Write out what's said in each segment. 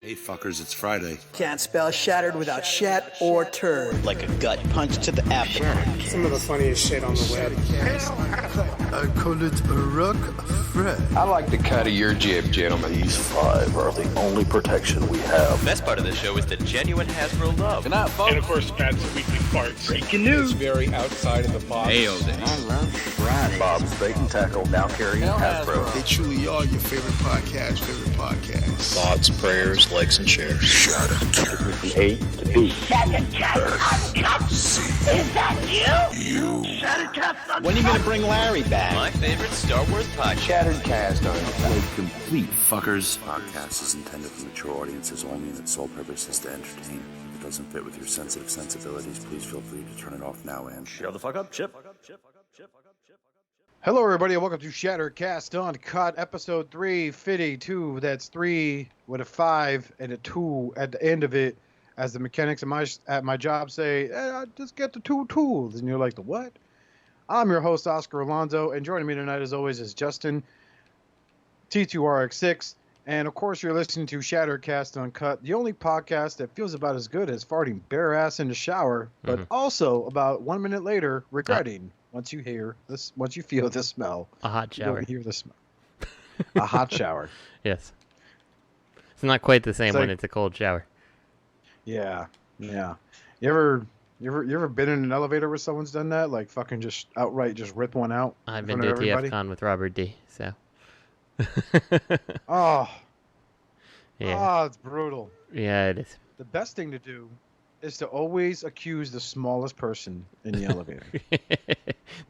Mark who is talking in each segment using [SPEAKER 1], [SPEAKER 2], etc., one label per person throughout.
[SPEAKER 1] Hey fuckers, it's Friday.
[SPEAKER 2] Can't spell shattered without shat or turd.
[SPEAKER 3] Like a gut punch to the abdomen.
[SPEAKER 4] Some of the funniest shit on the web.
[SPEAKER 5] I call it a rock thread.
[SPEAKER 6] I like the cut of your jib, gentlemen.
[SPEAKER 7] These 5 are the only protection we have.
[SPEAKER 8] The best part of the show is the genuine Hasbro love.
[SPEAKER 6] Good night, folks.
[SPEAKER 4] And of course, Pat's weekly farts.
[SPEAKER 3] Breaking news.
[SPEAKER 6] It's very outside of the box.
[SPEAKER 8] Nailed it.
[SPEAKER 3] I love Friday.
[SPEAKER 7] Bob's Bait and Tackle, now carrying Hasbro.
[SPEAKER 5] They truly are your favorite podcast.
[SPEAKER 7] Thoughts, prayers, likes, and shares.
[SPEAKER 5] Shattered.
[SPEAKER 7] A to B.
[SPEAKER 9] Shattered Uncut. Is that you? Shattered Cast
[SPEAKER 3] When are you going to bring Larry back?
[SPEAKER 8] My favorite Star Wars podcast.
[SPEAKER 6] Shattered Cast Uncut.
[SPEAKER 1] Complete fuckers. Podcast is intended for mature audiences only, and its sole purpose is to entertain. If it doesn't fit with your sensitive sensibilities, please feel free to turn it off now and
[SPEAKER 8] Shut the fuck up, Chip.
[SPEAKER 10] Hello, everybody, and welcome to Shattered Cast Uncut, episode 352. That's 3 with a 5 and a 2 at the end of it, as the mechanics at my job say, just get the 2 tools. And you're like, the what? I'm your host, Oscar Alonso, and joining me tonight, as always, is Justin, T2RX6, and of course, you're listening to Shattered Cast Uncut, the only podcast that feels about as good as farting bare ass in the shower, but also about 1 minute later, regretting. Once you feel the smell.
[SPEAKER 11] A hot shower.
[SPEAKER 10] You hear the smell. A hot shower.
[SPEAKER 11] Yes. It's not quite the same
[SPEAKER 10] It's
[SPEAKER 11] when
[SPEAKER 10] like-
[SPEAKER 11] it's a cold shower.
[SPEAKER 10] Yeah. You ever been in an elevator where someone's done that? Like fucking just outright just rip one out?
[SPEAKER 11] I've
[SPEAKER 10] in
[SPEAKER 11] been
[SPEAKER 10] front
[SPEAKER 11] to
[SPEAKER 10] of everybody?
[SPEAKER 11] TFCon with Robert D. So.
[SPEAKER 10] Oh.
[SPEAKER 11] Yeah.
[SPEAKER 10] Oh, it's brutal.
[SPEAKER 11] Yeah, it is.
[SPEAKER 10] The best thing to do is to always accuse the smallest person in the elevator.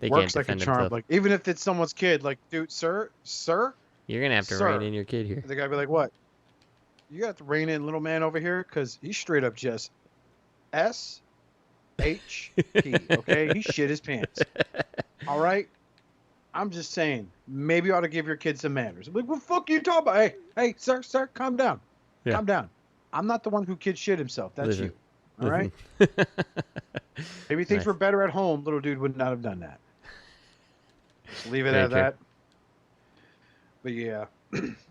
[SPEAKER 11] They
[SPEAKER 10] Works
[SPEAKER 11] can't
[SPEAKER 10] like a
[SPEAKER 11] defend
[SPEAKER 10] charm.
[SPEAKER 11] themselves.
[SPEAKER 10] Like even if it's someone's kid, like, dude, sir,
[SPEAKER 11] You're gonna have to
[SPEAKER 10] sir.
[SPEAKER 11] rein in your kid here.
[SPEAKER 10] the guy be like, what? You got to rein in little man over here because he's straight up just S-H-P. Okay, he shit his pants. All right. I'm just saying, maybe you ought to give your kid some manners. I'm like, what the fuck are you talking about? Hey, sir, calm down.
[SPEAKER 11] Yeah.
[SPEAKER 10] Calm down. I'm not the one who kid shit himself. That's
[SPEAKER 11] Listen.
[SPEAKER 10] you. All right. Maybe things
[SPEAKER 11] Nice.
[SPEAKER 10] were better at home. Little dude would not have done that. Just leave it
[SPEAKER 11] Very
[SPEAKER 10] at
[SPEAKER 11] true.
[SPEAKER 10] that. But yeah.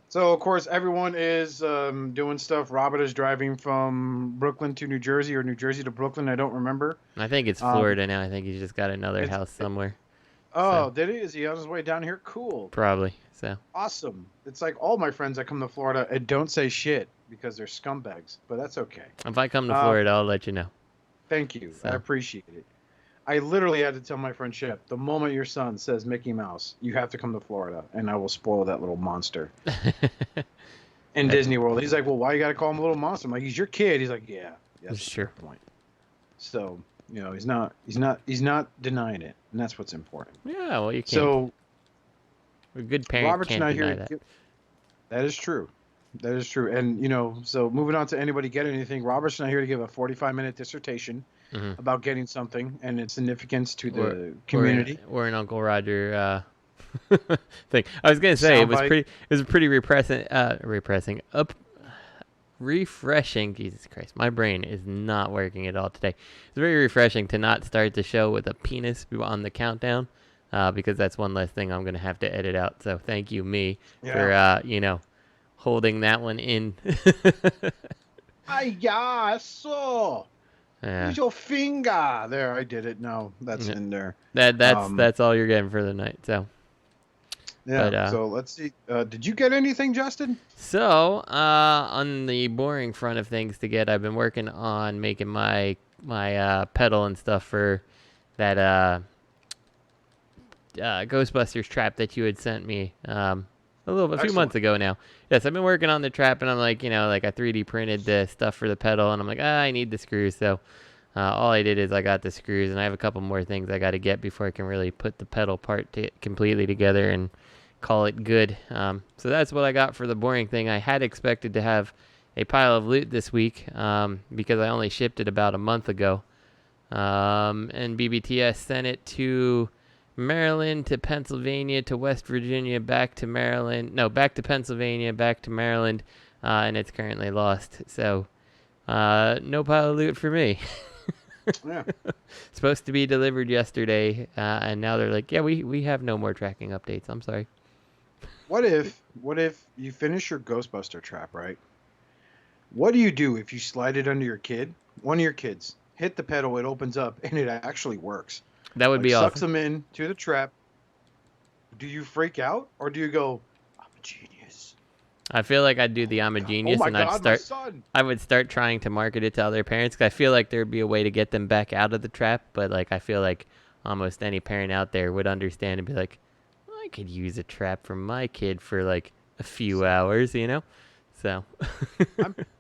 [SPEAKER 10] So of course everyone is doing stuff. Robert is driving from Brooklyn to New Jersey or New Jersey to Brooklyn. I don't remember.
[SPEAKER 11] I think it's Florida now. I think he's just got another house somewhere.
[SPEAKER 10] Oh,
[SPEAKER 11] So-
[SPEAKER 10] did he? Is he on his way down here? Cool.
[SPEAKER 11] Probably. So.
[SPEAKER 10] Awesome. It's like all my friends that come to Florida and don't say shit because they're scumbags. But that's okay.
[SPEAKER 11] If I come to Florida, I'll let you know.
[SPEAKER 10] Thank you.
[SPEAKER 11] So.
[SPEAKER 10] I appreciate it. I literally had to tell my friend Shep, the moment your son says Mickey Mouse, you have to come to Florida, and I will spoil that little monster in Disney World. He's like, well, why you got to call him a little monster? I'm like, he's your kid. He's like, yeah, that's
[SPEAKER 11] Sure.
[SPEAKER 10] the point. So, you know, he's not denying it, and that's what's important.
[SPEAKER 11] Yeah, well, you can't.
[SPEAKER 10] So,
[SPEAKER 11] A good parent
[SPEAKER 10] Robert's
[SPEAKER 11] can't
[SPEAKER 10] not
[SPEAKER 11] deny
[SPEAKER 10] here.
[SPEAKER 11] that.
[SPEAKER 10] That is true. That is true. And, you know, so moving on to anybody get anything, Robert's not here to give a 45-minute dissertation about getting something and its significance to the community.
[SPEAKER 11] Or an Uncle Roger thing. I was gonna say
[SPEAKER 10] Soundbite.
[SPEAKER 11] it was pretty refreshing. Jesus Christ, my brain is not working at all today. It's very refreshing to not start the show with a penis on the countdown, because that's one less thing I'm gonna have to edit out. So thank you, me, for holding that one in.
[SPEAKER 10] I saw.
[SPEAKER 11] Yeah.
[SPEAKER 10] Use your finger. There, I did it. No, that's in there.
[SPEAKER 11] That's all you're getting for the night. So.
[SPEAKER 10] Yeah.
[SPEAKER 11] But,
[SPEAKER 10] so let's see. Did you get anything, Justin?
[SPEAKER 11] So, on the boring front of things to get, I've been working on making my pedal and stuff for that Ghostbusters trap that you had sent me a few months ago now. Yes, I've been working on the trap, and I'm like, I 3D printed the stuff for the pedal, and I'm like, I need the screws. So, all I did is I got the screws, and I have a couple more things I got to get before I can really put the pedal part completely together and call it good. So that's what I got for the boring thing. I had expected to have a pile of loot this week because I only shipped it about a month ago. And BBTS sent it to Maryland, to Pennsylvania, to West Virginia, back to Maryland. No, back to Pennsylvania, back to Maryland, and it's currently lost. So no pile of loot for me.
[SPEAKER 10] Yeah.
[SPEAKER 11] Supposed to be delivered yesterday, and now they're like, yeah, we have no more tracking updates. I'm sorry.
[SPEAKER 10] What if you finish your Ghostbuster trap, right? What do you do if you slide it under your kid? One of your kids hit the pedal, it opens up, and it actually works.
[SPEAKER 11] That would be
[SPEAKER 10] sucks
[SPEAKER 11] awesome.
[SPEAKER 10] them in to the trap. Do you freak out or do you go, I'm a genius?
[SPEAKER 11] I feel like I'd do the I'm a genius, and I would start trying to market it to other parents. 'Cause I feel like there'd be a way to get them back out of the trap, but like I feel like almost any parent out there would understand and be like, I could use a trap for my kid for like a few hours, you know? So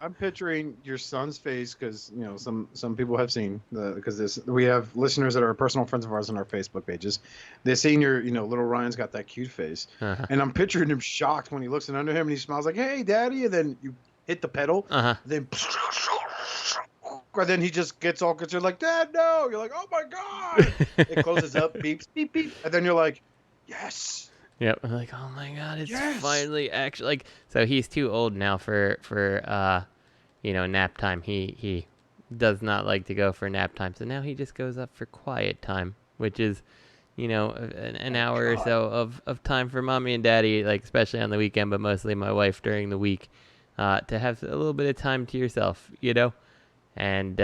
[SPEAKER 10] I'm picturing your son's face because some people have seen because we have listeners that are personal friends of ours on our Facebook pages. They've seen your little Ryan's got that cute face, and I'm picturing him shocked when he looks under him and he smiles like, "Hey, Daddy," and then you hit the pedal, then or then he just gets all concerned like, "Dad, no!" You're like, "Oh my God!" It closes up, beeps, beep, beep, and then you're like, "Yes."
[SPEAKER 11] Yep. I'm like, oh my God, it's finally actually like. So he's too old now for nap time. He does not like to go for nap time. So now he just goes up for quiet time, which is, an hour or so of time for mommy and daddy, like especially on the weekend, but mostly my wife during the week, to have a little bit of time to yourself, And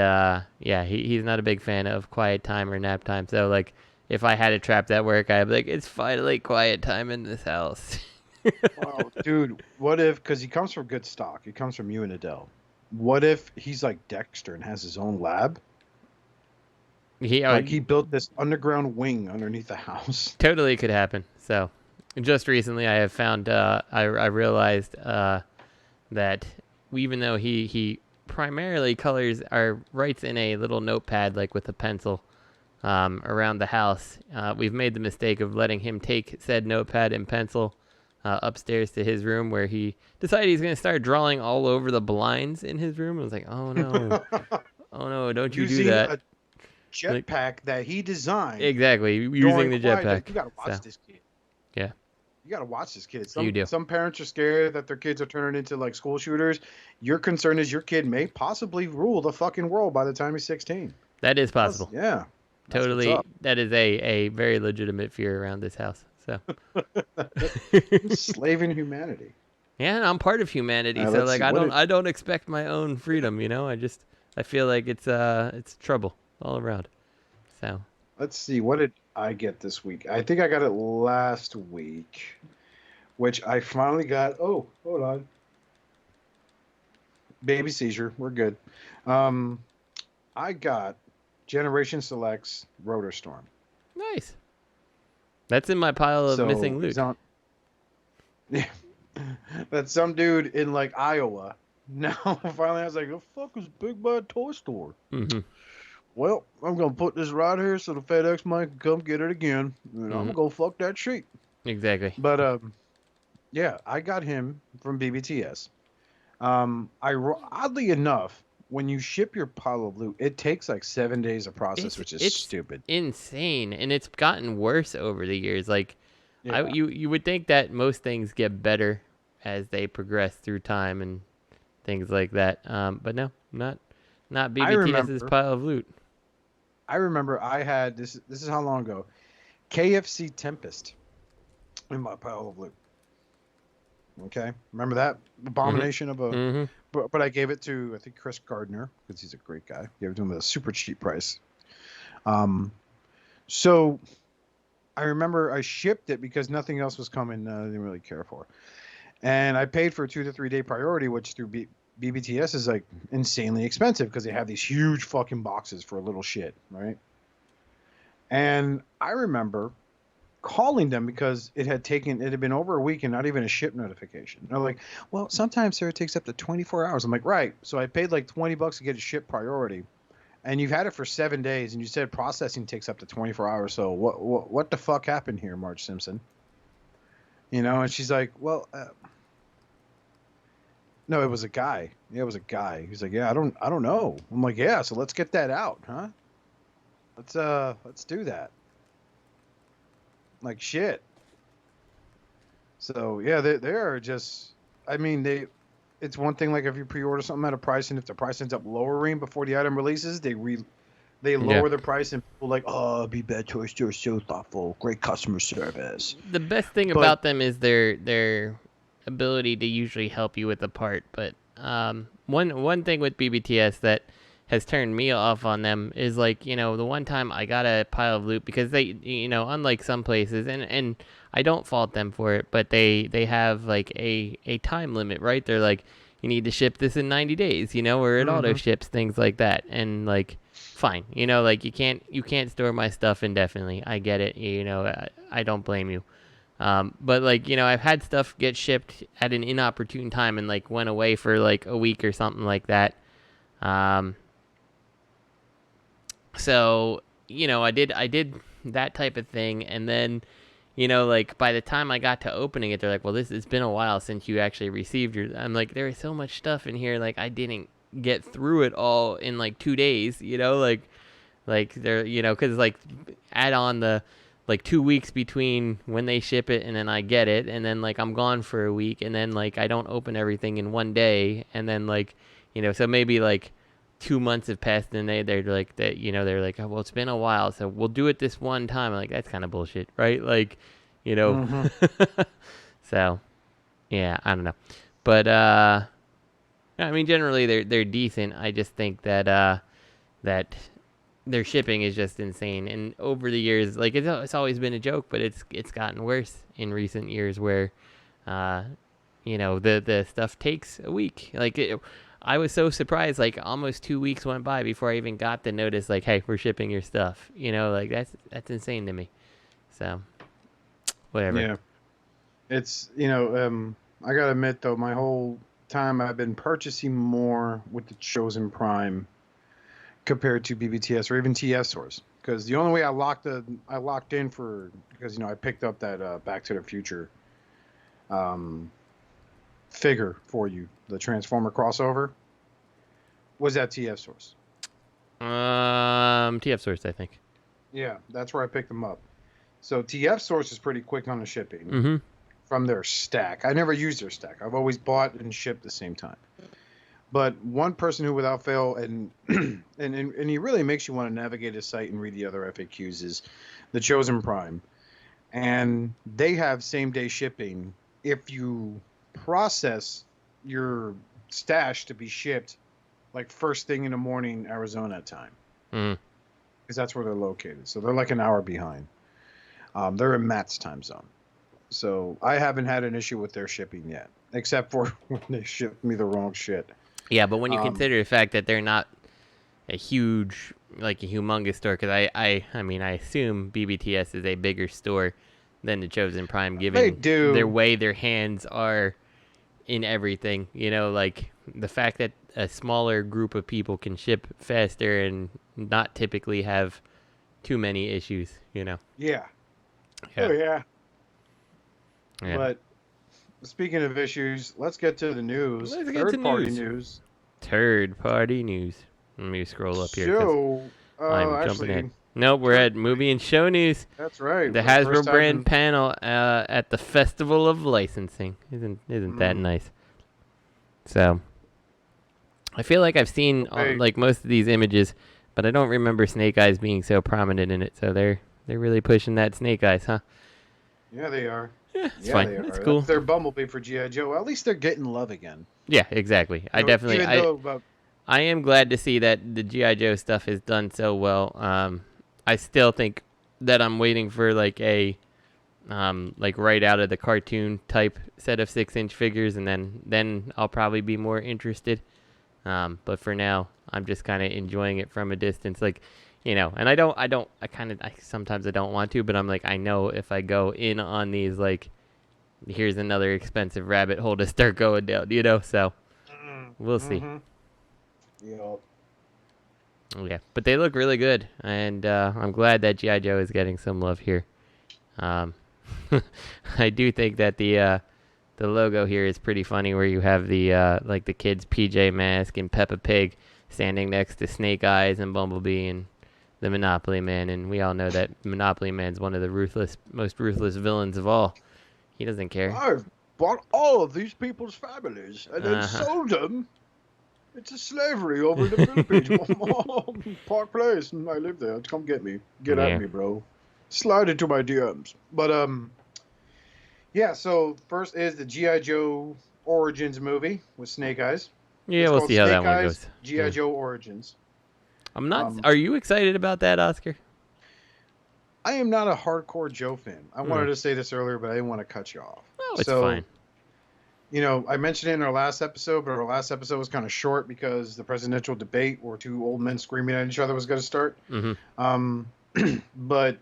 [SPEAKER 11] he's not a big fan of quiet time or nap time. So like, if I had a trap at work, I'd be like, it's finally quiet time in this house.
[SPEAKER 10] Wow, dude, what if, because he comes from good stock, he comes from you and Adele. What if he's like Dexter and has his own lab? He built this underground wing underneath the house.
[SPEAKER 11] Totally could happen. So just recently I have found, I realized that even though he primarily writes in a little notepad, like with a pencil, around the house, we've made the mistake of letting him take said notepad and pencil upstairs to his room, where he decided he's going to start drawing all over the blinds in his room. I was like, oh no, oh no, don't you do that.
[SPEAKER 10] A jetpack that he designed.
[SPEAKER 11] Exactly, using the jetpack.
[SPEAKER 10] You got to watch this kid.
[SPEAKER 11] Yeah.
[SPEAKER 10] You got to watch this kid.
[SPEAKER 11] You do.
[SPEAKER 10] Some parents are scared that their kids are turning into like school shooters. Your concern is your kid may possibly rule the fucking world by the time he's 16.
[SPEAKER 11] That is possible.
[SPEAKER 10] Yeah.
[SPEAKER 11] Totally. That is a very legitimate fear around this house. So
[SPEAKER 10] slaving humanity.
[SPEAKER 11] Yeah, and I'm part of humanity. So like I don't expect my own freedom, I feel like it's trouble all around. So
[SPEAKER 10] let's see, what did I get this week? I think I got it last week, which I finally got. Oh, hold on. Baby seizure. We're good. I got Generation Selects Rotor Storm.
[SPEAKER 11] Nice. That's in my pile of missing loot.
[SPEAKER 10] Yeah. That's some dude in like Iowa. Now finally I was like, the fuck is Big Bad Toy Store?
[SPEAKER 11] Mm-hmm.
[SPEAKER 10] Well, I'm gonna put this right here so the FedEx man can come get it again. And I'm gonna go fuck that shit.
[SPEAKER 11] Exactly.
[SPEAKER 10] But yeah, I got him from BBTS. Oddly enough, when you ship your pile of loot, it takes like 7 days of process, which is stupid.
[SPEAKER 11] Insane, and it's gotten worse over the years. Like, yeah. You would think that most things get better as they progress through time and things like that. But no, not BBTS's pile of loot.
[SPEAKER 10] I remember I had this. This is how long ago? KFC Tempest in my pile of loot. Okay, remember that abomination of a.
[SPEAKER 11] Mm-hmm.
[SPEAKER 10] But I gave it to, I think, Chris Gardner, because he's a great guy. Gave it to him at a super cheap price. So I remember I shipped it because nothing else was coming. I didn't really care for. And I paid for a 2 to 3 day priority, which through BBTS is like insanely expensive because they have these huge fucking boxes for a little shit, right? And I remember calling them because it had been over a week and not even a ship notification. They're like, well, sometimes, sir, it takes up to 24 hours. I'm like, right. So I paid like $20 to get a ship priority, and you've had it for 7 days, and you said processing takes up to 24 hours. So what the fuck happened here, Marge Simpson? And she's like, well, no, it was a guy. Yeah, it was a guy. He's like, yeah, I don't know. I'm like, yeah, so let's get that out, huh? Let's do that. Like shit. So yeah, they are just. I mean, it's one thing like if you pre-order something at a price, and if the price ends up lowering before the item releases, they lower the price, and people are like, oh, Be Bad Toy Store, so thoughtful, great customer service.
[SPEAKER 11] The best thing about them is their ability to usually help you with the part, but one thing with BBTS that has turned me off on them is like, you know, the one time I got a pile of loot because they, you know, unlike some places, and I don't fault them for it, but they have like a time limit, right? They're like, you need to ship this in 90 days, you know, or it auto ships, things like that. And like, fine, you know, like you can't store my stuff indefinitely. I get it, you know, I don't blame you. But like, you know, I've had stuff get shipped at an inopportune time and like went away for like a week or something like that. So, you know, I did that type of thing, and then, you know, like by the time I got to opening it, they're like, well, it's been a while since you actually received your. I'm like, there is so much stuff in here, like I didn't get through it all in like 2 days, you know, like they're, you know, because like add on the like 2 weeks between when they ship it and then I get it, and then like I'm gone for a week, and then like I don't open everything in one day, and then like, you know, so maybe like 2 months have passed and they're like that, you know, they're like, oh, well, it's been a while, so we'll do it this one time. I'm like, that's kind of bullshit, right? Like, you know. So yeah, I don't know, but I mean, generally they're decent. I just think that that their shipping is just insane, and over the years, like it's always been a joke, but it's gotten worse in recent years where you know, the stuff takes a week. Like I was so surprised, like almost 2 weeks went by before I even got the notice, like, hey, we're shipping your stuff. You know, like that's insane to me. So, whatever.
[SPEAKER 10] Yeah. It's, you know, I gotta admit though, my whole time I've been purchasing more with the Chosen Prime compared to BBTS or even TF Source. Because the only way I locked in for, because, you know, I picked up that Back to the Future figure for you, the Transformer crossover, was at TF Source.
[SPEAKER 11] TF Source, I think.
[SPEAKER 10] Yeah, that's where I picked them up. So TF Source is pretty quick on the shipping from their stack. I never used their stack. I've always bought and shipped the same time. But one person who, without fail, and he really makes you want to navigate his site and read the other FAQs, is the Chosen Prime. And they have same-day shipping if you process your stash to be shipped like first thing in the morning Arizona time, because that's where they're located. So they're like an hour behind. They're in Matt's time zone, so I haven't had an issue with their shipping yet, except for when they ship me the wrong shit.
[SPEAKER 11] Yeah, but when you consider the fact that they're not a huge, like a humongous store, because I mean, I assume BBTS is a bigger store than the Chosen Prime, given their way their hands are in everything. You know, like the fact that a smaller group of people can ship faster and not typically have too many issues, you know.
[SPEAKER 10] Yeah.
[SPEAKER 11] Yeah.
[SPEAKER 10] Oh, yeah.
[SPEAKER 11] Yeah.
[SPEAKER 10] But speaking of issues, let's get to the news.
[SPEAKER 11] Let's get to
[SPEAKER 10] Third-party
[SPEAKER 11] news.
[SPEAKER 10] news.
[SPEAKER 11] Third-party news. Let me scroll up here.
[SPEAKER 10] So,
[SPEAKER 11] I'm jumping ahead. Nope, we're at movie and show news.
[SPEAKER 10] That's right.
[SPEAKER 11] The Hasbro brand panel at the Festival of Licensing. Isn't that nice? So, I feel like I've seen like most of these images, but I don't remember Snake Eyes being so prominent in it. So they're really pushing that Snake Eyes, huh?
[SPEAKER 10] Yeah, they are.
[SPEAKER 11] Yeah, it's fine. It's cool.
[SPEAKER 10] They're Bumblebee for G.I. Joe. At least they're getting love again.
[SPEAKER 11] Yeah, exactly. I am glad to see that the G.I. Joe stuff is done so well. I still think that I'm waiting for like a like right out of the cartoon type set of 6-inch figures, and then I'll probably be more interested. But for now, I'm just kind of enjoying it from a distance, like, you know. And I sometimes I don't want to, but I'm like, I know if I go in on these, like, here's another expensive rabbit hole to start going down, you know. So we'll see.
[SPEAKER 10] Yeah.
[SPEAKER 11] Yeah, but they look really good, and I'm glad that G.I. Joe is getting some love here. I do think that the logo here is pretty funny, where you have the like the kid's PJ Mask and Peppa Pig standing next to Snake Eyes and Bumblebee and the Monopoly Man, and we all know that Monopoly Man's one of the most ruthless villains of all. He doesn't care.
[SPEAKER 5] I've bought all of these people's families and then sold them. It's a slavery over in the Philippines. Park Place, and I live there. Come get me. Get at me, bro. Slide into my DMs. But yeah. So first is the G.I. Joe Origins movie with Snake Eyes.
[SPEAKER 11] Yeah,
[SPEAKER 10] It's
[SPEAKER 11] we'll
[SPEAKER 10] called
[SPEAKER 11] see how that
[SPEAKER 10] Snake
[SPEAKER 11] one
[SPEAKER 10] Eyes
[SPEAKER 11] goes.
[SPEAKER 10] G.I. Joe Origins.
[SPEAKER 11] I'm not. Are you excited about that, Oscar?
[SPEAKER 10] I am not a hardcore Joe fan. I wanted to say this earlier, but I didn't want to cut you off.
[SPEAKER 11] Oh, it's fine.
[SPEAKER 10] You know, I mentioned it in our last episode, but our last episode was kind of short because the presidential debate where two old men screaming at each other was going to start. But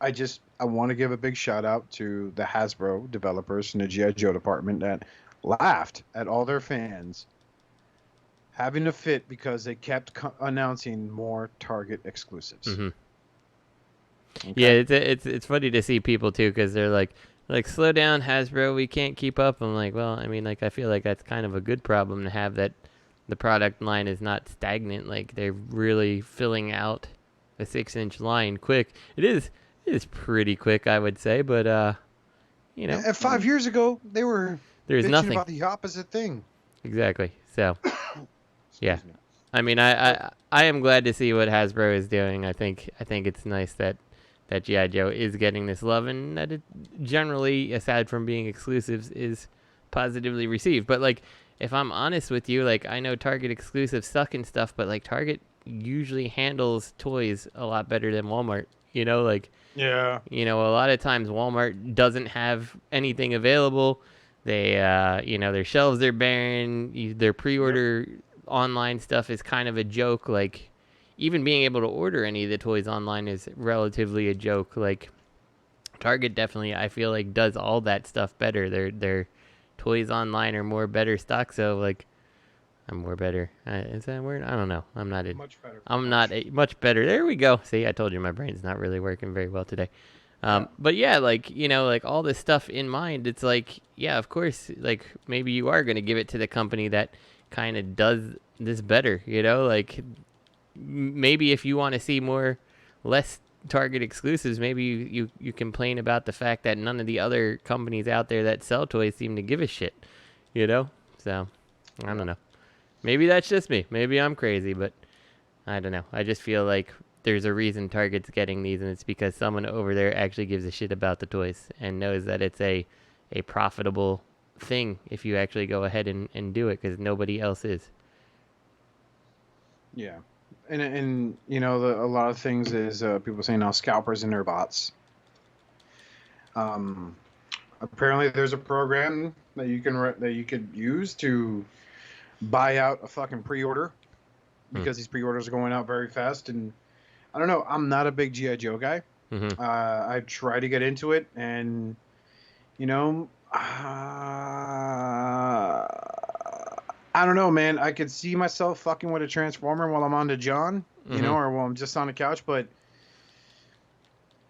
[SPEAKER 10] I want to give a big shout out to the Hasbro developers in the G.I. Joe department that laughed at all their fans having a fit because they kept announcing more Target exclusives.
[SPEAKER 11] Okay. Yeah, it's funny to see people too, because they're like slow down, Hasbro, we can't keep up. I'm like, well, I mean, like, I feel like that's kind of a good problem to have, that the product line is not stagnant. Like, they're really filling out a 6-inch line quick. It is pretty quick, I would say, but you know,
[SPEAKER 10] 5 years ago they were
[SPEAKER 11] there's
[SPEAKER 10] bitching
[SPEAKER 11] nothing
[SPEAKER 10] about the opposite thing.
[SPEAKER 11] Exactly. So yeah, I mean, I am glad to see what Hasbro is doing. I think it's nice that G.I. Joe is getting this love, and that it generally, aside from being exclusives, is positively received. But like, if I'm honest with you, like, I know Target exclusives suck and stuff, but like, Target usually handles toys a lot better than Walmart. You know, like,
[SPEAKER 10] yeah,
[SPEAKER 11] you know, a lot of times Walmart doesn't have anything available. They, you know, their shelves are barren. Their pre-order online stuff is kind of a joke. Like, even being able to order any of the toys online is relatively a joke. Like, Target definitely, I feel like, does all that stuff better. Their toys online are more better stock. So like, I'm more better. Is that a word? I don't know. I'm not.
[SPEAKER 10] Much better.
[SPEAKER 11] I'm not much better. There we go. See, I told you my brain's not really working very well today. But yeah, like, you know, like, all this stuff in mind, it's like, yeah, of course, like, maybe you are going to give it to the company that kind of does this better, you know, like, maybe if you want to see less Target exclusives, maybe you complain about the fact that none of the other companies out there that sell toys seem to give a shit, you know? So, I don't know. Maybe that's just me. Maybe I'm crazy, but I don't know. I just feel like there's a reason Target's getting these, and it's because someone over there actually gives a shit about the toys and knows that it's a profitable thing if you actually go ahead and do it, because nobody else is.
[SPEAKER 10] Yeah. And you know, a lot of things is people saying now scalpers and their bots. Apparently there's a program that you could use to buy out a fucking pre-order, because these pre-orders are going out very fast. And I don't know, I'm not a big G.I. Joe guy. I try to get into it, and you know, I don't know, man. I could see myself fucking with a Transformer while I'm on to John, you know, or while I'm just on the couch. But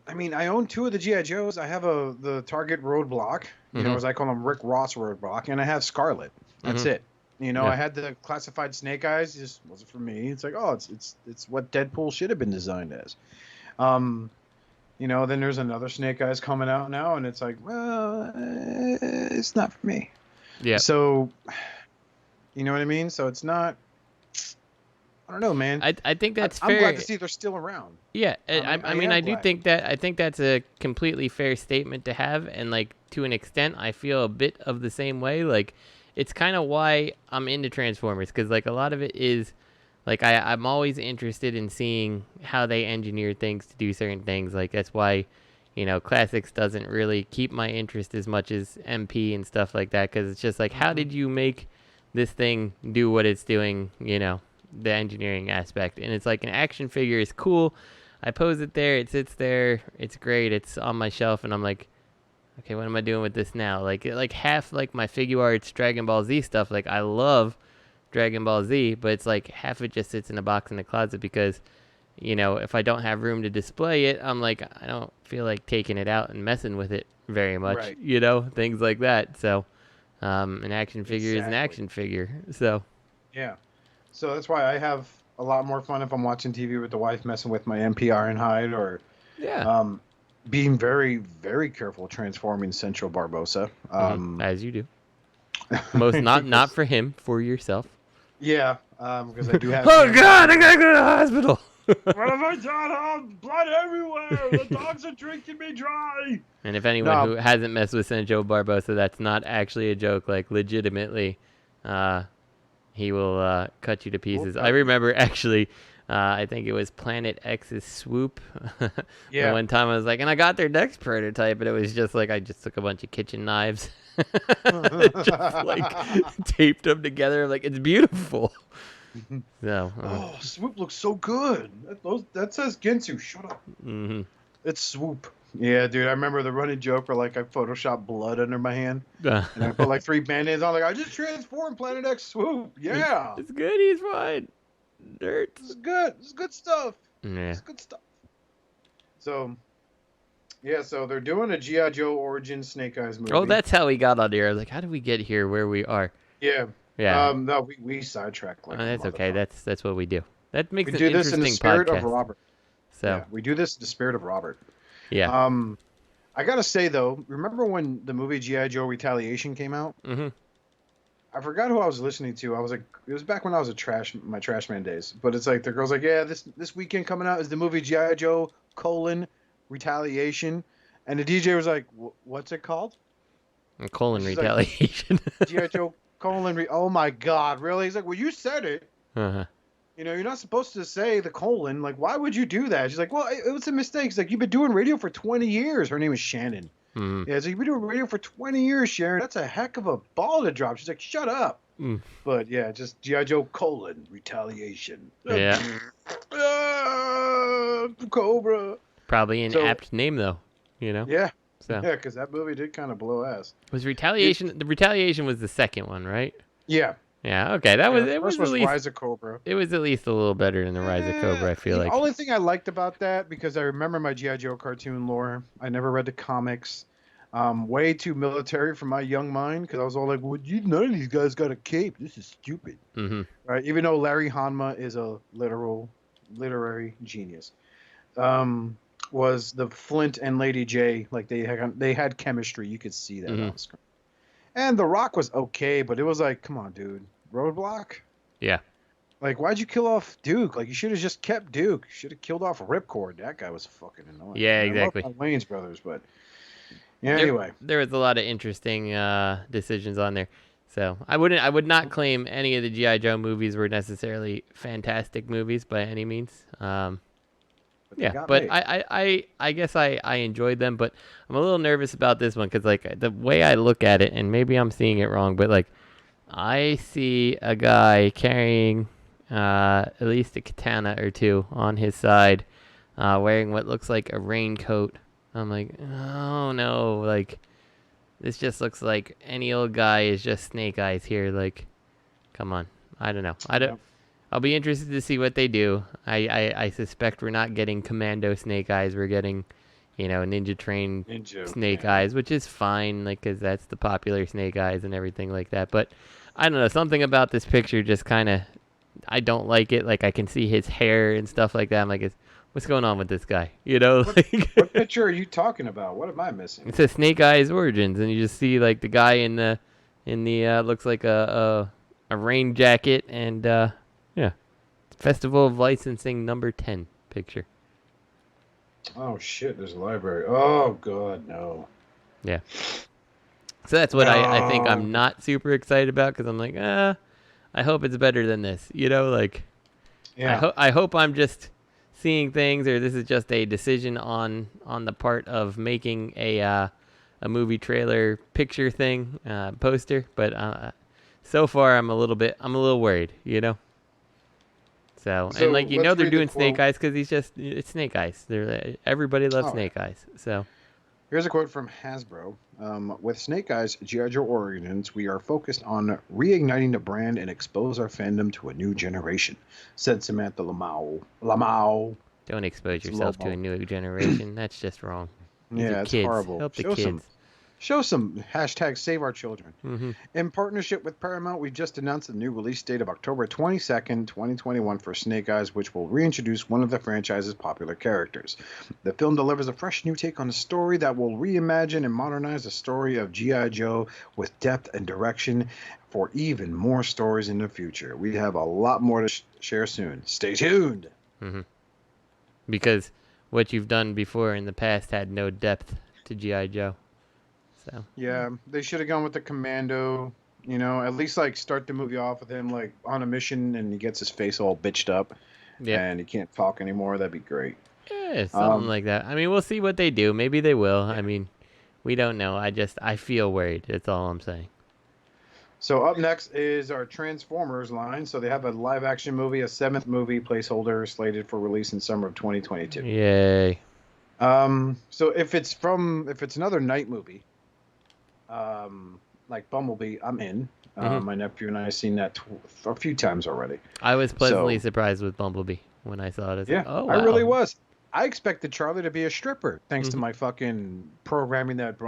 [SPEAKER 10] I mean, I own 2 of the G.I. Joes. I have the Target Roadblock, you know, as I call them, Rick Ross Roadblock, and I have Scarlet. That's it. You know, I had the classified Snake Eyes. It just wasn't for me. It's like, oh, it's what Deadpool should have been designed as. You know, then there's another Snake Eyes coming out now, and it's like, well, it's not for me.
[SPEAKER 11] Yeah.
[SPEAKER 10] So, you know what I mean? So it's not. I don't know, man.
[SPEAKER 11] I think that's fair.
[SPEAKER 10] I'm glad to see they're still around.
[SPEAKER 11] Yeah, I mean, I do think that. I think that's a completely fair statement to have, and like, to an extent, I feel a bit of the same way. Like, it's kind of why I'm into Transformers, because like, a lot of it is like, I'm always interested in seeing how they engineer things to do certain things. Like, that's why, you know, Classics doesn't really keep my interest as much as MP and stuff like that, because it's just like, how did you make this thing do what it's doing, you know, the engineering aspect. And it's like, an action figure is cool. I pose it there, it sits there, it's great, it's on my shelf, and I'm like, okay, what am I doing with this now? Like half like my figure arts Dragon Ball Z stuff, like, I love Dragon Ball Z, but it's like half it just sits in a box in the closet because, you know, if I don't have room to display it, I'm like, I don't feel like taking it out and messing with it very much, you know, things like that. So an action figure is an action figure. So
[SPEAKER 10] yeah, so that's why I have a lot more fun if I'm watching TV with the wife, messing with my NPR and hide, or being very, very careful transforming Central Barbosa.
[SPEAKER 11] As you do. Most not for him, for yourself.
[SPEAKER 10] Yeah, because I do have.
[SPEAKER 11] Oh God, I gotta go to the hospital.
[SPEAKER 10] What have I done? Blood everywhere. The dogs are drinking me dry.
[SPEAKER 11] And if anyone who hasn't messed with Central Barbosa, that's not actually a joke. Like, legitimately, He will cut you to pieces. I remember actually, I think it was Planet X's Swoop.
[SPEAKER 10] Yeah.
[SPEAKER 11] The one time I was like, and I got their next prototype, and it was just like I just took a bunch of kitchen knives, just like taped them together. Like it's beautiful. So.
[SPEAKER 10] Oh, Swoop looks so good. That says Ginsu. Shut up.
[SPEAKER 11] Mm-hmm.
[SPEAKER 10] It's Swoop. Yeah, dude. I remember the running joke where like I photoshopped blood under my hand, and I put like 3 band-aids on. Like I just transformed Planet X Swoop. Yeah,
[SPEAKER 11] it's good. He's fine. Dirt.
[SPEAKER 10] It's good. It's good stuff.
[SPEAKER 11] Yeah.
[SPEAKER 10] It's good stuff. So, yeah. So they're doing a G.I. Joe origin Snake Eyes movie.
[SPEAKER 11] Oh, that's how we got on here. I was like, how did we get here where we are?
[SPEAKER 10] Yeah.
[SPEAKER 11] Yeah.
[SPEAKER 10] No, we sidetrack. Like
[SPEAKER 11] that's okay. That's what we do. That makes
[SPEAKER 10] we
[SPEAKER 11] it
[SPEAKER 10] do this in the spirit
[SPEAKER 11] podcast.
[SPEAKER 10] of Robert.
[SPEAKER 11] So
[SPEAKER 10] yeah, we do this in the spirit of Robert.
[SPEAKER 11] Yeah.
[SPEAKER 10] I gotta say though, remember when the movie G.I. Joe Retaliation came out?
[SPEAKER 11] Mm-hmm.
[SPEAKER 10] I forgot who I was listening to. I was like, it was back when I was my Trashman days. But it's like the girl's like, yeah, this weekend coming out is the movie G.I. Joe : Retaliation, and the DJ was like, what's it called?
[SPEAKER 11] Retaliation.
[SPEAKER 10] Like, G.I. Joe : oh my God, really? He's like, well, you said it.
[SPEAKER 11] Uh-huh.
[SPEAKER 10] You know, you're not supposed to say the colon. Like, why would you do that? She's like, well, it was a mistake. She's like, you've been doing radio for 20 years. Her name is Shannon.
[SPEAKER 11] Mm-hmm.
[SPEAKER 10] Yeah, so you've been doing radio for 20 years, Sharon. That's a heck of a ball to drop. She's like, shut up. But yeah, just G.I. Joe : Retaliation.
[SPEAKER 11] Yeah.
[SPEAKER 10] Cobra.
[SPEAKER 11] Probably an apt name though, you know?
[SPEAKER 10] Yeah.
[SPEAKER 11] So.
[SPEAKER 10] Yeah, because that movie did kind of blow ass.
[SPEAKER 11] Was Retaliation? The Retaliation was the second one, right?
[SPEAKER 10] Yeah.
[SPEAKER 11] Yeah. Okay. That was. It was
[SPEAKER 10] at least
[SPEAKER 11] Rise
[SPEAKER 10] of Cobra.
[SPEAKER 11] It was at least a little better than the Rise of Cobra. I feel like.
[SPEAKER 10] The only thing I liked about that, because I remember my G.I. Joe cartoon lore. I never read the comics. Way too military for my young mind, because I was all like, well, none of these guys got a cape. This is stupid.
[SPEAKER 11] Mm-hmm.
[SPEAKER 10] Right? Even though Larry Hanma is a literary genius. Was the Flint and Lady J, like they had chemistry. You could see that on the screen. And The Rock was okay, but it was like, come on, dude. Roadblock?
[SPEAKER 11] Yeah.
[SPEAKER 10] Like, why'd you kill off Duke? Like, you should have just kept Duke. You should have killed off Ripcord. That guy was fucking annoying.
[SPEAKER 11] Yeah, exactly.
[SPEAKER 10] I love my Wayne's brothers, but yeah. Anyway,
[SPEAKER 11] there was a lot of interesting decisions on there. So I would not claim any of the G.I. Joe movies were necessarily fantastic movies by any means. Yeah, but I guess I enjoyed them, but I'm a little nervous about this one because like the way I look at it, and maybe I'm seeing it wrong, but like I see a guy carrying at least a katana or two on his side, wearing what looks like a raincoat. I'm like, oh no, like this just looks like any old guy is just Snake Eyes here. Like, come on, I don't know, I'll be interested to see what they do. I suspect we're not getting Commando Snake Eyes. We're getting, Ninja Train Snake Eyes, which is fine, like, because that's the popular Snake Eyes and everything like that. But I don't know, something about this picture just kind of, I don't like it. Like, I can see his hair and stuff like that. I'm like, what's going on with this guy?
[SPEAKER 10] What picture are you talking about? What am I missing?
[SPEAKER 11] It says Snake Eyes Origins, and you just see like the guy in the looks like a rain jacket and. Yeah. Festival of Licensing number 10 picture.
[SPEAKER 10] Oh, shit. There's a library. Oh, God, no.
[SPEAKER 11] Yeah. So that's what I think I'm not super excited about because I'm like, I hope it's better than this.
[SPEAKER 10] Yeah.
[SPEAKER 11] I hope I'm just seeing things or this is just a decision on the part of making a movie trailer picture thing, poster. But so far, I'm a little worried, So and they're doing Snake Eyes because it's Snake Eyes. Everybody loves Snake Eyes. So
[SPEAKER 10] here's a quote from Hasbro. With Snake Eyes G.I. Joe Origins, we are focused on reigniting the brand and expose our fandom to a new generation, said Samantha Lamau.
[SPEAKER 11] Don't expose yourself to a new generation. That's just wrong.
[SPEAKER 10] Yeah, it's horrible.
[SPEAKER 11] Help the kids.
[SPEAKER 10] Show some hashtag Save Our Children.
[SPEAKER 11] Mm-hmm.
[SPEAKER 10] In partnership with Paramount, we've just announced the new release date of October 22nd, 2021 for Snake Eyes, which will reintroduce one of the franchise's popular characters. The film delivers a fresh new take on the story that will reimagine and modernize the story of G.I. Joe with depth and direction for even more stories in the future. We have a lot more to share soon. Stay tuned!
[SPEAKER 11] Mm-hmm. Because what you've done before in the past had no depth to G.I. Joe. So.
[SPEAKER 10] Yeah, they should have gone with the Commando You know, at least like start the movie off with him like on a mission and he gets his face all bitched up, and he can't talk anymore. That'd be great.
[SPEAKER 11] Yeah, something like that. I mean, we'll see what they do. Maybe they will. I mean, we don't know. I feel worried. That's all I'm saying.
[SPEAKER 10] So up next is our Transformers line. So they have a live action movie, a 7th movie placeholder slated for release in summer of 2022.
[SPEAKER 11] Yay.
[SPEAKER 10] So if it's another night movie, like Bumblebee, I'm in. My nephew and I have seen that a few times already.
[SPEAKER 11] I was pleasantly surprised with Bumblebee when I saw it.
[SPEAKER 10] Yeah,
[SPEAKER 11] like, oh, wow.
[SPEAKER 10] I really was. I expected Charlie to be a stripper, thanks to my fucking programming that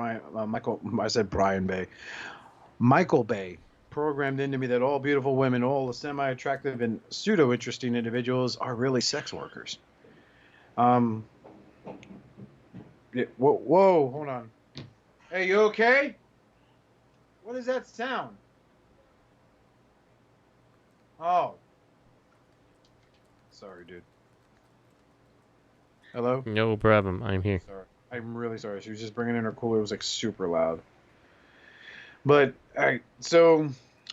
[SPEAKER 10] Michael Bay programmed into me that all beautiful women, all the semi-attractive and pseudo-interesting individuals are really sex workers. Whoa, hold on. Hey, you okay? What is that sound? Oh. Sorry, dude. Hello?
[SPEAKER 11] No problem. I'm here.
[SPEAKER 10] Sorry. I'm really sorry. She was just bringing in her cooler. It was like super loud. But, all right. So,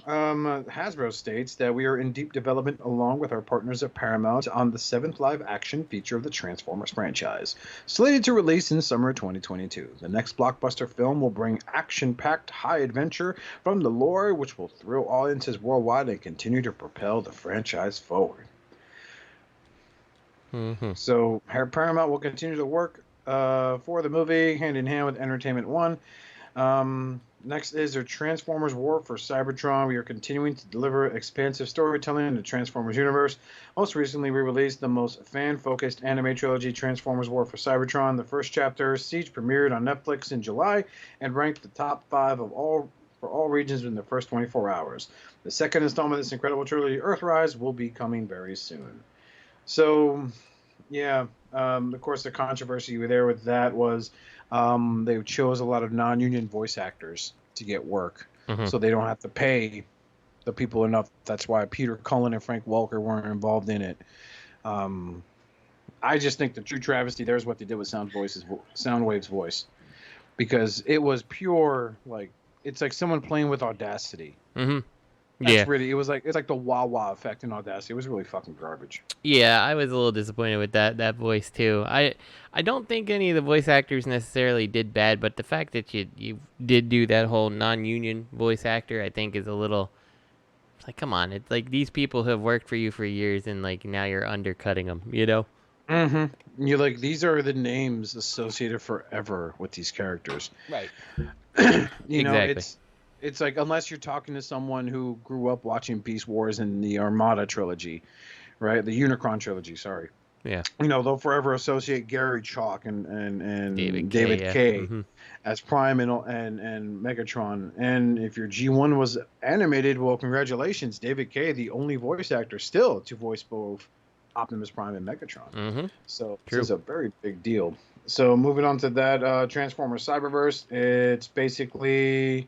[SPEAKER 10] Hasbro states that we are in deep development along with our partners at Paramount on the 7th live action feature of the Transformers franchise, slated to release in summer 2022. The next blockbuster film will bring action-packed high adventure from the lore, which will thrill audiences worldwide and continue to propel the franchise forward. So Paramount will continue to work for the movie hand in hand with Entertainment One. Next is their Transformers War for Cybertron. We are continuing to deliver expansive storytelling in the Transformers universe. Most recently, we released the most fan-focused anime trilogy, Transformers War for Cybertron. The first chapter, Siege, premiered on Netflix in July and ranked the top 5 for all regions in the first 24 hours. The second installment of this incredible trilogy, Earthrise, will be coming very soon. So, yeah, of course, the controversy there with that was they chose a lot of non-union voice actors to get work, so they don't have to pay the people enough. That's why Peter Cullen and Frank Welker weren't involved in it. I just think the true travesty there is what they did with Soundwave's voice, because it was pure, like, it's like someone playing with Audacity. That's really, it's like the wah-wah effect in Audacity. It was really fucking garbage.
[SPEAKER 11] Yeah, I was a little disappointed with that voice too. I don't think any of the voice actors necessarily did bad, but the fact that you did do that whole non-union voice actor, I think is a little, it's like, come on, it's like these people who have worked for you for years and like now you're undercutting them, you know?
[SPEAKER 10] You're like, these are the names associated forever with these characters.
[SPEAKER 11] Right.
[SPEAKER 10] You know,
[SPEAKER 11] exactly.
[SPEAKER 10] It's like, unless you're talking to someone who grew up watching Beast Wars and the Armada trilogy, right? The Unicron trilogy, sorry.
[SPEAKER 11] Yeah.
[SPEAKER 10] You know, they'll forever associate Gary Chalk and David K as Prime and Megatron. And if your G1 was animated, well, congratulations, David K, the only voice actor still to voice both Optimus Prime and Megatron. So this is a very big deal. So moving on to that, Transformers Cyberverse, it's basically...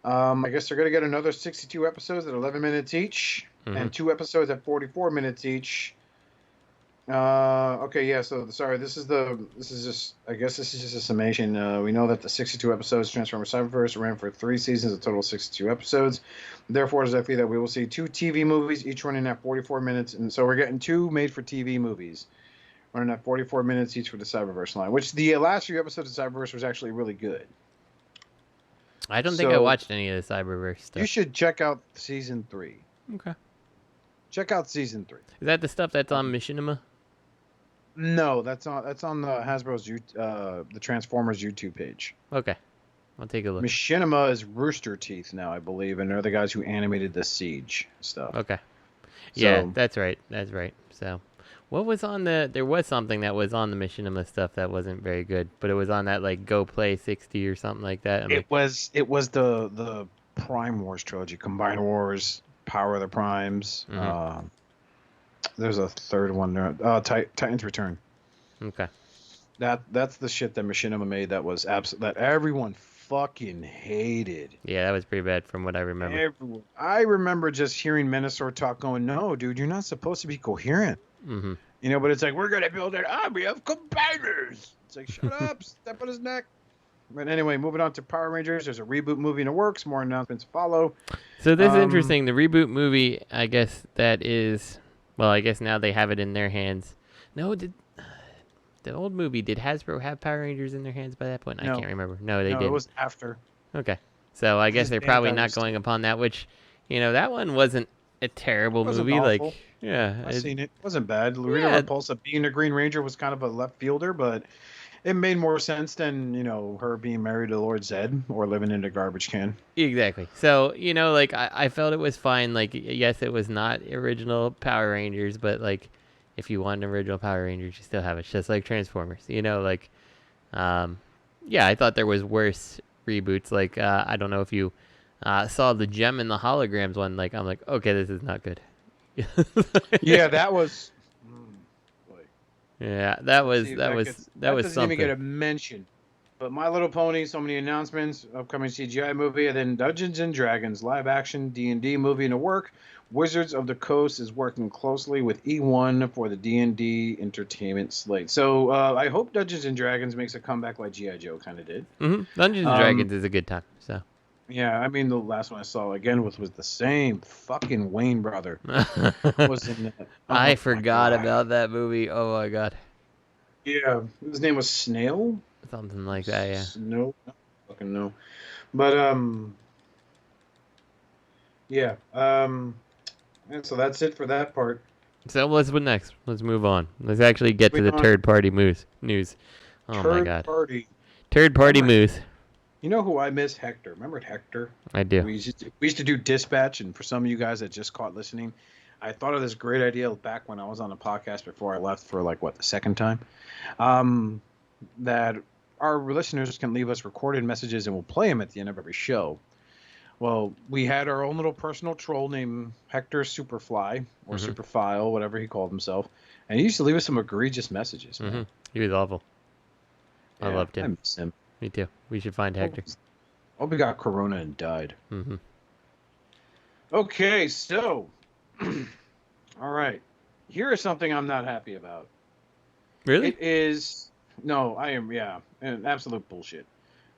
[SPEAKER 10] I guess they're going to get another 62 episodes at 11 minutes each, and 2 episodes at 44 minutes each. Okay, yeah, so, sorry, this is just a summation. We know that the 62 episodes Transformers Cyberverse ran for 3 seasons, a total of 62 episodes. Therefore, it's likely that we will see 2 TV movies, each running at 44 minutes, and so we're getting 2 made-for-TV movies, running at 44 minutes each for the Cyberverse line, which the last few episodes of Cyberverse was actually really good.
[SPEAKER 11] I don't think I watched any of the Cyberverse stuff.
[SPEAKER 10] You should check out season 3.
[SPEAKER 11] Okay.
[SPEAKER 10] Check out season 3.
[SPEAKER 11] Is that the stuff that's on Machinima?
[SPEAKER 10] No, that's on the Hasbro's the Transformers YouTube page.
[SPEAKER 11] Okay. I'll take a look.
[SPEAKER 10] Machinima is Rooster Teeth now, I believe, and they're the guys who animated the Siege stuff.
[SPEAKER 11] Okay. Yeah, that's right. That's right. So, what was on there was something that was on the Machinima stuff that wasn't very good, but it was on that like Go Play 60 or something like that.
[SPEAKER 10] It was the Prime Wars trilogy, Combine Wars, Power of the Primes. There's a third one there. Titan's Return.
[SPEAKER 11] Okay.
[SPEAKER 10] That's the shit that Machinima made that was that everyone fucking hated.
[SPEAKER 11] Yeah, that was pretty bad from what I remember.
[SPEAKER 10] I remember just hearing Menasor talk going, no, dude, you're not supposed to be coherent. You know, but it's like, we're going to build an army of combiners. It's like, shut up, step on his neck. But anyway, moving on to Power Rangers. There's a reboot movie in the works. More announcements follow.
[SPEAKER 11] So this is interesting. The reboot movie, I guess that is, well, I guess now they have it in their hands. No, did the old movie, did Hasbro have Power Rangers in their hands by that point?
[SPEAKER 10] No.
[SPEAKER 11] I can't remember. No, they didn't.
[SPEAKER 10] It was after.
[SPEAKER 11] Okay. So I guess
[SPEAKER 10] is
[SPEAKER 11] they're probably not
[SPEAKER 10] Dynasty.
[SPEAKER 11] going upon that, which, that one wasn't a terrible
[SPEAKER 10] Wasn't
[SPEAKER 11] movie.
[SPEAKER 10] awful.
[SPEAKER 11] Like, yeah.
[SPEAKER 10] I've seen it. It wasn't bad. Rita
[SPEAKER 11] Yeah.
[SPEAKER 10] Repulsa being a Green Ranger was kind of a left fielder, but it made more sense than, her being married to Lord Zed or living in a garbage can.
[SPEAKER 11] Exactly. So, like, I felt it was fine. Like, yes, it was not original Power Rangers, but, like, if you want an original Power Rangers, you still have it. It's just like Transformers, like, yeah, I thought there was worse reboots. Like, I don't know if you saw the Gem and the Holograms one. Like, I'm like, okay, this is not good.
[SPEAKER 10] Yeah, that was.
[SPEAKER 11] Yeah, that was
[SPEAKER 10] doesn't
[SPEAKER 11] something.
[SPEAKER 10] even get a mention. But My Little Pony, so many announcements, upcoming CGI movie, and then Dungeons and Dragons live action D&D movie in the work. Wizards of the Coast is working closely with E1 for the D&D entertainment slate. So I hope Dungeons and Dragons makes a comeback like G.I. Joe kind of did.
[SPEAKER 11] Dungeons and Dragons is a good time. So.
[SPEAKER 10] Yeah, I mean, the last one I saw again was the same fucking Wayne brother. Was in it.
[SPEAKER 11] I forgot about that movie. Oh my god.
[SPEAKER 10] Yeah, his name was Snail.
[SPEAKER 11] Something like that. Yeah.
[SPEAKER 10] No, fucking no. But yeah. And so that's it for that part.
[SPEAKER 11] So what's next? Let's move on. Let's actually get to the third party news. Oh my god. Third party news.
[SPEAKER 10] You know who I miss? Hector. Remember Hector?
[SPEAKER 11] I do.
[SPEAKER 10] We used to do Dispatch, and for some of you guys that just caught listening, I thought of this great idea back when I was on a podcast before I left for the second time, that our listeners can leave us recorded messages and we'll play them at the end of every show. Well, we had our own little personal troll named Hector Superfly or Superfile, whatever he called himself, and he used to leave us some egregious messages. Man.
[SPEAKER 11] He was awful.
[SPEAKER 10] Yeah,
[SPEAKER 11] I loved him.
[SPEAKER 10] I miss him.
[SPEAKER 11] Me too. We should find Hector.
[SPEAKER 10] Oh, we got Corona and died. Okay, so, all right. Here is something I'm not happy about.
[SPEAKER 11] Really?
[SPEAKER 10] It is, no, I am, and absolute bullshit.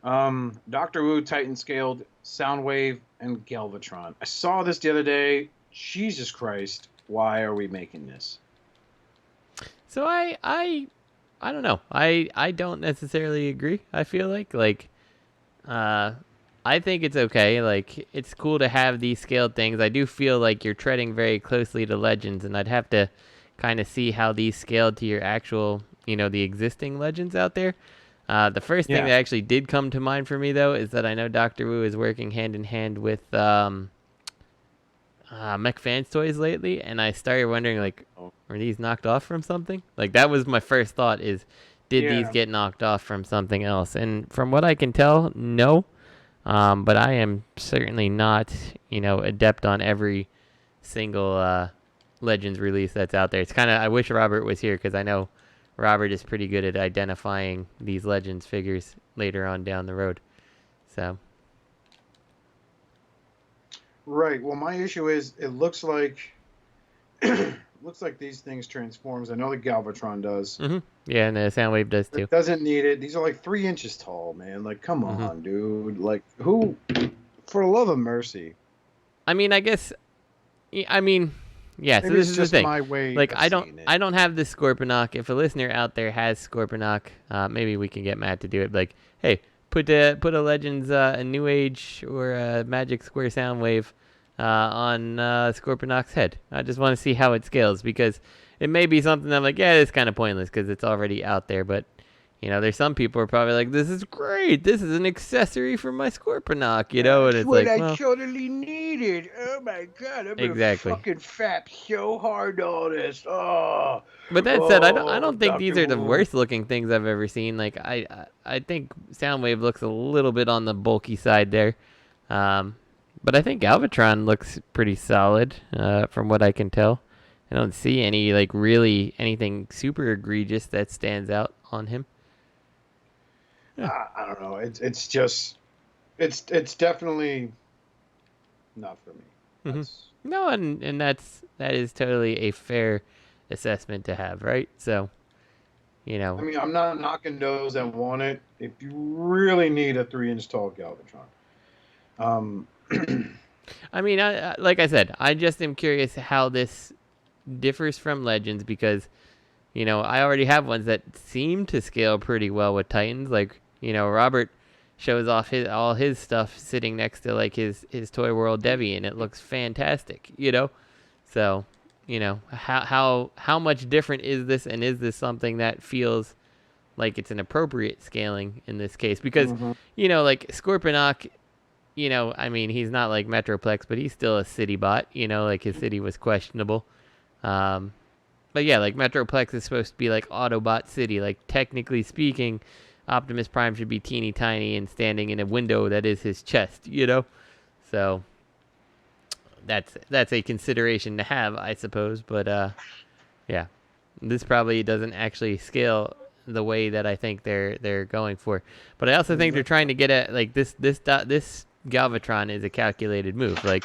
[SPEAKER 10] Doctor Who, Titan Scaled, Soundwave, and Galvatron. I saw this the other day. Jesus Christ, why are we making this?
[SPEAKER 11] So I don't know. I don't necessarily agree. I feel like I think it's okay. Like, it's cool to have these scaled things. I do feel like you're treading very closely to Legends, and I'd have to kind of see how these scaled to your actual, the existing Legends out there. The first thing that actually did come to mind for me, though, is that I know Doctor Who is working hand in hand with Mech Fans Toys lately, and I started wondering, like, are these knocked off from something? Like, that was my first thought is, did these get knocked off from something else? And from what I can tell, no. But I am certainly not, adept on every single Legends release that's out there. It's kind of, I wish Robert was here because I know Robert is pretty good at identifying these Legends figures later on down the road. So.
[SPEAKER 10] Right. Well, my issue is it looks like these things transforms. I know the Galvatron does.
[SPEAKER 11] Yeah, and the Soundwave does too.
[SPEAKER 10] It doesn't need it. These are like 3 inches tall, man. Like, come on, dude. Like, who? For the love of mercy.
[SPEAKER 11] I mean, I guess. I mean, yeah. So
[SPEAKER 10] Maybe
[SPEAKER 11] this
[SPEAKER 10] it's
[SPEAKER 11] is
[SPEAKER 10] just
[SPEAKER 11] the thing.
[SPEAKER 10] my way.
[SPEAKER 11] Like,
[SPEAKER 10] of
[SPEAKER 11] I
[SPEAKER 10] seeing it.
[SPEAKER 11] don't have the Scorponok. If a listener out there has Scorponok, maybe we can get Matt to do it. Like, hey, put a Legends, a New Age or a Magic Square Soundwave on Scorponok's head. I just want to see how it scales because it may be something I'm like, yeah, it's kind of pointless because it's already out there. But there's some people who are probably like, this is great. This is an accessory for my Scorponok, and it's
[SPEAKER 10] what
[SPEAKER 11] like,
[SPEAKER 10] I totally needed. Oh my god, I'm
[SPEAKER 11] Exactly.
[SPEAKER 10] gonna fucking fap so hard to all this. Oh.
[SPEAKER 11] But that said, I don't think these
[SPEAKER 10] Dr.
[SPEAKER 11] are the
[SPEAKER 10] Wu.
[SPEAKER 11] worst looking things I've ever seen. Like, I think Soundwave looks a little bit on the bulky side there. But I think Galvatron looks pretty solid, from what I can tell. I don't see any, like, really anything super egregious that stands out on him.
[SPEAKER 10] I don't know. It's just, it's definitely not for me.
[SPEAKER 11] No, and that is totally a fair assessment to have, right? So, you know.
[SPEAKER 10] I mean, I'm not knocking those that want it. If you really need a 3-inch tall Galvatron.
[SPEAKER 11] I mean, like I said, I just am curious how this differs from Legends because, you know, I already have ones that seem to scale pretty well with Titans. Like, you know, Robert shows off all his stuff sitting next to like his Toy World Devi, and it looks fantastic, you know. So, you know, how much different is this, and is this something that feels like it's an appropriate scaling in this case? Because, you know, like Scorponok, you know, I mean, he's not like Metroplex, but he's still a city bot, you know, like his city was questionable. But yeah, like Metroplex is supposed to be like Autobot City. Like, technically speaking, Optimus Prime should be teeny tiny and standing in a window that is his chest, you know? So that's a consideration to have, I suppose. But yeah, this probably doesn't actually scale the way that I think they're going for. But I also think they're trying to get at like this Galvatron is a calculated move. Like,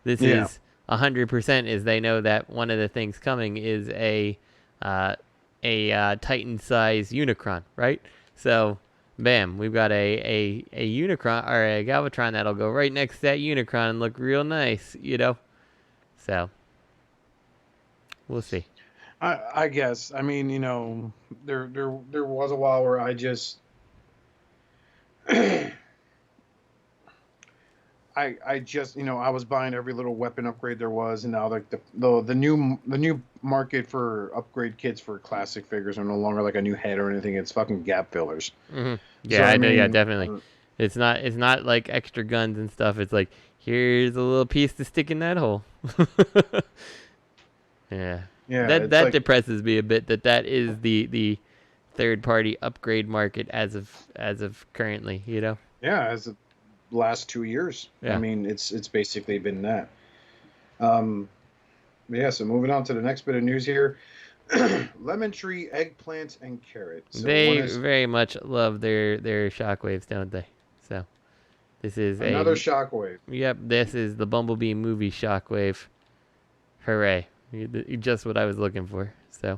[SPEAKER 11] this is 100% is they know that one of the things coming is a Titan size Unicron, right? So bam, we've got a Unicron or a Galvatron that'll go right next to that Unicron and look real nice, you know. So we'll see.
[SPEAKER 10] I guess. I mean, you know, there was a while where I just I just, you know, I was buying every little weapon upgrade there was, and now like the new market for upgrade kits for classic figures are no longer like a new head or anything. It's fucking gap fillers.
[SPEAKER 11] Yeah,
[SPEAKER 10] So,
[SPEAKER 11] I know.
[SPEAKER 10] mean,
[SPEAKER 11] Yeah, definitely. It's not like extra guns and stuff. It's like, here's a little piece to stick in that hole. Yeah.
[SPEAKER 10] Yeah.
[SPEAKER 11] That
[SPEAKER 10] like,
[SPEAKER 11] depresses me a bit. That is the third party upgrade market as of currently. You know.
[SPEAKER 10] Yeah, as of last 2 years.
[SPEAKER 11] Yeah.
[SPEAKER 10] I mean, it's basically been that. Yeah. So moving on to the next bit of news here. Lemon tree, eggplant, and carrot. So
[SPEAKER 11] they very much love their shockwaves, don't they? So this is
[SPEAKER 10] another shockwave.
[SPEAKER 11] Yep, this is the Bumblebee movie shockwave. Hooray! Just what I was looking for. So.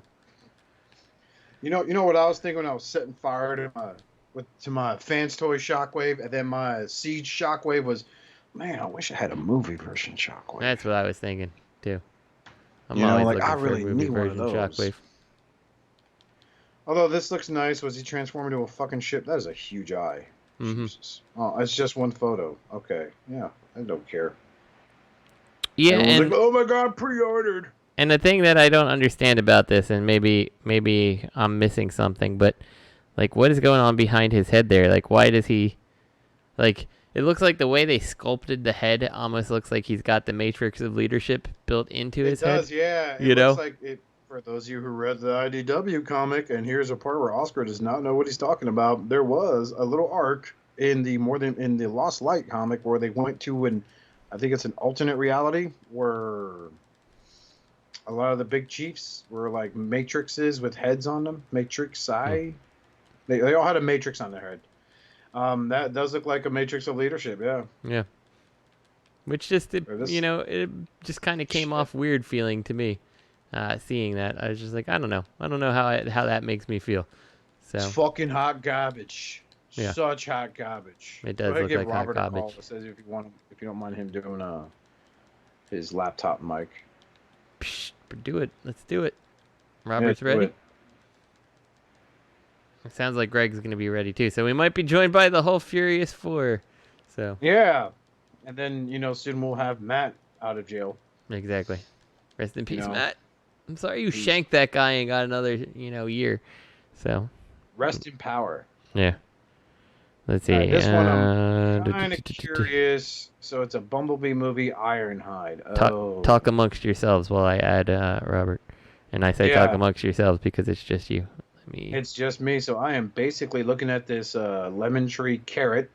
[SPEAKER 10] You know what I was thinking when I was setting fire to my Fans Toy shockwave, and then my Siege shockwave was, man, I wish I had a movie version shockwave.
[SPEAKER 11] That's what I was thinking too. I'm
[SPEAKER 10] you know,
[SPEAKER 11] always
[SPEAKER 10] like
[SPEAKER 11] looking
[SPEAKER 10] I
[SPEAKER 11] for
[SPEAKER 10] really
[SPEAKER 11] a movie
[SPEAKER 10] need one of
[SPEAKER 11] version
[SPEAKER 10] those.
[SPEAKER 11] shockwave.
[SPEAKER 10] Although this looks nice, was he transformed into a fucking ship? That is a huge eye. Jesus. Oh, it's just one photo. Okay, yeah, I don't care.
[SPEAKER 11] Yeah, and
[SPEAKER 10] like, oh my god, pre-ordered.
[SPEAKER 11] And the thing that I don't understand about this, and maybe I'm missing something, but like, what is going on behind his head there? Like, why does he, like, it looks like the way they sculpted the head almost looks like he's got the matrix of leadership built into his head.
[SPEAKER 10] It does, yeah.
[SPEAKER 11] You know?
[SPEAKER 10] Looks like it, for those of you who read the IDW comic, and here's a part where Oscar does not know what he's talking about. There was a little arc in the Lost Light comic where they went to I think it's an alternate reality where a lot of the big chiefs were like matrices with heads on them. Matrix They all had a matrix on their head. That does look like a matrix of leadership, yeah.
[SPEAKER 11] Yeah. Which just, it just kind of came off weird feeling to me. Seeing that, I was just like, I don't know how that makes me feel. So
[SPEAKER 10] it's fucking hot garbage.
[SPEAKER 11] Yeah.
[SPEAKER 10] Such hot garbage.
[SPEAKER 11] It does look like
[SPEAKER 10] Robert
[SPEAKER 11] hot
[SPEAKER 10] a call
[SPEAKER 11] garbage.
[SPEAKER 10] that says if you don't mind him doing his laptop mic.
[SPEAKER 11] Psh, do it. Let's do it. Robert's ready. It sounds like Greg's going to be ready too. So we might be joined by the whole Furious Four. So
[SPEAKER 10] yeah, and then soon we'll have Matt out of jail.
[SPEAKER 11] Exactly. Rest in peace, Matt. I'm sorry you shanked that guy and got another year. So
[SPEAKER 10] rest in power.
[SPEAKER 11] Yeah. Let's see.
[SPEAKER 10] This one I'm kind of curious. So it's a Bumblebee movie, Ironhide.
[SPEAKER 11] Talk amongst yourselves while I add Robert. And I say talk amongst yourselves because it's just you.
[SPEAKER 10] It's just me. So I am basically looking at this lemon tree carrot.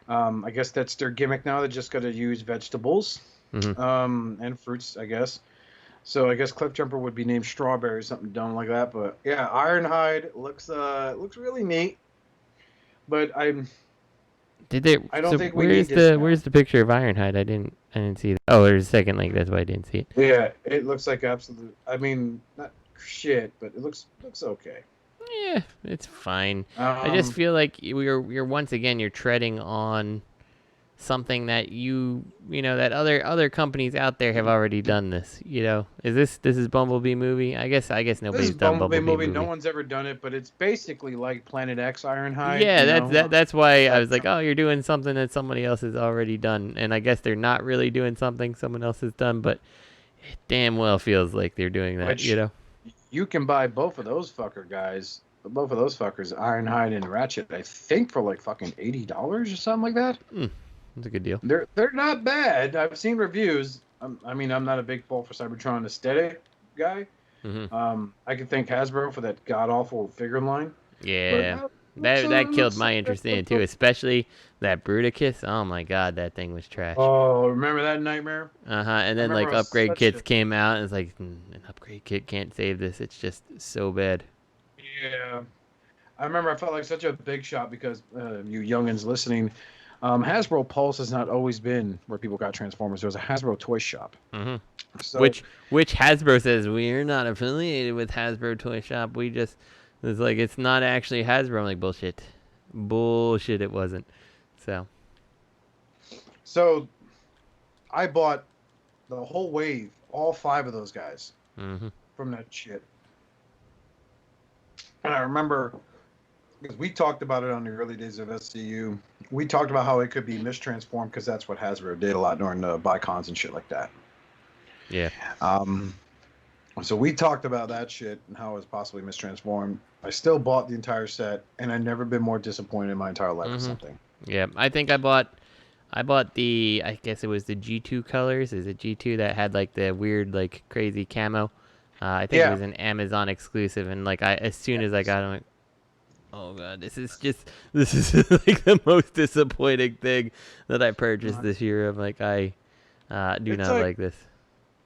[SPEAKER 10] I guess that's their gimmick now. They're just going to use vegetables and fruits, I guess. So I guess Cliffjumper would be named Strawberry or something dumb like that. But yeah, Ironhide looks really neat. But I don't think we need this.
[SPEAKER 11] Where's the picture of Ironhide? I didn't see that. Oh, there's a second link. That's why I didn't see it.
[SPEAKER 10] Yeah, it looks like absolute. I mean, not shit, but it looks okay.
[SPEAKER 11] Yeah, it's fine. I just feel like you're once again you're treading on something that that other companies out there have already done this. Is this is Bumblebee movie? I guess nobody's done Bumblebee movie.
[SPEAKER 10] No one's ever done it, but it's basically like Planet X Ironhide.
[SPEAKER 11] Yeah, that's why I was like, oh, you're doing something that somebody else has already done, and I guess they're not really doing something someone else has done, but it damn well feels like they're doing that.
[SPEAKER 10] You can buy both of those fuckers, Ironhide and Ratchet, I think for like fucking $80 or something like that.
[SPEAKER 11] That's a good deal.
[SPEAKER 10] They're not bad. I've seen reviews. I'm not a big Fall for Cybertron aesthetic guy. I can thank Hasbro for that god awful figure line.
[SPEAKER 11] Yeah, that killed my interest in it too, especially that Bruticus. Oh my god, that thing was trash.
[SPEAKER 10] Oh, remember that nightmare?
[SPEAKER 11] And then like upgrade kits came out, and it's like an upgrade kit can't save this. It's just so bad.
[SPEAKER 10] Yeah, I remember I felt like such a big shot because you youngins listening. Hasbro Pulse has not always been where people got Transformers. There was a Hasbro toy shop. So,
[SPEAKER 11] which Hasbro says we're not affiliated with Hasbro Toy Shop. It's like it's not actually Hasbro. I'm like bullshit, it wasn't.
[SPEAKER 10] So I bought the whole wave, all 5 of those guys from that shit. And I remember because we talked about it on the early days of SCU. We talked about how it could be mistransformed because that's what Hasbro did a lot during the Bicons and shit like that.
[SPEAKER 11] Yeah.
[SPEAKER 10] So we talked about that shit and how it was possibly mistransformed. I still bought the entire set, and I've never been more disappointed in my entire life with something.
[SPEAKER 11] Yeah, I think I bought the, I guess it was the G2 colors. Is it G2 that had like the weird, like crazy camo? I think it was an Amazon exclusive, and like as soon as I got it, I'm like, oh god, this is like the most disappointing thing that I purchased this year. I'm like, I do not like this.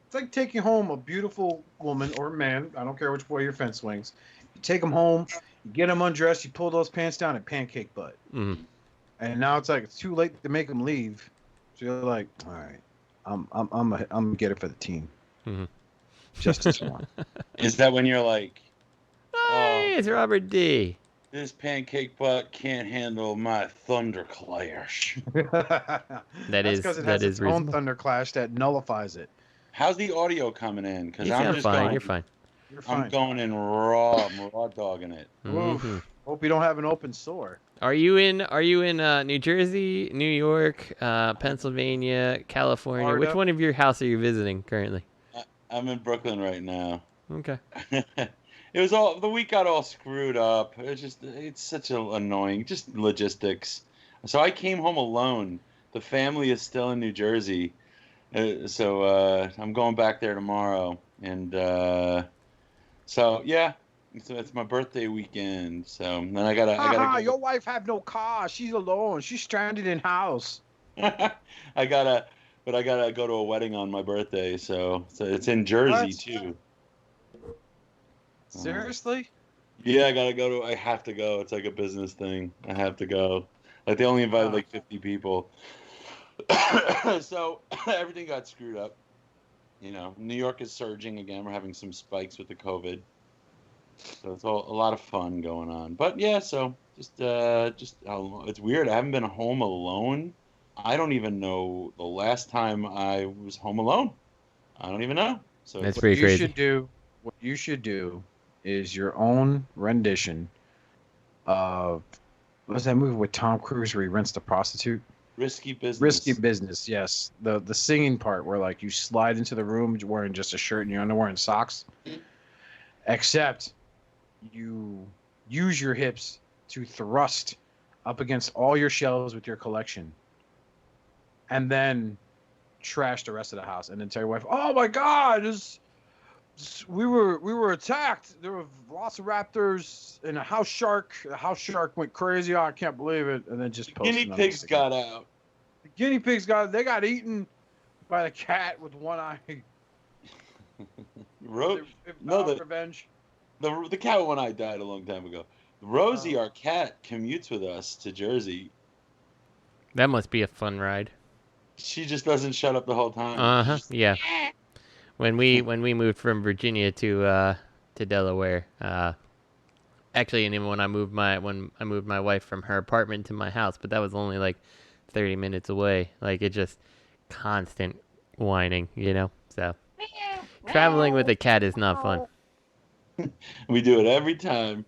[SPEAKER 10] It's like taking home a beautiful woman or man, I don't care which way your fence swings. You take them home, you get them undressed, you pull those pants down and pancake butt. And now it's like it's too late to make them leave. So you're like, all right, I'm gonna get it for the team. Just this one.
[SPEAKER 12] Is that when you're like,
[SPEAKER 11] hey, it's Robert D.
[SPEAKER 12] This pancake butt can't handle my thunder clash.
[SPEAKER 11] That is
[SPEAKER 10] because it has its own thunder clash that nullifies it.
[SPEAKER 12] How's the audio coming in? Because
[SPEAKER 11] I'm just fine. You're fine.
[SPEAKER 12] I'm going in raw. I'm raw dogging it.
[SPEAKER 10] Hope you don't have an open sore.
[SPEAKER 11] Are you in New Jersey, New York, Pennsylvania, California?
[SPEAKER 10] Florida.
[SPEAKER 11] Which one of your house are you visiting currently?
[SPEAKER 12] I'm in Brooklyn right now.
[SPEAKER 11] Okay.
[SPEAKER 12] It was the week got all screwed up. It's such annoying, just logistics. So I came home alone. The family is still in New Jersey. So I'm going back there tomorrow. And so yeah, it's my birthday weekend. So then I gotta
[SPEAKER 10] your wife have no car. She's alone. She's stranded in house.
[SPEAKER 12] I gotta go to a wedding on my birthday. So it's in Jersey too.
[SPEAKER 10] Seriously?
[SPEAKER 12] Yeah, I have to go. It's like a business thing. I have to go. Like they only invited like 50 people. So everything got screwed up. New York is surging again. We're having some spikes with the COVID. So it's a lot of fun going on. But yeah, so just it's weird. I haven't been home alone. I don't even know the last time I was home alone. I don't even know. So
[SPEAKER 11] that's pretty crazy.
[SPEAKER 10] What you should do is your own rendition of what's that movie with Tom Cruise where he rents the prostitute?
[SPEAKER 12] Risky Business.
[SPEAKER 10] Risky Business, yes. The singing part where like you slide into the room wearing just a shirt and your underwear and socks. Except you use your hips to thrust up against all your shelves with your collection. And then trash the rest of the house and then tell your wife, "Oh my god, we were attacked. There were velociraptors and a house shark. The house shark went crazy. Oh, I can't believe it." And then just post
[SPEAKER 12] guinea pigs got out.
[SPEAKER 10] The guinea pigs got eaten by the cat with one eye. Revenge.
[SPEAKER 12] The cat with one eye died a long time ago. Rosie, our cat, commutes with us to Jersey.
[SPEAKER 11] That must be a fun ride.
[SPEAKER 12] She just doesn't shut up the whole time.
[SPEAKER 11] Yeah. When we moved from Virginia to Delaware, Actually, and even when I moved my wife from her apartment to my house, but that was only like 30 minutes away. Like it just constant whining, you know. So traveling with a cat is not fun.
[SPEAKER 12] We do it every time.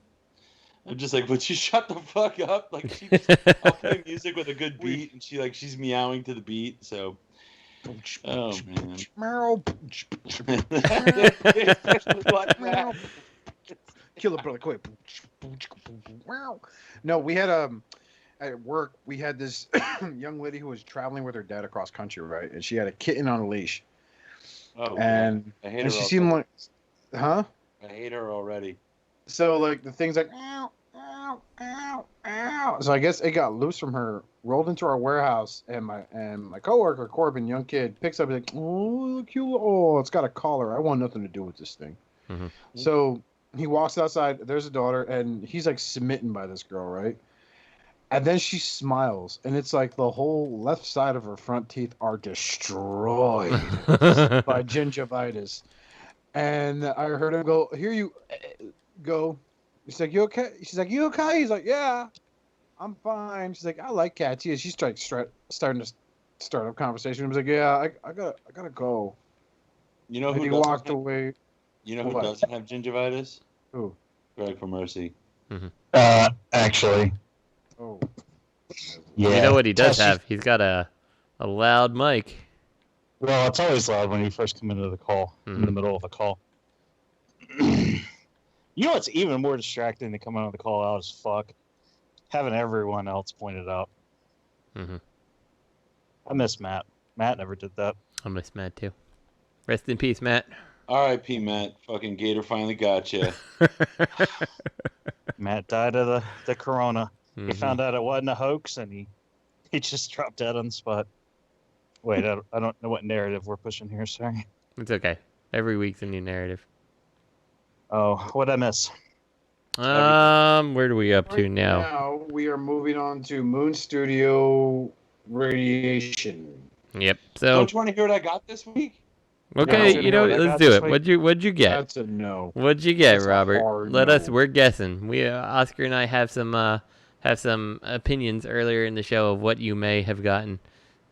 [SPEAKER 12] I'm just like, would you shut the fuck up? Like I'll play music with a good beat, and she's meowing to the beat. So, oh man.
[SPEAKER 10] Kill it, brother, quick. No, we had at work we had this young lady who was traveling with her dad across country, right? And she had a kitten on a leash.
[SPEAKER 12] Oh,
[SPEAKER 10] and
[SPEAKER 12] I hate her.
[SPEAKER 10] She seemed like, huh?
[SPEAKER 12] I hate her already.
[SPEAKER 10] So like the thing's like, ow, ow, ow, ow. So I guess it got loose from her, rolled into our warehouse, and my coworker Corbin, young kid, picks up like, oh, cute, oh, it's got a collar. I want nothing to do with this thing.
[SPEAKER 11] Mm-hmm.
[SPEAKER 10] So he walks outside. There's a daughter, and he's like smitten by this girl, right? And then she smiles, and it's like the whole left side of her front teeth are destroyed by gingivitis. And I heard him go, "Here you go." He's like, "You okay?" She's like, "You okay?" He's like, "Yeah, I'm fine." She's like, "I like cats." Yeah, she's starting to start up conversation. He was like, "Yeah, I gotta go."
[SPEAKER 12] You know
[SPEAKER 10] and
[SPEAKER 12] who
[SPEAKER 10] he
[SPEAKER 12] doesn't
[SPEAKER 10] walked
[SPEAKER 12] have,
[SPEAKER 10] away.
[SPEAKER 12] You know who
[SPEAKER 10] What?
[SPEAKER 12] doesn't have gingivitis?
[SPEAKER 10] Who?
[SPEAKER 12] Greg for Mercy.
[SPEAKER 11] Mm-hmm.
[SPEAKER 3] Actually.
[SPEAKER 10] Oh.
[SPEAKER 3] Yeah.
[SPEAKER 11] You know what he does have? He's got a loud mic.
[SPEAKER 3] Well, it's always loud when you first come into the call, in the middle of a call. You know what's even more distracting than coming on the call out as fuck? Having everyone else pointed out.
[SPEAKER 11] Mm-hmm.
[SPEAKER 3] I miss Matt. Matt never did that.
[SPEAKER 11] I miss Matt too. Rest in peace, Matt.
[SPEAKER 12] R.I.P. Matt. Fucking Gator finally got you.
[SPEAKER 3] Matt died of the corona.
[SPEAKER 11] Mm-hmm.
[SPEAKER 3] He found out it wasn't a hoax, and he just dropped dead on the spot. Wait, I don't know what narrative we're pushing here. Sorry.
[SPEAKER 11] It's okay. Every week's a new narrative.
[SPEAKER 3] Oh, what'd I miss?
[SPEAKER 11] Where do we up to now?
[SPEAKER 10] Now we are moving on to Moon Studio Radiation.
[SPEAKER 11] Yep. So.
[SPEAKER 12] Don't you want to hear what I got this week?
[SPEAKER 11] Okay,
[SPEAKER 10] No.
[SPEAKER 11] you know, let's do it. What'd you get?
[SPEAKER 10] That's a no.
[SPEAKER 11] What'd you get,
[SPEAKER 10] That's a
[SPEAKER 11] Robert?
[SPEAKER 10] hard
[SPEAKER 11] Let
[SPEAKER 10] no.
[SPEAKER 11] us. We're guessing. We Oscar and I have some opinions earlier in the show of what you may have gotten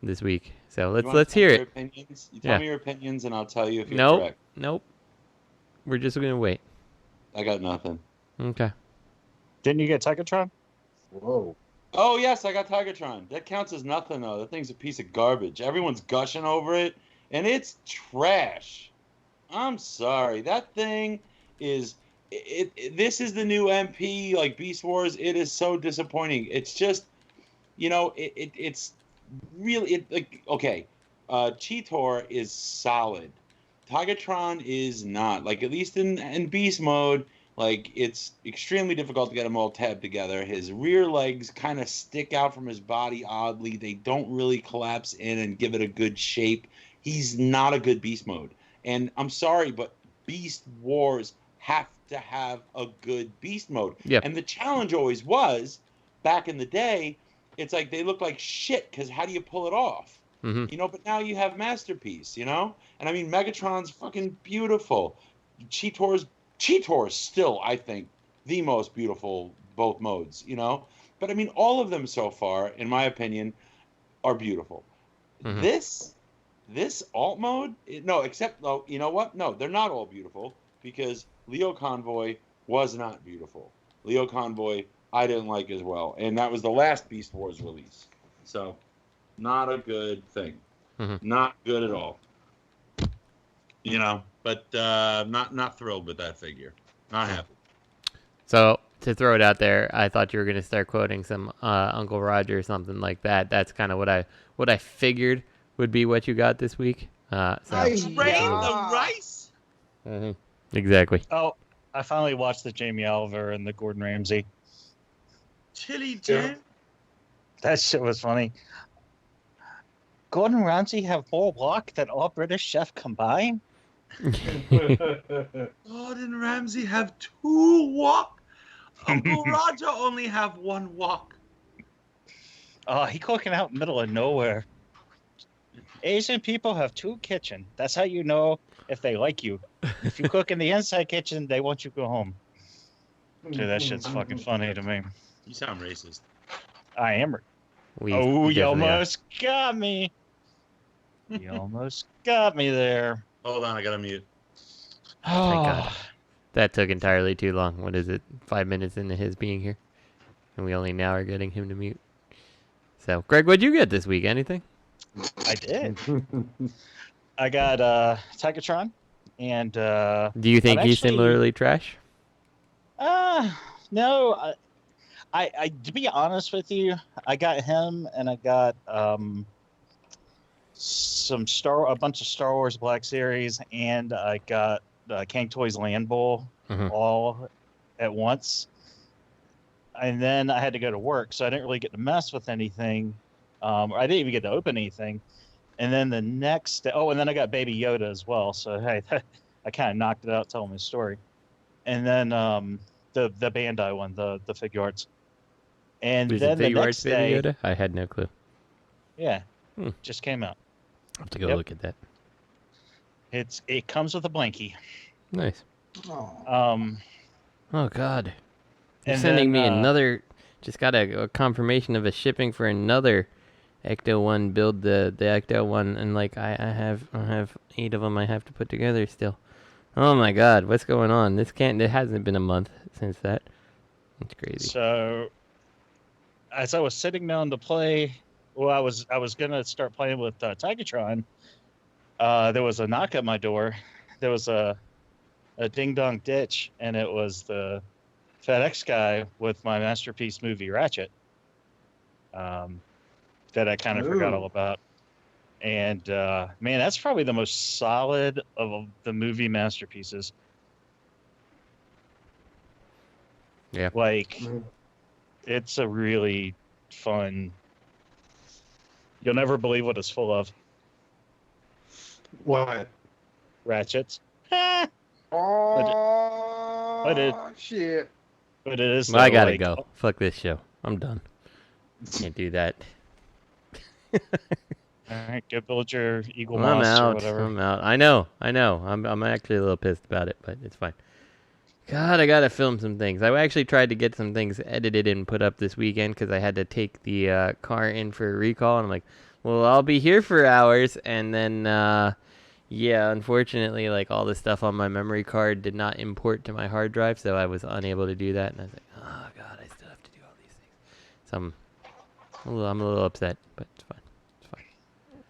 [SPEAKER 11] this week. So let's hear it.
[SPEAKER 12] Opinions? You tell me your opinions, and I'll tell you if you're correct.
[SPEAKER 11] Nope. We're just gonna wait.
[SPEAKER 12] I got nothing.
[SPEAKER 11] Okay.
[SPEAKER 3] Didn't you get Tigatron?
[SPEAKER 10] Whoa.
[SPEAKER 12] Oh yes, I got Tigatron. That counts as nothing though. That thing's a piece of garbage. Everyone's gushing over it, and it's trash. I'm sorry. That thing is. This is the new MP, like Beast Wars. It is so disappointing. It's just, it's really okay. Cheetor is solid. Tigatron is not. Like at least in Beast mode, like it's extremely difficult to get them all tabbed together. His rear legs kind of stick out from his body oddly. They don't really collapse in and give it a good shape. He's not a good Beast mode. And I'm sorry, but Beast Wars have to have a good Beast mode.
[SPEAKER 11] Yep.
[SPEAKER 12] And the challenge always was, back in the day, it's like they look like shit because how do you pull it off?
[SPEAKER 11] Mm-hmm.
[SPEAKER 12] But now you have Masterpiece, And I mean, Megatron's fucking beautiful. Cheetor's still, I think, the most beautiful both modes, But I mean, all of them so far, in my opinion, are beautiful.
[SPEAKER 11] Mm-hmm.
[SPEAKER 12] This alt mode, no, except, you know what? No, they're not all beautiful because Leo Convoy was not beautiful. Leo Convoy, I didn't like as well. And that was the last Beast Wars release. So, not a good thing.
[SPEAKER 11] Mm-hmm.
[SPEAKER 12] Not good at all. But not thrilled with that figure. Not happy.
[SPEAKER 11] So, to throw it out there, I thought you were going to start quoting some Uncle Roger or something like that. That's kind of what I figured would be what you got this week.
[SPEAKER 12] Rain the rice?
[SPEAKER 11] Mm-hmm. Exactly.
[SPEAKER 3] Oh, I finally watched the Jamie Oliver and the Gordon Ramsay.
[SPEAKER 12] Chili Jam?
[SPEAKER 3] That shit was funny. Gordon Ramsay have more walk than all British chefs combined?
[SPEAKER 12] Gordon Ramsay have 2 walk. Uncle Roger only have 1 walk.
[SPEAKER 3] Oh, he cooking out in the middle of nowhere. Asian people have 2 kitchen. That's how you know if they like you. If you cook in the inside kitchen, they want you to go home. Dude, that shit's fucking funny to me.
[SPEAKER 12] You sound racist.
[SPEAKER 3] I am.
[SPEAKER 11] We
[SPEAKER 3] Oh, you
[SPEAKER 11] definitely are.
[SPEAKER 3] almost got me. You almost got me there.
[SPEAKER 12] Hold on, I gotta mute.
[SPEAKER 11] Thank God. That took entirely too long. What is it? 5 minutes into his being here, and we only now are getting him to mute. So, Greg, what'd you get this week? Anything?
[SPEAKER 3] I did. I got Tigatron, and
[SPEAKER 11] do you think he's similarly trash?
[SPEAKER 3] No. I to be honest with you, I got him, and I got a bunch of Star Wars Black Series, and I got Kang Toys Land Bowl all at once. And then I had to go to work, so I didn't really get to mess with anything. I didn't even get to open anything. And then the next day, and then I got Baby Yoda as well. So hey, I kind of knocked it out telling my story. And then the Bandai one, the figure arts. And
[SPEAKER 11] Is
[SPEAKER 3] then
[SPEAKER 11] it
[SPEAKER 3] the
[SPEAKER 11] Figure
[SPEAKER 3] next
[SPEAKER 11] Arts Baby
[SPEAKER 3] day,
[SPEAKER 11] Yoda? I had no clue.
[SPEAKER 3] yeah, just came out.
[SPEAKER 11] I'll have to go look at that.
[SPEAKER 3] It comes with a blankie.
[SPEAKER 11] Nice.
[SPEAKER 3] Oh
[SPEAKER 11] God. You're
[SPEAKER 3] and
[SPEAKER 11] sending
[SPEAKER 3] then,
[SPEAKER 11] me another. Just got a confirmation of a shipping for another Ecto one. Build the Ecto one, and like I have 8 of them I have to put together still. Oh my God, what's going on? It hasn't been a month since that. It's crazy.
[SPEAKER 3] So, as I was sitting down to play, I was gonna start playing with Tigatron. There was a knock at my door. There was a ding dong ditch, and it was the FedEx guy with my masterpiece movie Ratchet. That I kind of forgot all about. And man, that's probably the most solid of the movie masterpieces.
[SPEAKER 11] Yeah.
[SPEAKER 3] Like, it's a really fun. You'll never believe what it's full of.
[SPEAKER 5] What?
[SPEAKER 3] Ratchets.
[SPEAKER 5] Oh, shit.
[SPEAKER 3] But it is.
[SPEAKER 11] Well, I gotta go. Fuck this show. I'm done. Can't do that.
[SPEAKER 3] All right, go build your Eagle
[SPEAKER 11] Well,
[SPEAKER 3] Moss or
[SPEAKER 11] I'm
[SPEAKER 3] whatever.
[SPEAKER 11] out. I know. I'm actually a little pissed about it, but it's fine. God, I gotta film some things. I actually tried to get some things edited and put up this weekend because I had to take the car in for a recall, and I'm like, well, I'll be here for hours, and then, yeah, unfortunately, like all the stuff on my memory card did not import to my hard drive, so I was unable to do that, and I was like, oh God, I still have to do all these things. So I'm a little upset, but it's fine. It's fine.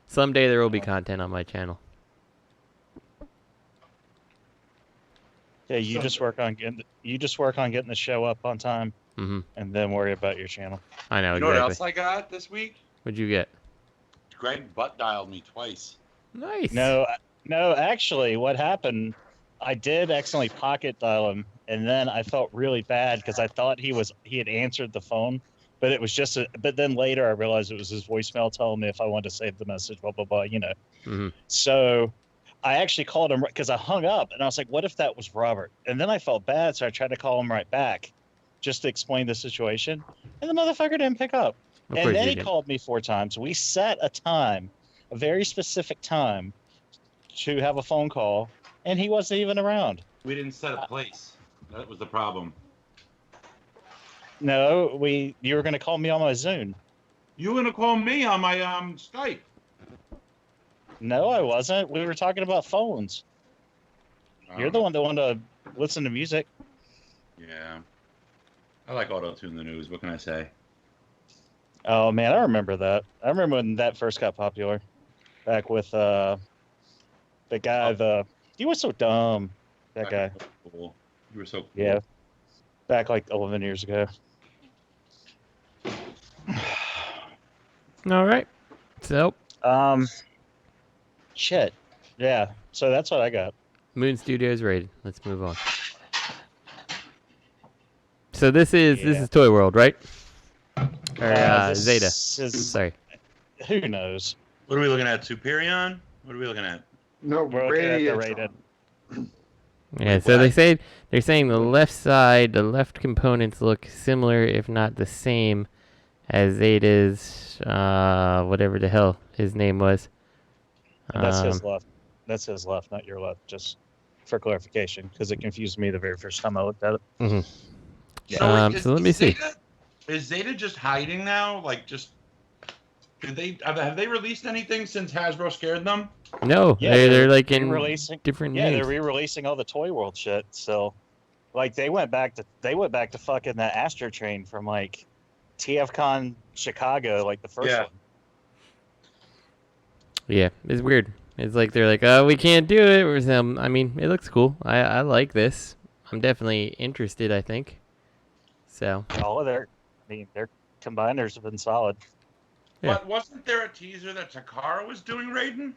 [SPEAKER 11] Someday there will be content on my channel.
[SPEAKER 3] Yeah, you just work on getting the show up on time, and then worry about your channel.
[SPEAKER 11] I know.
[SPEAKER 12] You know what else I got this week?
[SPEAKER 11] What'd you get?
[SPEAKER 12] Greg butt dialed me twice.
[SPEAKER 11] Nice.
[SPEAKER 3] No, actually, what happened? I did accidentally pocket dial him, and then I felt really bad because I thought he had answered the phone, but it was just. But then later I realized it was his voicemail telling me if I wanted to save the message, blah blah blah. So I actually called him because I hung up, and I was like, "What if that was Robert?" And then I felt bad, so I tried to call him right back, just to explain the situation, and the motherfucker didn't pick up. And then he called me 4 times. We set a time, a very specific time, to have a phone call, and he wasn't even around.
[SPEAKER 12] We didn't set a place. That was the problem.
[SPEAKER 3] No, you were going to call me on my Zoom.
[SPEAKER 12] You were going to call me on my Skype.
[SPEAKER 3] No, I wasn't. We were talking about phones. You're the one that wanted to listen to music.
[SPEAKER 12] Yeah. I like auto-tune the news. What can I say?
[SPEAKER 3] Oh, man, I remember that. I remember when that first got popular. Back with the guy, he was so dumb. That guy.
[SPEAKER 12] Cool. You were so cool.
[SPEAKER 3] Yeah. Back like 11 years ago.
[SPEAKER 11] All right. So.
[SPEAKER 3] Shit. Yeah. So that's what I got.
[SPEAKER 11] Moon Studios rated. Let's move on. So this is Toy World, right? Or Zeta. Sorry.
[SPEAKER 3] Who knows?
[SPEAKER 12] What are we looking at? Superion? What are we looking at?
[SPEAKER 5] No,
[SPEAKER 3] we're looking at the rated.
[SPEAKER 11] Yeah, so they're saying the left side, the left components look similar, if not the same, as Zeta's, whatever the hell his name was.
[SPEAKER 3] And that's his left. That's his left, not your left, just for clarification, because it confused me the very first time I looked at it.
[SPEAKER 11] So let me see.
[SPEAKER 12] Is Zeta just hiding now? Like, just have they released anything since Hasbro scared them?
[SPEAKER 11] No,
[SPEAKER 3] Yeah,
[SPEAKER 11] they're like in
[SPEAKER 3] re-releasing
[SPEAKER 11] different
[SPEAKER 3] Yeah,
[SPEAKER 11] names.
[SPEAKER 3] they're re-releasing all the Toy World shit. So, like, they went back to fucking that Astro Train from like TFCon Chicago, like the first one.
[SPEAKER 11] Yeah, it's weird. It's like they're like, oh, we can't do it. Or some. I mean, it looks cool. I like this. I'm definitely interested. I think. So.
[SPEAKER 3] All of their combiners have been solid.
[SPEAKER 11] Yeah.
[SPEAKER 12] But wasn't there a teaser that Takara was doing Raiden?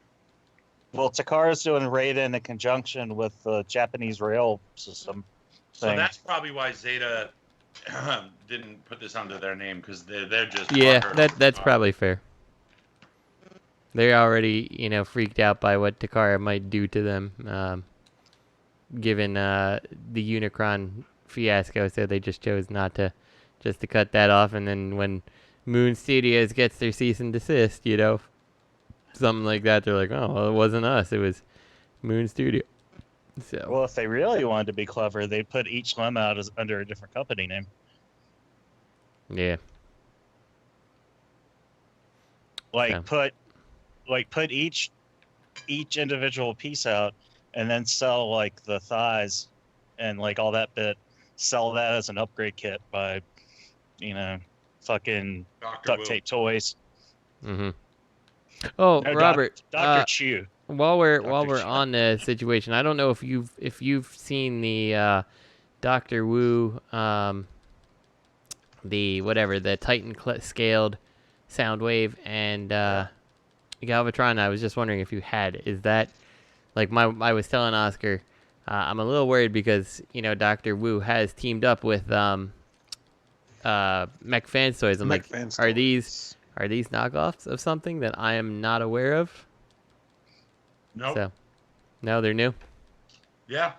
[SPEAKER 3] Well, Takara's doing Raiden in conjunction with the Japanese rail system.
[SPEAKER 12] So that's probably why Zeta didn't put this under their name, because they're just
[SPEAKER 11] that's probably fair. They're already freaked out by what Takara might do to them, given the Unicron fiasco. So they just chose not to cut that off. And then when Moon Studios gets their cease and desist, something like that, they're like, oh, well, it wasn't us, it was Moon Studio. So.
[SPEAKER 3] Well, if they really wanted to be clever, they put each limb out as under a different company name.
[SPEAKER 11] Yeah.
[SPEAKER 3] Put each individual piece out, and then sell like the thighs and like all that bit. Sell that as an upgrade kit by, fucking duct tape toys.
[SPEAKER 11] Mm-hmm. Oh,
[SPEAKER 3] No,
[SPEAKER 11] Robert.
[SPEAKER 3] Dr. Chu.
[SPEAKER 11] While we're on the situation, I don't know if you've seen the Doctor Wu the Titan scaled Soundwave and Galvatron. I was just wondering if you had. Is that like I was telling Oscar, I'm a little worried because Doctor Wu has teamed up with Mech Fans Toys. I'm like, are these knockoffs of something that I am not aware of?
[SPEAKER 12] Nope.
[SPEAKER 11] So, no, they're new.
[SPEAKER 12] Yeah.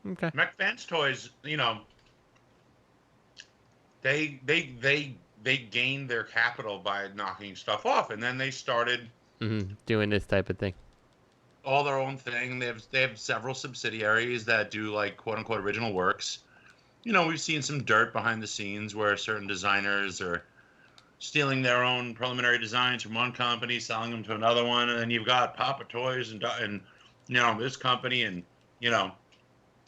[SPEAKER 11] Okay.
[SPEAKER 12] Mech Fans Toys, they gained their capital by knocking stuff off, and then they started
[SPEAKER 11] doing this type of thing.
[SPEAKER 12] All their own thing. They have several subsidiaries that do like quote unquote original works. We've seen some dirt behind the scenes where certain designers are stealing their own preliminary designs from one company, selling them to another one, and then you've got Papa Toys and this company, and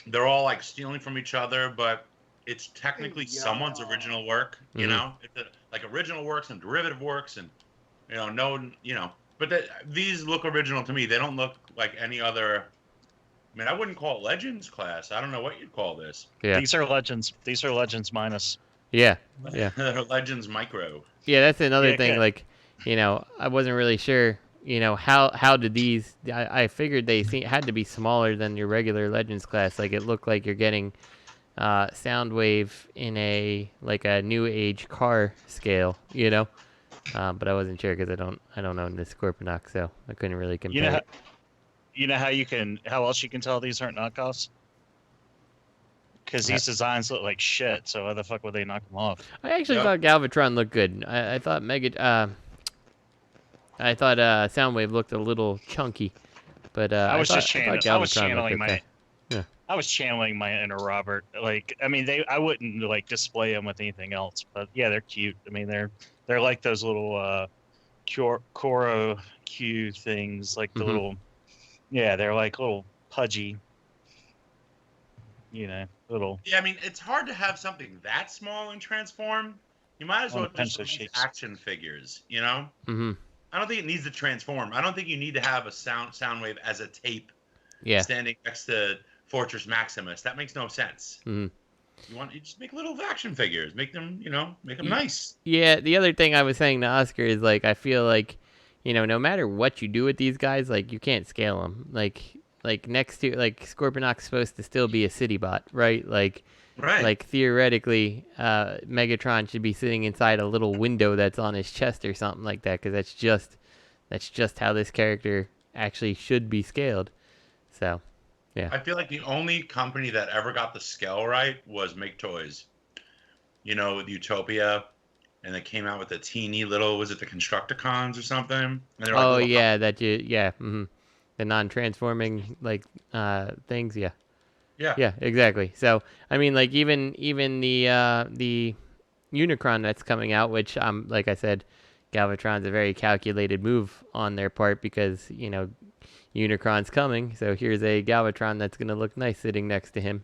[SPEAKER 12] they're all like stealing from each other, but it's technically someone's original work. It's like original works and derivative works, and but these look original to me. They don't look like any other. I mean, I wouldn't call it Legends class. I don't know what you'd call this.
[SPEAKER 3] Yeah. These are Legends. These are Legends minus.
[SPEAKER 11] Yeah.
[SPEAKER 12] Legends Micro.
[SPEAKER 11] Yeah, that's another thing. Like, I wasn't really sure. How did these? I figured they had to be smaller than your regular Legends class. Like, it looked like you're getting Soundwave in a new age car scale. But I wasn't sure because I don't own this Scorponok, so I couldn't really compare.
[SPEAKER 3] How else you can tell these aren't knockoffs? Because these designs look like shit, so why the fuck would they knock them off?
[SPEAKER 11] I actually thought Galvatron looked good. I thought Soundwave looked a little chunky, but
[SPEAKER 3] I was channeling my inner Robert. Like, I mean, I wouldn't like display them with anything else, but yeah, they're cute. I mean, they're like those little Coro Q things, like the little. Yeah, they're like little pudgy. Little.
[SPEAKER 12] Yeah, I mean, it's hard to have something that small and transform. You might as well just use action figures,
[SPEAKER 11] Mm-hmm.
[SPEAKER 12] I don't think it needs to transform. I don't think you need to have a Soundwave as a tape standing next to Fortress Maximus. That makes no sense.
[SPEAKER 11] Mm-hmm.
[SPEAKER 12] You just make little action figures. Make them, make them nice.
[SPEAKER 11] Yeah, the other thing I was saying to Oscar is, like, I feel like, no matter what you do with these guys, like, you can't scale them. Like next to, like, Scorponok's supposed to still be a city bot, right? Like, theoretically, Megatron should be sitting inside a little window that's on his chest or something like that, because that's just how this character actually should be scaled. So, yeah.
[SPEAKER 12] I feel like the only company that ever got the scale right was Make Toys. With Utopia, and they came out with a teeny little, was it the Constructicons or something? And
[SPEAKER 11] they're like, the non-transforming things, yeah. Yeah, exactly. So I mean, like even the Unicron that's coming out, which like I said, Galvatron's a very calculated move on their part because Unicron's coming, so here's a Galvatron that's gonna look nice sitting next to him,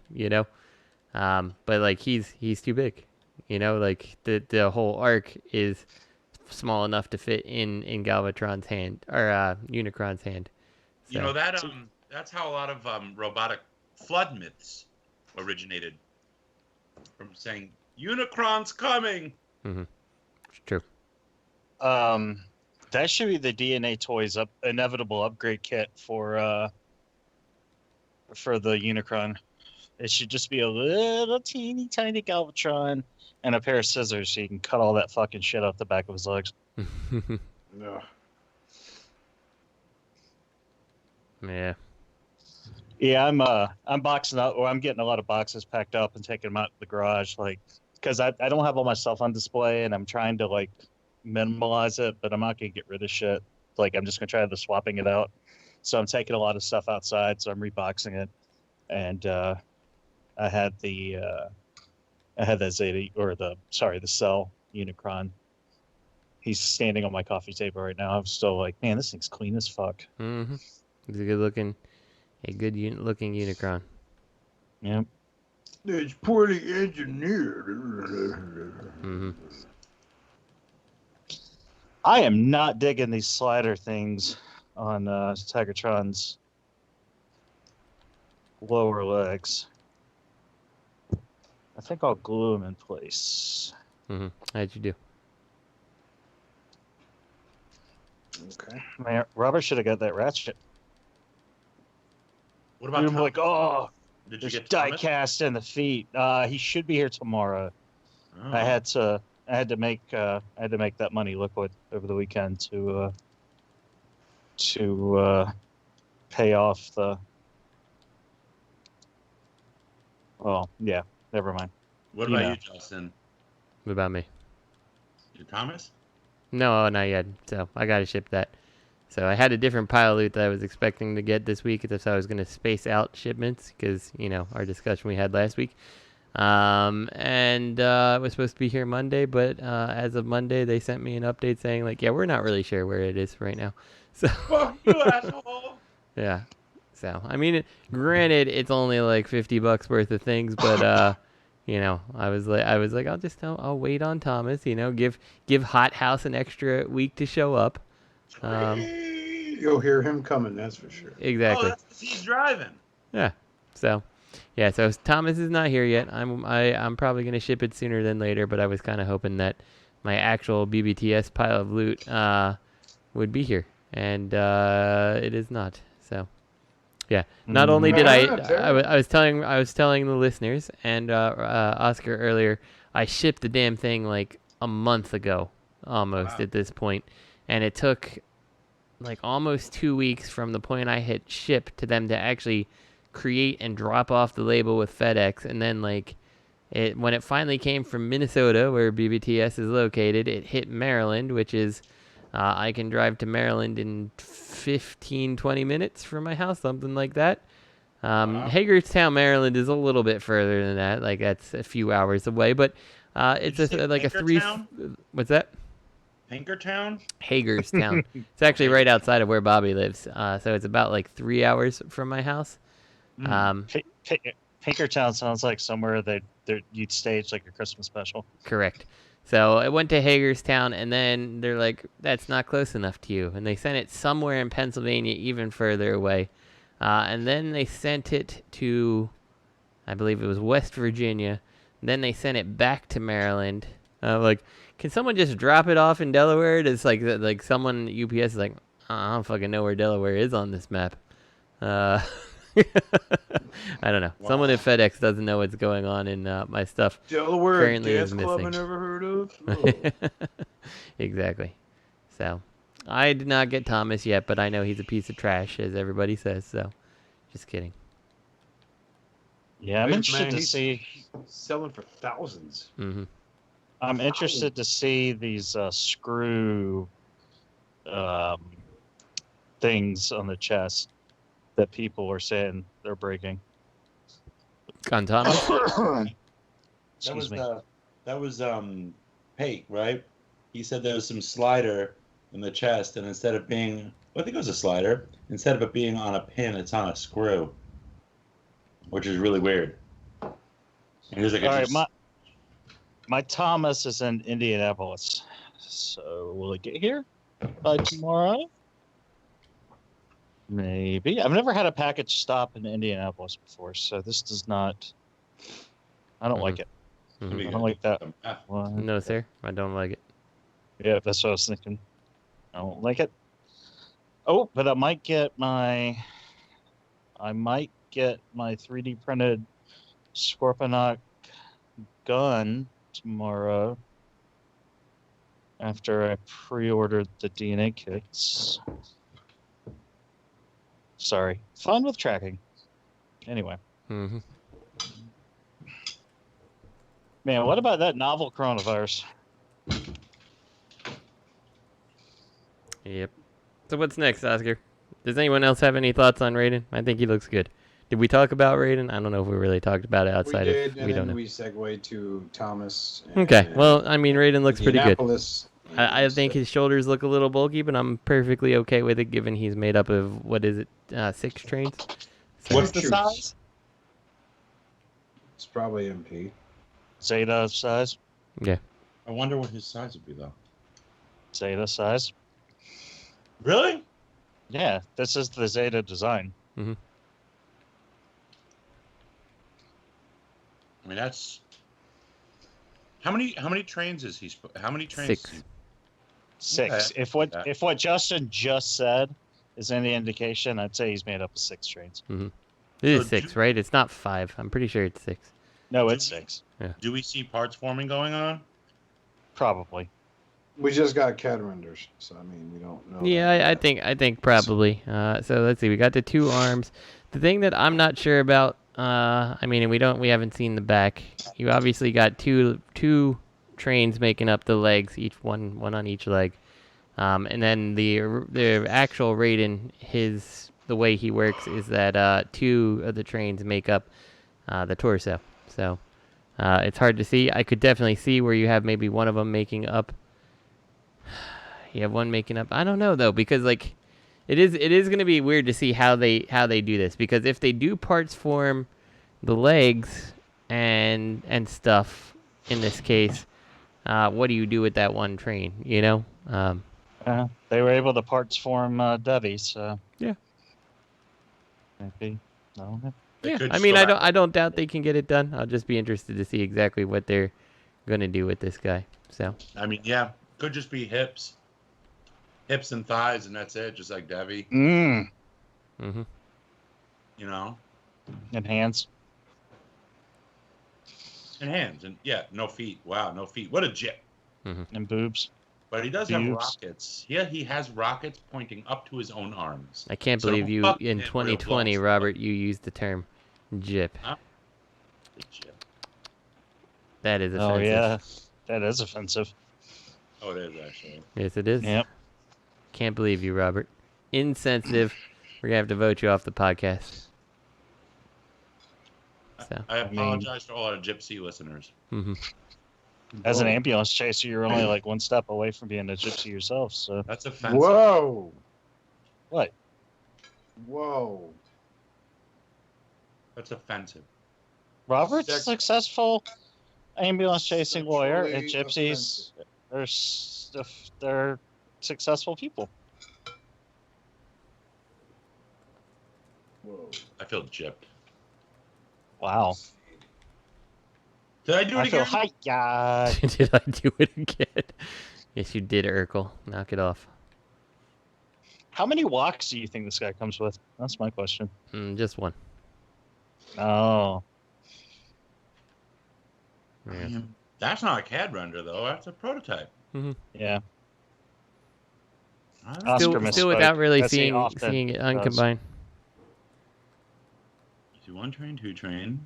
[SPEAKER 11] but like he's too big, like the whole arc is small enough to fit in Galvatron's hand or Unicron's hand. So.
[SPEAKER 13] You know that's how a lot of robotic flood myths originated, from saying Unicron's coming.
[SPEAKER 11] Mm-hmm. It's true.
[SPEAKER 3] That should be the DNA Toys inevitable upgrade kit for the Unicron. It should just be a little teeny tiny Galvatron and a pair of scissors so you can cut all that fucking shit off the back of his legs.
[SPEAKER 5] No.
[SPEAKER 11] Yeah.
[SPEAKER 3] Yeah, I'm boxing up, or I'm getting a lot of boxes packed up and taking them out to the garage, like, because I don't have all my stuff on display, and I'm trying to like minimalize it, but I'm not gonna get rid of shit. Like, I'm just gonna try to swapping it out. So I'm taking a lot of stuff outside, so I'm reboxing it, and I had that Zeta the Cell Unicron. He's standing on my coffee table right now. I'm still like, man, this thing's clean as fuck.
[SPEAKER 11] Mm-hmm. He's a good looking Unicron.
[SPEAKER 3] Yep.
[SPEAKER 5] It's poorly engineered.
[SPEAKER 11] Mm-hmm.
[SPEAKER 3] I am not digging these slider things on Tigertron's lower legs. I think I'll glue them in place.
[SPEAKER 11] Mm-hmm. How'd you do?
[SPEAKER 5] Okay.
[SPEAKER 3] Man, Robert should have got that ratchet.
[SPEAKER 13] What about
[SPEAKER 3] I'm like, oh,
[SPEAKER 13] did you
[SPEAKER 3] there's
[SPEAKER 13] get
[SPEAKER 3] die
[SPEAKER 13] Thomas?
[SPEAKER 3] cast in the feet. He should be here tomorrow.
[SPEAKER 13] Oh.
[SPEAKER 3] I had to make that money liquid over the weekend to pay off the. Well, yeah, never mind.
[SPEAKER 13] What about you, Justin?
[SPEAKER 11] What about me?
[SPEAKER 13] Did Thomas?
[SPEAKER 11] No, not yet. So I got to ship that. So I had a different pile of loot that I was expecting to get this week. So I was going to space out shipments because, our discussion we had last week. And it was supposed to be here Monday, but as of Monday, they sent me an update saying, like, yeah, we're not really sure where it is right now. So
[SPEAKER 13] Fuck you, asshole!
[SPEAKER 11] Yeah. So, I mean, granted, it's only like $50 worth of things, but, I was like, I'll wait on Thomas, give Hot House an extra week to show up.
[SPEAKER 5] You'll hear him coming, that's for sure.
[SPEAKER 11] Exactly.
[SPEAKER 13] Oh, that's 'cause he's driving.
[SPEAKER 11] Yeah. So Thomas is not here yet. I'm probably gonna ship it sooner than later, but I was kind of hoping that my actual BBTS pile of loot would be here, and it is not. So yeah. Not only did I was telling the listeners and Oscar earlier, I shipped the damn thing like a month ago, almost at this point, and it took like almost 2 weeks from the point I hit ship to them to actually create and drop off the label with FedEx, and then like when it finally came from Minnesota, where BBTS is located, it hit Maryland, which is I can drive to Maryland in 15-20 minutes from my house, something like that. Hagerstown, Maryland is a little bit further than that, like that's a few hours away, but it's like a three. What's that?
[SPEAKER 13] Pinkertown?
[SPEAKER 11] Hagerstown. It's actually right outside of where Bobby lives, so it's about like 3 hours from my house.
[SPEAKER 3] Pinkertown sounds like somewhere that you'd stage like a Christmas special.
[SPEAKER 11] Correct. So I went to Hagerstown, and then they're like, that's not close enough to you. And they sent it somewhere in Pennsylvania, even further away. And then they sent it to, I believe it was West Virginia. Then they sent it back to Maryland. Like, can someone just drop it off in Delaware? It's like someone at UPS is like, I don't fucking know where Delaware is on this map. I don't know. Wow. Someone at FedEx doesn't know what's going on in my stuff.
[SPEAKER 5] Delaware
[SPEAKER 11] currently
[SPEAKER 5] dance
[SPEAKER 11] is
[SPEAKER 5] club
[SPEAKER 11] missing.
[SPEAKER 5] I never heard of. Oh.
[SPEAKER 11] Exactly. So I did not get Thomas yet, but I know he's a piece of trash, as everybody says. So just kidding.
[SPEAKER 3] Yeah, I'm interested to see
[SPEAKER 5] selling for thousands.
[SPEAKER 11] Mm-hmm.
[SPEAKER 3] I'm interested to see these screw things on the chest that people are saying they're breaking.
[SPEAKER 11] Guantanamo?
[SPEAKER 12] That was Pate, right? He said there was some slider in the chest, and instead of being, I think it was a slider, instead of it being on a pin, it's on a screw, which is really weird. And he was like,
[SPEAKER 3] all right, my Thomas is in Indianapolis, so will it get here by tomorrow? Maybe. I've never had a package stop in Indianapolis before, so this does not. I don't like it. I don't like that.
[SPEAKER 11] No, sir. I don't like it.
[SPEAKER 3] Yeah, that's what I was thinking. I don't like it. Oh, but I might get my 3D printed Scorponok gun tomorrow after I pre-ordered the DNA kits. Sorry. Fun with tracking. Anyway.
[SPEAKER 11] Mm-hmm.
[SPEAKER 3] Man, what about that novel coronavirus?
[SPEAKER 11] Yep. So what's next, Oscar? Does anyone else have any thoughts on Raiden? I think he looks good. Did we talk about Raiden? I don't know if we really talked about it outside
[SPEAKER 10] we did,
[SPEAKER 11] of.
[SPEAKER 10] And
[SPEAKER 11] We don't
[SPEAKER 10] then
[SPEAKER 11] know.
[SPEAKER 10] we segued to Thomas.
[SPEAKER 11] Okay. Well, I mean, Raiden looks pretty good.
[SPEAKER 10] Indianapolis.
[SPEAKER 11] I think his shoulders look a little bulky, but I'm perfectly okay with it, given he's made up of what is it, 6 trains. So,
[SPEAKER 12] what's the size?
[SPEAKER 10] It's probably MP.
[SPEAKER 3] Zeta size.
[SPEAKER 11] Yeah.
[SPEAKER 12] I wonder what his size would be, though.
[SPEAKER 3] Zeta size.
[SPEAKER 12] Really?
[SPEAKER 3] Yeah, this is the Zeta design.
[SPEAKER 11] Mm-hmm.
[SPEAKER 13] I mean, that's how many trains is he? How many trains?
[SPEAKER 11] 6.
[SPEAKER 13] Is he?
[SPEAKER 3] 6.
[SPEAKER 13] Okay.
[SPEAKER 3] If what Justin just said is any indication, I'd say he's made up of 6 trains.
[SPEAKER 11] Mm-hmm. It is 6, right? It's not 5. I'm pretty sure it's 6.
[SPEAKER 3] No, it's 6.
[SPEAKER 11] Yeah.
[SPEAKER 13] Do we see parts forming going on?
[SPEAKER 3] Probably.
[SPEAKER 10] We just got CAD renders, so I mean we don't know.
[SPEAKER 11] Yeah, I think probably. So let's see. We got the 2 arms. The thing that I'm not sure about. I mean, we haven't seen the back. You obviously got two trains making up the legs, each one on each leg. And then the actual Raiden, the way he works is that 2 of the trains make up the torso. So it's hard to see. I could definitely see where you have maybe one of them making up. You have one making up. I don't know though, because like it is going to be weird to see how they do this, because if they do parts form the legs and stuff in this case, what do you do with that one train, you know?
[SPEAKER 3] They were able to parts form Devi, so
[SPEAKER 11] yeah.
[SPEAKER 3] Maybe. No.
[SPEAKER 11] Yeah. I mean, I don't doubt they can get it done. I'll just be interested to see exactly what they're going to do with this guy. So.
[SPEAKER 13] I mean, yeah, could just be hips and thighs, and that's it, just like Devi.
[SPEAKER 11] Mm-hmm.
[SPEAKER 13] You know.
[SPEAKER 3] And hands.
[SPEAKER 13] And hands, and yeah, no feet. Wow, no feet. What a jip.
[SPEAKER 11] Mm-hmm.
[SPEAKER 3] And boobs.
[SPEAKER 13] But he does have rockets. Yeah, he has rockets pointing up to his own arms.
[SPEAKER 11] I can't believe you, in 2020, Robert, you used the term jip.
[SPEAKER 13] Huh? Jip.
[SPEAKER 11] That is offensive.
[SPEAKER 3] Oh, yeah. That is offensive.
[SPEAKER 13] Oh, it is, actually.
[SPEAKER 11] Yes, it is.
[SPEAKER 3] Yep.
[SPEAKER 11] Can't believe you, Robert. Insensitive. We're going to have to vote you off the podcast. So.
[SPEAKER 13] I apologize to all our gypsy listeners.
[SPEAKER 11] Mm-hmm.
[SPEAKER 3] As an ambulance chaser, you're only like one step away from being a gypsy yourself. So
[SPEAKER 13] that's offensive.
[SPEAKER 10] Whoa!
[SPEAKER 3] What?
[SPEAKER 10] Whoa!
[SPEAKER 13] That's offensive.
[SPEAKER 3] Robert's a successful ambulance chasing lawyer, and gypsies they're successful people.
[SPEAKER 10] Whoa!
[SPEAKER 13] I feel gypped.
[SPEAKER 3] Wow.
[SPEAKER 13] Did I do it again?
[SPEAKER 3] Hi,
[SPEAKER 11] Did I do it again? Yes, you did, Urkel. Knock it off.
[SPEAKER 3] How many walks do you think this guy comes with? That's my question.
[SPEAKER 11] Just one.
[SPEAKER 3] Oh.
[SPEAKER 11] Yeah.
[SPEAKER 13] That's not a CAD render, though. That's a prototype.
[SPEAKER 11] Mm-hmm.
[SPEAKER 3] Yeah.
[SPEAKER 11] Still without really seeing it uncombined.
[SPEAKER 13] See, 1 train, 2 train.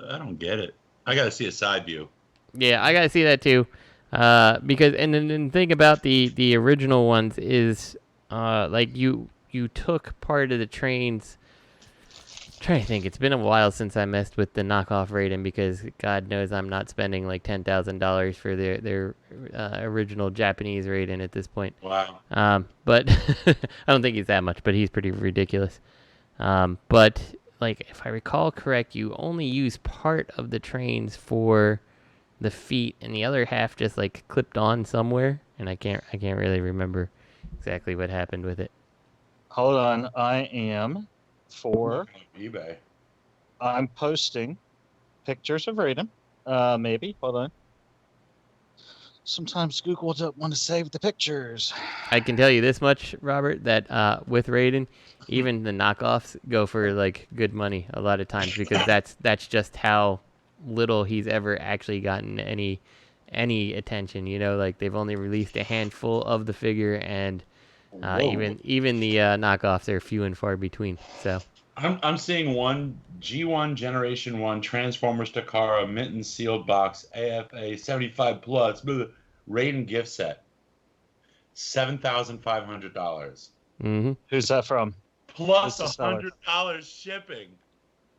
[SPEAKER 13] I don't get it. I got to see a side view.
[SPEAKER 11] Yeah, I got to see that too. Because and then the thing about the original ones is like you took part of the trains trying to think. It's been a while since I messed with the knockoff Raiden because God knows I'm not spending like $10,000 for their original Japanese Raiden at this point.
[SPEAKER 12] Wow.
[SPEAKER 11] But I don't think he's that much, but he's pretty ridiculous. But like if I recall correct, you only use part of the trains for the feet, and the other half just like clipped on somewhere, and I can't really remember exactly what happened with it.
[SPEAKER 3] Hold on, I am for
[SPEAKER 12] eBay.
[SPEAKER 3] I'm posting pictures of Raiden. Maybe. Hold on. Sometimes Google doesn't want to save the pictures.
[SPEAKER 11] I can tell you this much, Robert, that with Raiden, even the knockoffs go for like good money a lot of times because that's just how little he's ever actually gotten any attention. You know, like they've only released a handful of the figure, and even the knockoffs are few and far between. So
[SPEAKER 12] I'm seeing one G1 Generation 1 Transformers Takara Mitten sealed box AFA 75 plus Raiden gift set. $7,500.
[SPEAKER 11] Mm-hmm.
[SPEAKER 3] Who's that from?
[SPEAKER 12] Plus $100 shipping.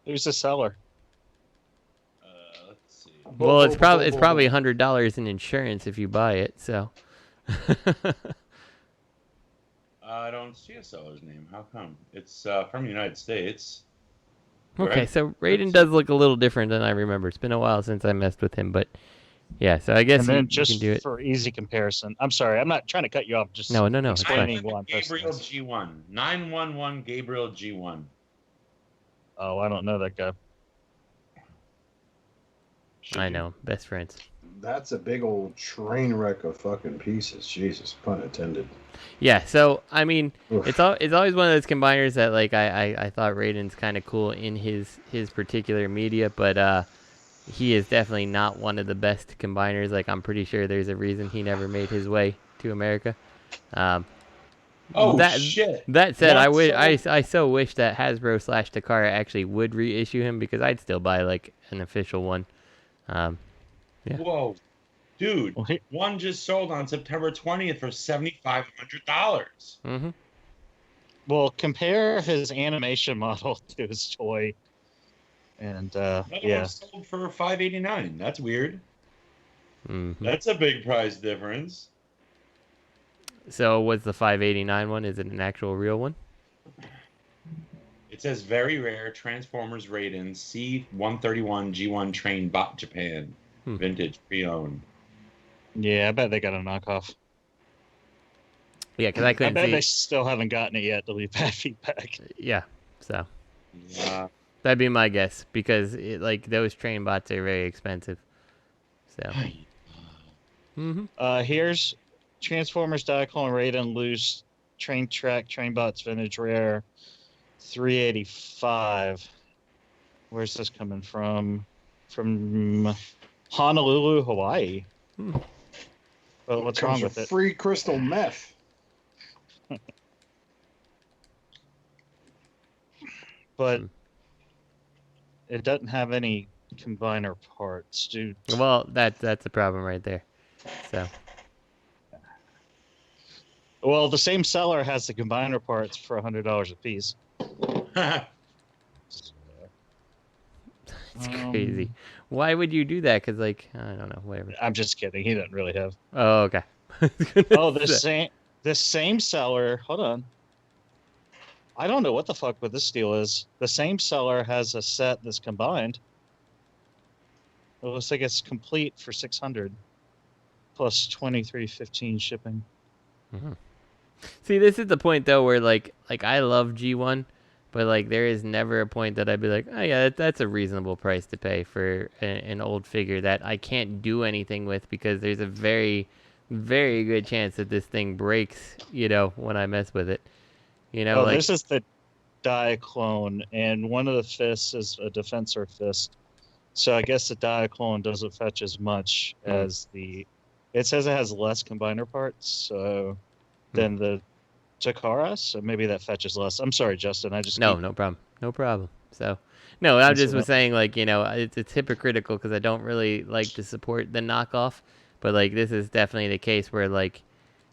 [SPEAKER 3] Who's the seller?
[SPEAKER 12] Let's see.
[SPEAKER 11] Well, it's probably $100 in insurance if you buy it. So.
[SPEAKER 12] I don't see a seller's name. How come? It's from the United States.
[SPEAKER 11] Okay, so Raiden does look a little different than I remember. It's been a while since I messed with him, but yeah. So I guess
[SPEAKER 3] and then
[SPEAKER 11] you can do it
[SPEAKER 3] for easy comparison. I'm sorry, I'm not trying to cut you off. Just
[SPEAKER 11] no.
[SPEAKER 3] explaining one
[SPEAKER 12] Gabriel G1 911 Gabriel G1.
[SPEAKER 3] Oh, I don't know that guy.
[SPEAKER 11] I know, best friends.
[SPEAKER 5] That's a big old train wreck of fucking pieces. Jesus, pun intended.
[SPEAKER 11] Yeah, so I mean,
[SPEAKER 5] Oof.
[SPEAKER 11] it's always one of those combiners that like I thought Raiden's kind of cool in his particular media, but he is definitely not one of the best combiners. Like I'm pretty sure there's a reason he never made his way to America.
[SPEAKER 12] Shit.
[SPEAKER 11] That said, I so wish that Hasbro / Takara actually would reissue him because I'd still buy like an official one. Yeah.
[SPEAKER 12] Whoa, dude! One just sold on September 20th for $7,500.
[SPEAKER 11] Mm-hmm.
[SPEAKER 3] Well, compare his animation model to his toy, and
[SPEAKER 12] Another one sold for $589. That's weird.
[SPEAKER 11] Mm-hmm.
[SPEAKER 12] That's a big price difference.
[SPEAKER 11] So, what's the $589 one? Is it an actual real one?
[SPEAKER 12] It says very rare Transformers Raiden C131 G1 train bot Japan. Vintage pre-owned.
[SPEAKER 3] Yeah, I bet they got a knockoff.
[SPEAKER 11] Yeah, because I couldn't
[SPEAKER 3] I bet
[SPEAKER 11] see.
[SPEAKER 3] they still haven't gotten it yet to leave bad feedback.
[SPEAKER 11] Yeah, so
[SPEAKER 12] yeah,
[SPEAKER 11] that'd be my guess because like those train bots are very expensive. So.
[SPEAKER 3] Here's Transformers Diaclone Raiden loose train track train bots vintage rare 385. Where's this coming from? From Honolulu, Hawaii. Well, what's wrong with it?
[SPEAKER 5] Free crystal meth.
[SPEAKER 3] But it doesn't have any combiner parts, dude.
[SPEAKER 11] Well, that's a problem right there. So.
[SPEAKER 3] Well, the same seller has the combiner parts for $100 a piece.
[SPEAKER 11] It's crazy. Why would you do that? Because, like, I don't know, whatever.
[SPEAKER 3] I'm just kidding. He doesn't really have.
[SPEAKER 11] Oh, okay.
[SPEAKER 3] The same seller. Hold on. I don't know what the fuck with this deal is. The same seller has a set that's combined. It looks like it's complete for $600 plus $23.15 shipping.
[SPEAKER 11] Mm-hmm. See, this is the point though where like I love G1, but like there is never a point that I'd be like, oh yeah, that's a reasonable price to pay for an old figure that I can't do anything with because there's a very, very good chance that this thing breaks, you know, when I mess with it. You know, like
[SPEAKER 3] this is the Diaclone, and one of the fists is a Defensor fist. So I guess the Diaclone doesn't fetch as much as the. It says it has less combiner parts than the Takara, so maybe that fetches less. I'm sorry, Justin.
[SPEAKER 11] No problem. So no, I just was saying like, you know, it's hypocritical because I don't really like to support the knockoff, but like this is definitely the case where like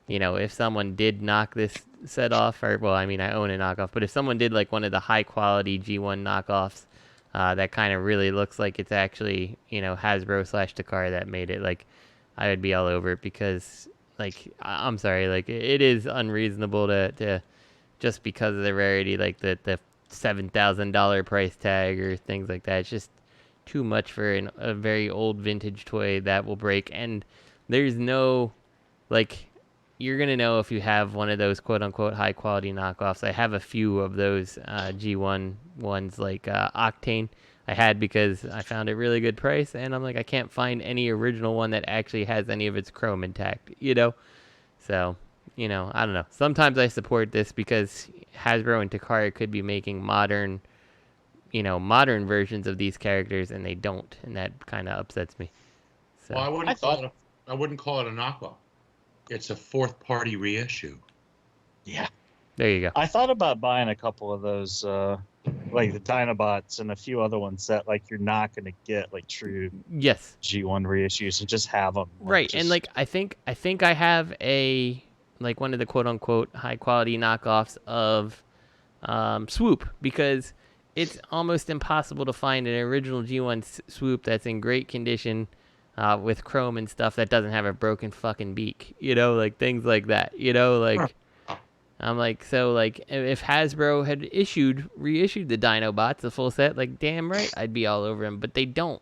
[SPEAKER 11] if someone did knock this set off, or well, I mean, I own a knockoff, but if someone did like one of the high quality G1 knockoffs, that kind of really looks like it's actually, Hasbro / Takara that made it, like, I would be all over it because, like, I'm sorry, like, it is unreasonable to just because of the rarity, like the $7,000 price tag or things like that. It's just too much for a very old vintage toy that will break. And there's no, like, you're going to know if you have one of those quote-unquote high-quality knockoffs. I have a few of those G1 ones, like Octane. I had because I found a really good price, and I'm like, I can't find any original one that actually has any of its chrome intact, So, I don't know. Sometimes I support this because Hasbro and Takara could be making modern versions of these characters, and they don't, and that kind of upsets me. So.
[SPEAKER 13] Well, I wouldn't call it a knockoff. It's a fourth-party reissue.
[SPEAKER 3] Yeah.
[SPEAKER 11] There you go.
[SPEAKER 3] I thought about buying a couple of those, like the Dinobots and a few other ones that, like, you're not going to get, like, true G1 reissues, and just have them.
[SPEAKER 11] Right,
[SPEAKER 3] just...
[SPEAKER 11] and, like, I think I have like, one of the quote-unquote high-quality knockoffs of Swoop, because it's almost impossible to find an original G1 Swoop that's in great condition, with chrome and stuff, that doesn't have a broken fucking beak, like things like that, like, I'm like, so, like, if Hasbro had reissued the Dinobots, the full set, like, damn right, I'd be all over them, but they don't,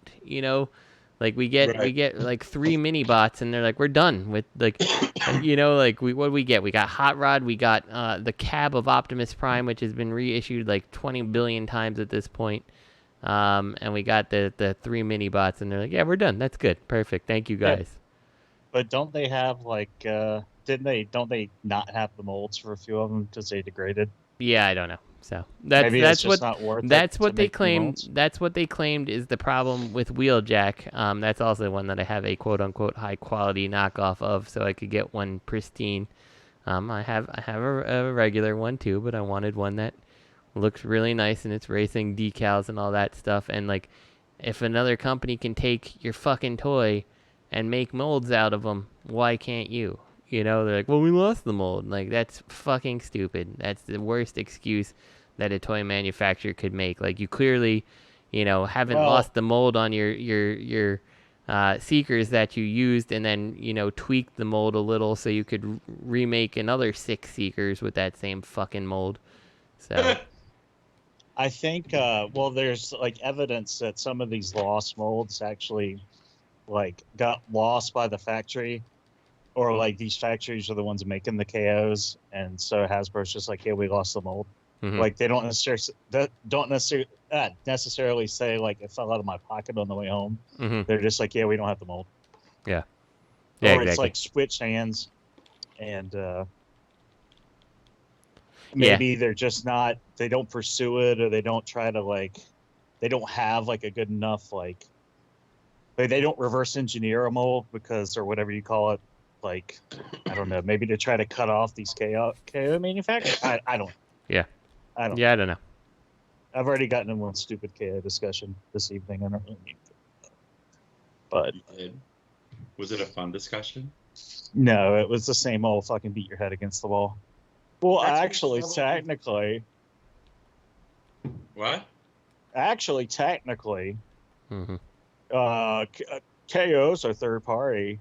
[SPEAKER 11] like, we get like 3 mini bots, and they're like, we're done with, like, what do we get? We got Hot Rod, we got the cab of Optimus Prime, which has been reissued like 20 billion times at this point. And we got the 3 mini bots, and they're like, yeah, we're done. That's good. Perfect. Thank you, guys.
[SPEAKER 3] Yeah. But don't they have, like, don't they not have the molds for a few of them because they degraded?
[SPEAKER 11] Yeah, I don't know. So that's what they claimed. That's what they claimed is the problem with Wheeljack. That's also one that I have a quote unquote high quality knockoff of, so I could get one pristine. I have a regular one too, but I wanted one that looks really nice and it's racing decals and all that stuff. And, like, if another company can take your fucking toy and make molds out of them, why can't you? They're like, well, we lost the mold. Like, that's fucking stupid. That's the worst excuse that a toy manufacturer could make. Like, you clearly, haven't lost the mold on your Seekers that you used, and then, tweaked the mold a little so you could remake another 6 Seekers with that same fucking mold. So...
[SPEAKER 3] I think, there's, like, evidence that some of these lost molds actually, like, got lost by the factory, or, like, these factories are the ones making the KOs, and so Hasbro's just like, yeah, we lost the mold. Mm-hmm. Like, they don't necessarily say, like, it fell out of my pocket on the way home. Mm-hmm. They're just like, yeah, we don't have the mold.
[SPEAKER 11] Yeah.
[SPEAKER 3] Yeah, or exactly. It's, like, switched hands, and, maybe they're just not, they don't pursue it, or they don't try to, like, they don't have, like, a good enough, like they don't reverse engineer a mold because, or whatever you call it, like, I don't know, maybe to try to cut off these KO manufacturers. I don't.
[SPEAKER 11] Yeah.
[SPEAKER 3] I don't.
[SPEAKER 11] Yeah, I don't know.
[SPEAKER 3] I've already gotten in one stupid KO discussion this evening. I don't really need to. But.
[SPEAKER 13] Was it a fun discussion?
[SPEAKER 3] No, it was the same old fucking beat your head against the wall. Well, actually, technically...
[SPEAKER 13] What?
[SPEAKER 3] Actually, technically, KOs are third party.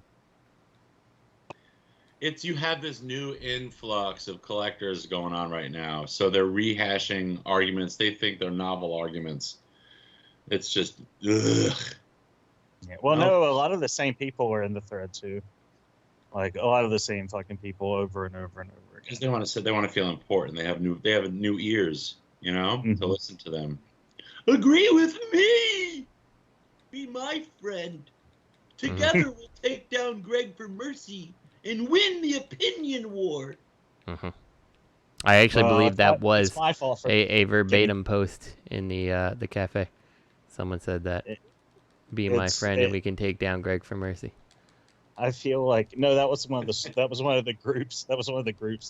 [SPEAKER 13] You have this new influx of collectors going on right now, so they're rehashing arguments. They think they're novel arguments. It's just, ugh.
[SPEAKER 3] Yeah, well, no, a lot of the same people are in the thread, too. Like, a lot of the same fucking people over and over and over.
[SPEAKER 13] Because they want to feel important. They have new ears, to listen to them. Agree with me. Be my friend. Together we'll take down Greg for mercy and win the opinion war.
[SPEAKER 11] Mm-hmm. I actually believe that was a verbatim post in the cafe. Someone said that. Be my friend and we can take down Greg for mercy.
[SPEAKER 3] I feel like that was one of the groups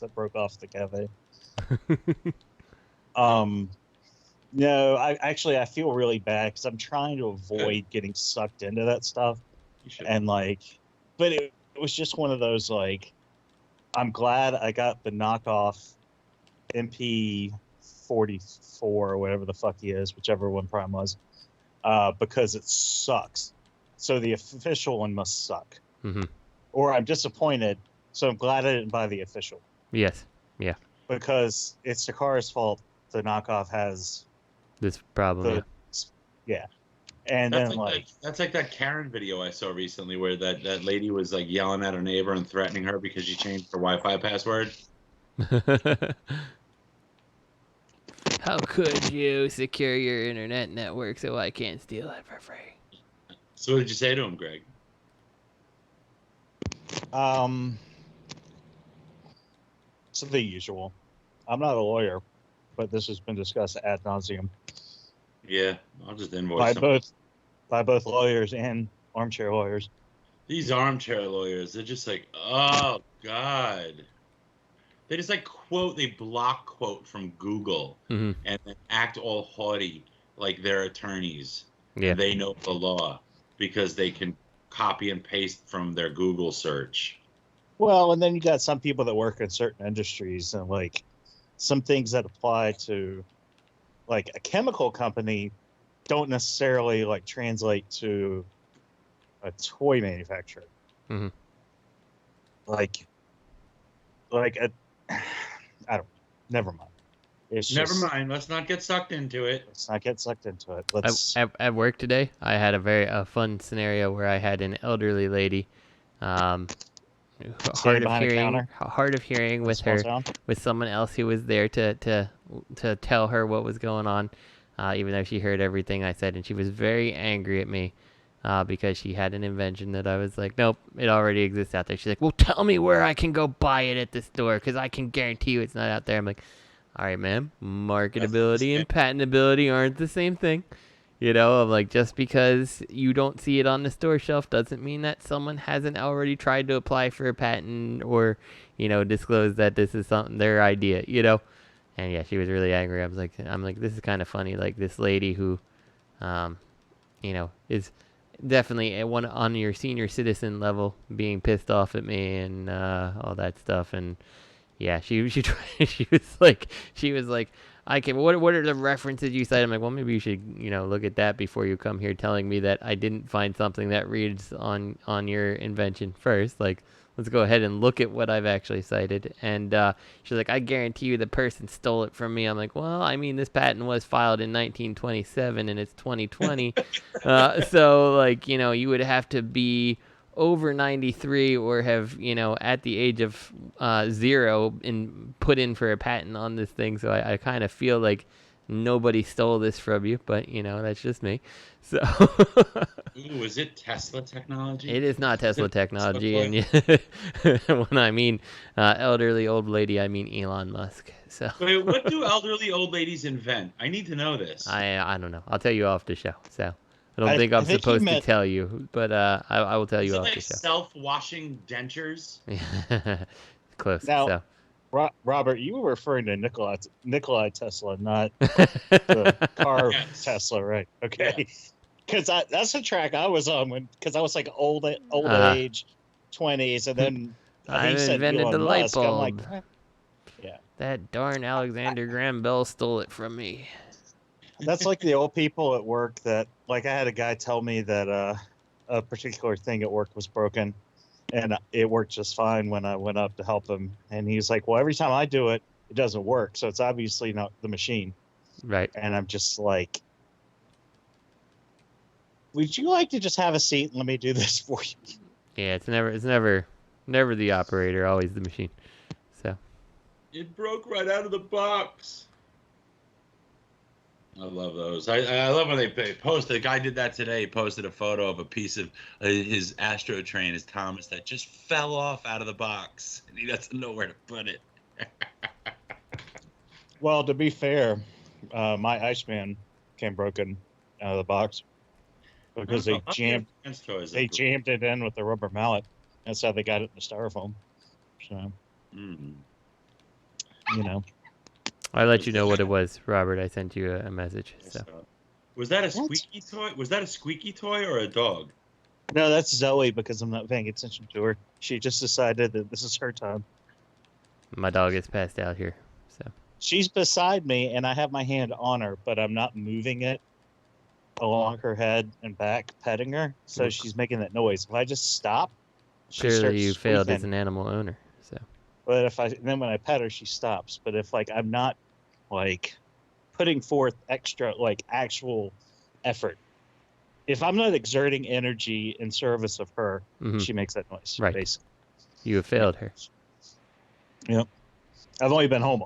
[SPEAKER 3] that broke off the cafe. No, I feel really bad because I'm trying to avoid getting sucked into that stuff, and but it was just one of those, like, I'm glad I got the knockoff MP44 or whatever the fuck he is, whichever one Prime was, because it sucks. So the official one must suck.
[SPEAKER 11] Mm-hmm.
[SPEAKER 3] Or I'm disappointed, so I'm glad I didn't buy the official.
[SPEAKER 11] Yes. Yeah.
[SPEAKER 3] Because it's Sakara's fault the knockoff has
[SPEAKER 11] this problem.
[SPEAKER 3] Yeah. And
[SPEAKER 13] that's
[SPEAKER 3] then
[SPEAKER 13] that's like that Karen video I saw recently where that lady was like yelling at her neighbor and threatening her because she changed her Wi-Fi password.
[SPEAKER 11] How could you secure your internet network so I can't steal it for free?
[SPEAKER 13] So what did you say to him, Greg?
[SPEAKER 3] So the usual. I'm not a lawyer, but this has been discussed ad nauseum.
[SPEAKER 13] Yeah, I'll just invoice
[SPEAKER 3] by both lawyers and armchair lawyers.
[SPEAKER 13] These armchair lawyers, they're just like, oh god. They just like they block quote from Google and then act all haughty like they're attorneys.
[SPEAKER 11] Yeah.
[SPEAKER 13] And they know the law because they can copy and paste from their Google search.
[SPEAKER 3] Well, and then you got some people that work in certain industries, and like some things that apply to like a chemical company don't necessarily like translate to a toy manufacturer.
[SPEAKER 11] Mm-hmm.
[SPEAKER 3] Like I don't. Never mind.
[SPEAKER 13] Never mind. Let's not get sucked into it.
[SPEAKER 3] Let's not get sucked into it. Let's.
[SPEAKER 11] At work today, I had a very fun scenario where I had an elderly lady, hard of hearing with someone else who was there to tell her what was going on, even though she heard everything I said, and she was very angry at me. Because she had an invention that I was like, nope, it already exists out there. She's like, well, tell me where I can go buy it at the store, because I can guarantee you it's not out there. I'm like, all right, ma'am, marketability and patentability aren't the same thing. You know, I'm like, just because you don't see it on the store shelf doesn't mean that someone hasn't already tried to apply for a patent or, you know, disclose that this is something their idea, you know. And yeah, she was really angry. I'm like, this is kind of funny. Like this lady who, you know, is definitely on your senior citizen level being pissed off at me and all that stuff. And yeah, she was like I can what are the references you cite? I'm like, well, maybe you should, you know, look at that before you come here telling me that I didn't find something that reads on your invention first. Like, let's go ahead and look at what I've actually cited. And she's like, I guarantee you the person stole it from me. I'm like, well, I mean, this patent was filed in 1927 and it's 2020. So, like, you know, you would have to be over 93 or have, you know, at the age of 0 and put in for a patent on this thing. So I kind of feel like nobody stole this from you, but, you know, that's just me. So
[SPEAKER 13] Ooh, is it Tesla technology?
[SPEAKER 11] It is not Tesla technology. And when I mean elderly old lady, I mean Elon Musk. So
[SPEAKER 13] wait, what do elderly old ladies invent? I need to know this.
[SPEAKER 11] I don't know. I'll tell you off the show. So I don't think I'm supposed to tell you, but I will tell you off the show.
[SPEAKER 13] Self-washing dentures?
[SPEAKER 11] Close.
[SPEAKER 3] Now,
[SPEAKER 11] so.
[SPEAKER 3] Robert, you were referring to Nikolai Tesla, not the car Tesla, right? Okay. Because that's the track I was on because I was like old age, 20s, and then
[SPEAKER 11] I invented
[SPEAKER 3] Elon
[SPEAKER 11] the light
[SPEAKER 3] Musk.
[SPEAKER 11] bulb.
[SPEAKER 3] I'm like, yeah.
[SPEAKER 11] That darn Alexander Graham Bell stole it from me.
[SPEAKER 3] That's like the old people at work that, like, I had a guy tell me that a particular thing at work was broken. And it worked just fine when I went up to help him. And he's like, well, every time I do it, it doesn't work. So it's obviously not the machine.
[SPEAKER 11] Right.
[SPEAKER 3] And I'm just like, would you like to just have a seat and let me do this for you?
[SPEAKER 11] Yeah, it's never the operator, always the machine. So.
[SPEAKER 13] It broke right out of the box. I love those. I love when they post. The guy did that today. He posted a photo of a piece of his Astro train, his Thomas, that just fell off out of the box, and he doesn't know where to put it.
[SPEAKER 3] Well, to be fair, my Iceman came broken out of the box because they jammed it in with the rubber mallet. That's how they got it in the styrofoam. So, you know.
[SPEAKER 11] I'll let you know what it was, Robert. I sent you a message. So.
[SPEAKER 13] Was that a squeaky toy? Was that a squeaky toy or a dog?
[SPEAKER 3] No, that's Zoe because I'm not paying attention to her. She just decided that this is her time.
[SPEAKER 11] My dog is passed out here. So
[SPEAKER 3] she's beside me, and I have my hand on her, but I'm not moving it along her head and back, petting her. So she's making that noise. If I just stop, she
[SPEAKER 11] clearly
[SPEAKER 3] starts
[SPEAKER 11] you failed as
[SPEAKER 3] squeaking.
[SPEAKER 11] an animal owner. So,
[SPEAKER 3] But then when I pet her, she stops. But if like I'm not like putting forth extra like actual effort, if I'm not exerting energy in service of her, she makes that noise.
[SPEAKER 11] Right.
[SPEAKER 3] Basically.
[SPEAKER 11] You have failed her.
[SPEAKER 3] Yep. I've only been home,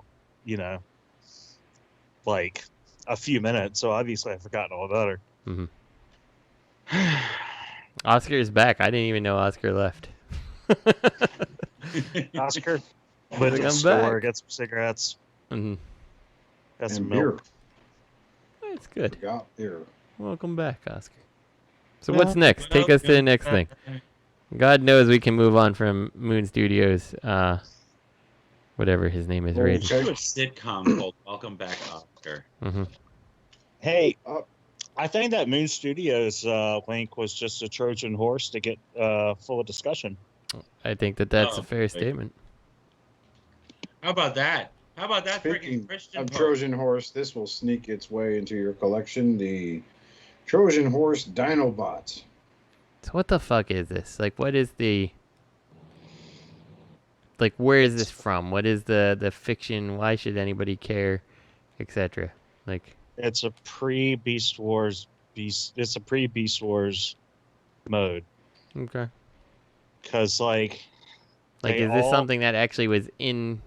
[SPEAKER 3] like a few minutes, so obviously I've forgotten all about her.
[SPEAKER 11] Oscar's back. I didn't even know Oscar left.
[SPEAKER 3] Oscar went to the
[SPEAKER 11] I'm
[SPEAKER 3] store,
[SPEAKER 11] back.
[SPEAKER 3] get some cigarettes, got some
[SPEAKER 5] beer.
[SPEAKER 3] milk.
[SPEAKER 11] That's good.
[SPEAKER 5] Got beer.
[SPEAKER 11] Welcome back, Oscar. So
[SPEAKER 3] Well,
[SPEAKER 11] what's next? Take us to the next thing. God knows we can move on from Moon Studios. Whatever his name is,
[SPEAKER 13] There's
[SPEAKER 11] Raiden.
[SPEAKER 13] a sitcom called Welcome Back, Oscar.
[SPEAKER 3] Hey, I think that Moon Studios link was just a Trojan horse to get full of discussion.
[SPEAKER 11] I think that's a fair statement.
[SPEAKER 13] How about that? How about that freaking
[SPEAKER 5] Speaking
[SPEAKER 13] Christian
[SPEAKER 5] of
[SPEAKER 13] post?
[SPEAKER 5] Trojan Horse, this will sneak its way into your collection. The Trojan Horse Dinobots.
[SPEAKER 11] So what the fuck is this? Like, what is the... Like, where is this from? What is the fiction? Why should anybody care? Etc. Like...
[SPEAKER 3] It's a pre-Beast Wars It's a pre-Beast Wars mode.
[SPEAKER 11] Okay.
[SPEAKER 3] Because
[SPEAKER 11] Like, is this something that actually was in...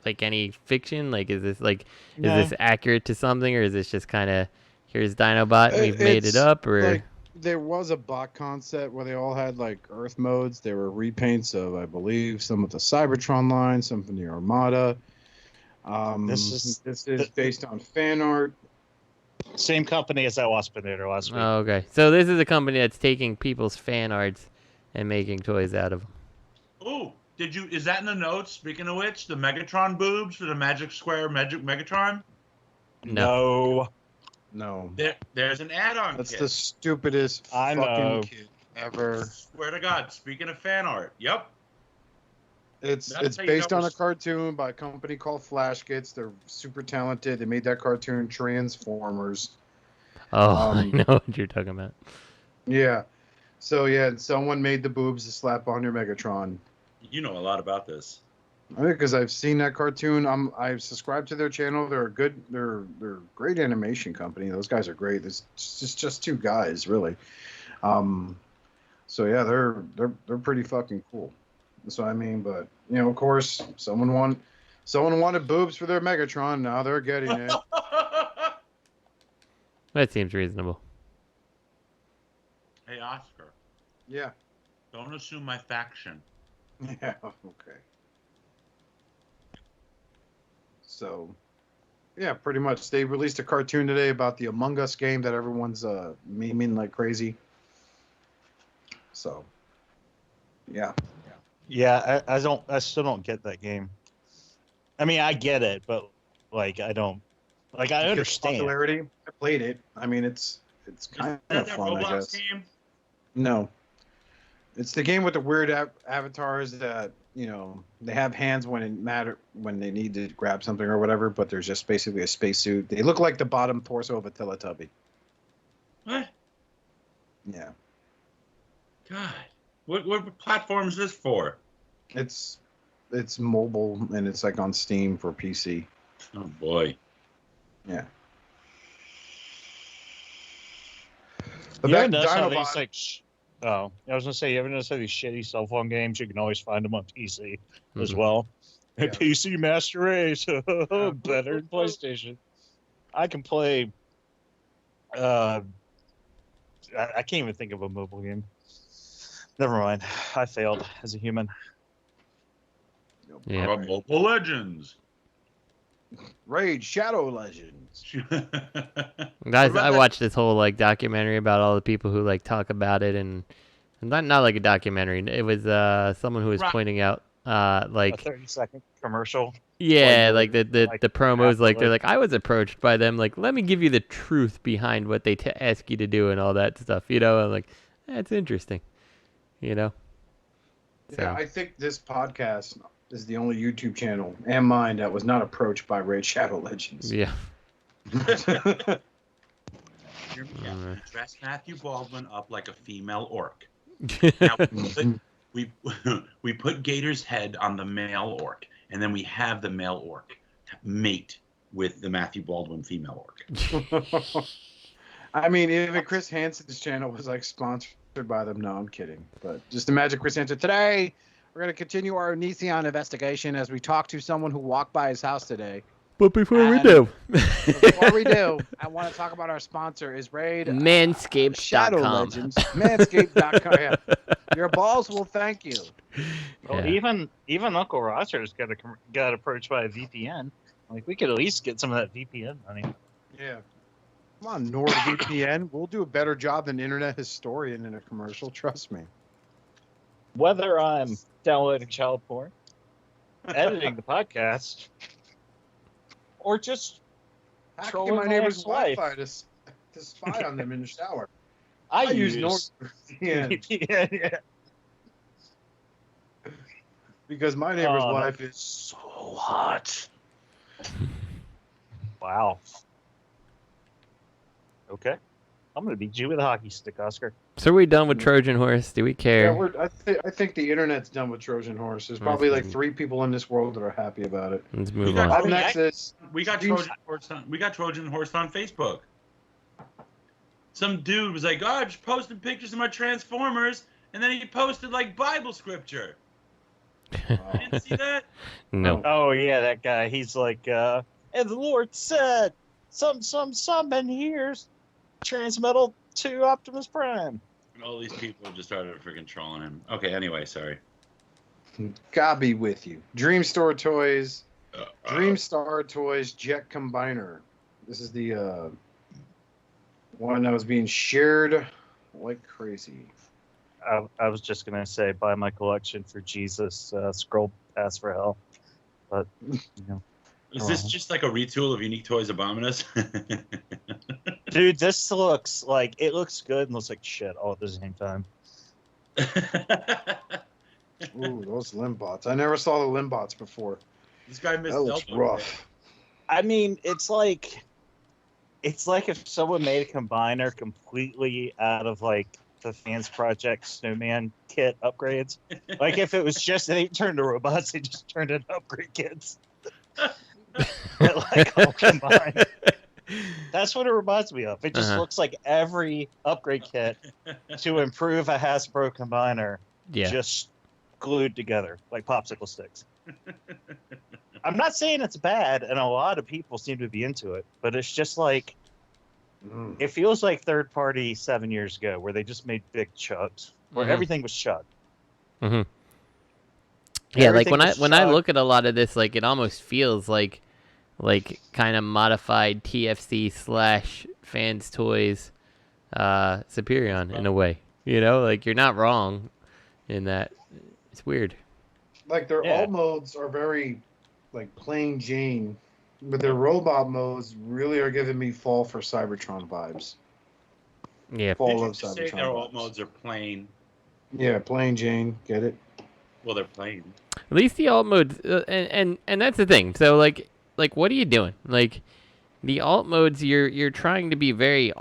[SPEAKER 11] Like, any fiction? Like, is this accurate to something? Or is this just kind of... Here's Dinobot, we've made it up? Or...
[SPEAKER 10] Like, there was a bot concept where they all had like Earth modes. They were repaints of, I believe, some of the Cybertron line, some from the Armada. This is based on fan art.
[SPEAKER 3] Same company as that Waspinator last week.
[SPEAKER 11] Oh, okay. So this is a company that's taking people's fan arts and making toys out of them.
[SPEAKER 13] Oh, is that in the notes? Speaking of which, the Megatron boobs for the Magic Square Megatron?
[SPEAKER 11] No.
[SPEAKER 13] There's an add-on
[SPEAKER 10] That's
[SPEAKER 13] kit.
[SPEAKER 10] the stupidest fucking kit ever.
[SPEAKER 13] Swear to God, speaking of fan art. Yep.
[SPEAKER 10] It's
[SPEAKER 13] That's how you
[SPEAKER 10] based
[SPEAKER 13] know
[SPEAKER 10] on a
[SPEAKER 13] it's-
[SPEAKER 10] cartoon by a company called Flash Kits. They're super talented. They made that cartoon Transformers.
[SPEAKER 11] Oh, I know what you're talking about.
[SPEAKER 10] Yeah. So yeah, someone made the boobs to slap on your Megatron.
[SPEAKER 13] You know a lot about this.
[SPEAKER 10] I think because I've seen that cartoon. I've subscribed to their channel. They're a great animation company. Those guys are great. It's just two guys really. So yeah, they're pretty fucking cool. That's what I mean. But of course, someone wanted boobs for their Megatron. Now they're getting it.
[SPEAKER 11] That seems reasonable.
[SPEAKER 13] Hey, Oscar.
[SPEAKER 10] Yeah.
[SPEAKER 13] Don't assume my faction.
[SPEAKER 10] Yeah. Okay. So, yeah, pretty much. They released a cartoon today about the Among Us game that everyone's memeing like crazy. So, yeah.
[SPEAKER 3] Yeah, I still don't get that game. I mean, I get it, but like I don't. Like I understand.
[SPEAKER 10] Popularity. I played it. I mean, it's kind of fun, I guess.
[SPEAKER 13] Game?
[SPEAKER 10] No. It's the game with the weird avatars that they have hands when they need to grab something or whatever, but there's just basically a spacesuit. They look like the bottom torso of a Teletubby.
[SPEAKER 13] What?
[SPEAKER 10] Yeah.
[SPEAKER 13] God. What platform is this for?
[SPEAKER 10] It's mobile and it's like on Steam for PC.
[SPEAKER 13] Oh boy.
[SPEAKER 10] Yeah.
[SPEAKER 3] You ever notice how these I was gonna say, you ever notice how these shitty cell phone games you can always find them on PC as well?
[SPEAKER 10] Yeah.
[SPEAKER 3] PC Master Race, better than PlayStation. I can play. I can't even think of a mobile game. Never mind. I failed as a human.
[SPEAKER 11] Yeah.
[SPEAKER 13] Mobile Legends.
[SPEAKER 10] Raid Shadow Legends.
[SPEAKER 11] Guys, I watched this whole documentary about all the people who talk about it, and not like a documentary. It was someone who was pointing out
[SPEAKER 3] a 30-second commercial.
[SPEAKER 11] Yeah, the promos, they're like, I was approached by them, let me give you the truth behind what they ask you to do and all that stuff, I'm like, that's interesting, So.
[SPEAKER 10] Yeah, I think this podcast This is the only YouTube channel and mine that was not approached by Raid Shadow Legends.
[SPEAKER 11] Yeah.
[SPEAKER 13] Hear me out. We dress Matthew Baldwin up like a female orc. Now, we put Gator's head on the male orc, and then we have the male orc mate with the Matthew Baldwin female orc.
[SPEAKER 10] I mean, even Chris Hansen's channel was like sponsored by them. No, I'm kidding. But just imagine Chris Hansen. Today, we're going to continue our Onision investigation as we talk to someone who walked by his house today.
[SPEAKER 11] But before we do,
[SPEAKER 10] I want to talk about our sponsor is Raid
[SPEAKER 11] Manscaped.com.
[SPEAKER 10] Shadow Legends. Manscaped.com. Yeah. Your balls will thank you.
[SPEAKER 3] Well, even Uncle Roger's got approached by a VPN. Like, we could at least get some of that VPN money.
[SPEAKER 10] Yeah. Come on, NordVPN. We'll do a better job than Internet Historian in a commercial. Trust me.
[SPEAKER 3] Whether I'm downloading child porn, editing the podcast, or just
[SPEAKER 10] trolling my neighbor's Wi-Fi to spy on them in the shower.
[SPEAKER 3] I
[SPEAKER 10] use
[SPEAKER 3] NordVPN. Yeah.
[SPEAKER 10] Because my neighbor's wife is so hot.
[SPEAKER 3] Wow. Okay. I'm going to beat you with a hockey stick, Oscar.
[SPEAKER 11] So are we done with Trojan Horse? Do we care?
[SPEAKER 10] Yeah, I think the internet's done with Trojan Horse. There's probably like 3 people in this world that are happy about it.
[SPEAKER 11] Let's move on.
[SPEAKER 10] Up next is
[SPEAKER 13] we got Trojan Horse on Facebook. Some dude was like, "Oh, I'm just posting pictures of my Transformers," and then he posted like Bible scripture. You didn't see that?
[SPEAKER 11] No.
[SPEAKER 3] Oh yeah, that guy. He's like, and the Lord said, some in here's transmetal to Optimus Prime.
[SPEAKER 13] And all these people just started freaking trolling him. Okay, anyway, sorry.
[SPEAKER 10] God be with you. Dream Store Toys. Dream Star Toys Jet Combiner. This is the one that was being shared like crazy.
[SPEAKER 3] I was just gonna say, buy my collection for Jesus. Scroll pass for hell. But you know.
[SPEAKER 13] Is this just like a retool of Unique Toys Abominus?
[SPEAKER 3] Dude, this looks good and looks like shit all at the same time.
[SPEAKER 10] Ooh, those limbots. I never saw the limbots before.
[SPEAKER 13] This guy missed.
[SPEAKER 10] That looks rough.
[SPEAKER 3] I mean, it's like if someone made a combiner completely out of like the Fans Project Snowman kit upgrades. Like if it was just they didn't turn to robots, they just turned into upgrade kits. Like all combined. That's what it reminds me of. It just looks like every upgrade kit to improve a Hasbro combiner just glued together like popsicle sticks. I'm not saying it's bad, and a lot of people seem to be into it, but it's just like it feels like third party 7 years ago where they just made big chugs where everything was chug.
[SPEAKER 11] Mm-hmm. Yeah, like when I look at a lot of this, like it almost feels like kind of modified TFC / Fans Toys Superion in a way. You know, like you're not wrong in that. It's weird.
[SPEAKER 10] Like their alt modes are very like plain Jane, but their robot modes really are giving me Fall for Cybertron vibes.
[SPEAKER 11] Yeah,
[SPEAKER 10] Fall of
[SPEAKER 13] Cybertron.
[SPEAKER 10] Cybertron.
[SPEAKER 13] Say their alt modes are plain.
[SPEAKER 10] Yeah, plain Jane. Get it?
[SPEAKER 13] Well, they're plain.
[SPEAKER 11] At least the alt modes, and that's the thing. So like what are you doing? Like the alt modes, you're trying to be very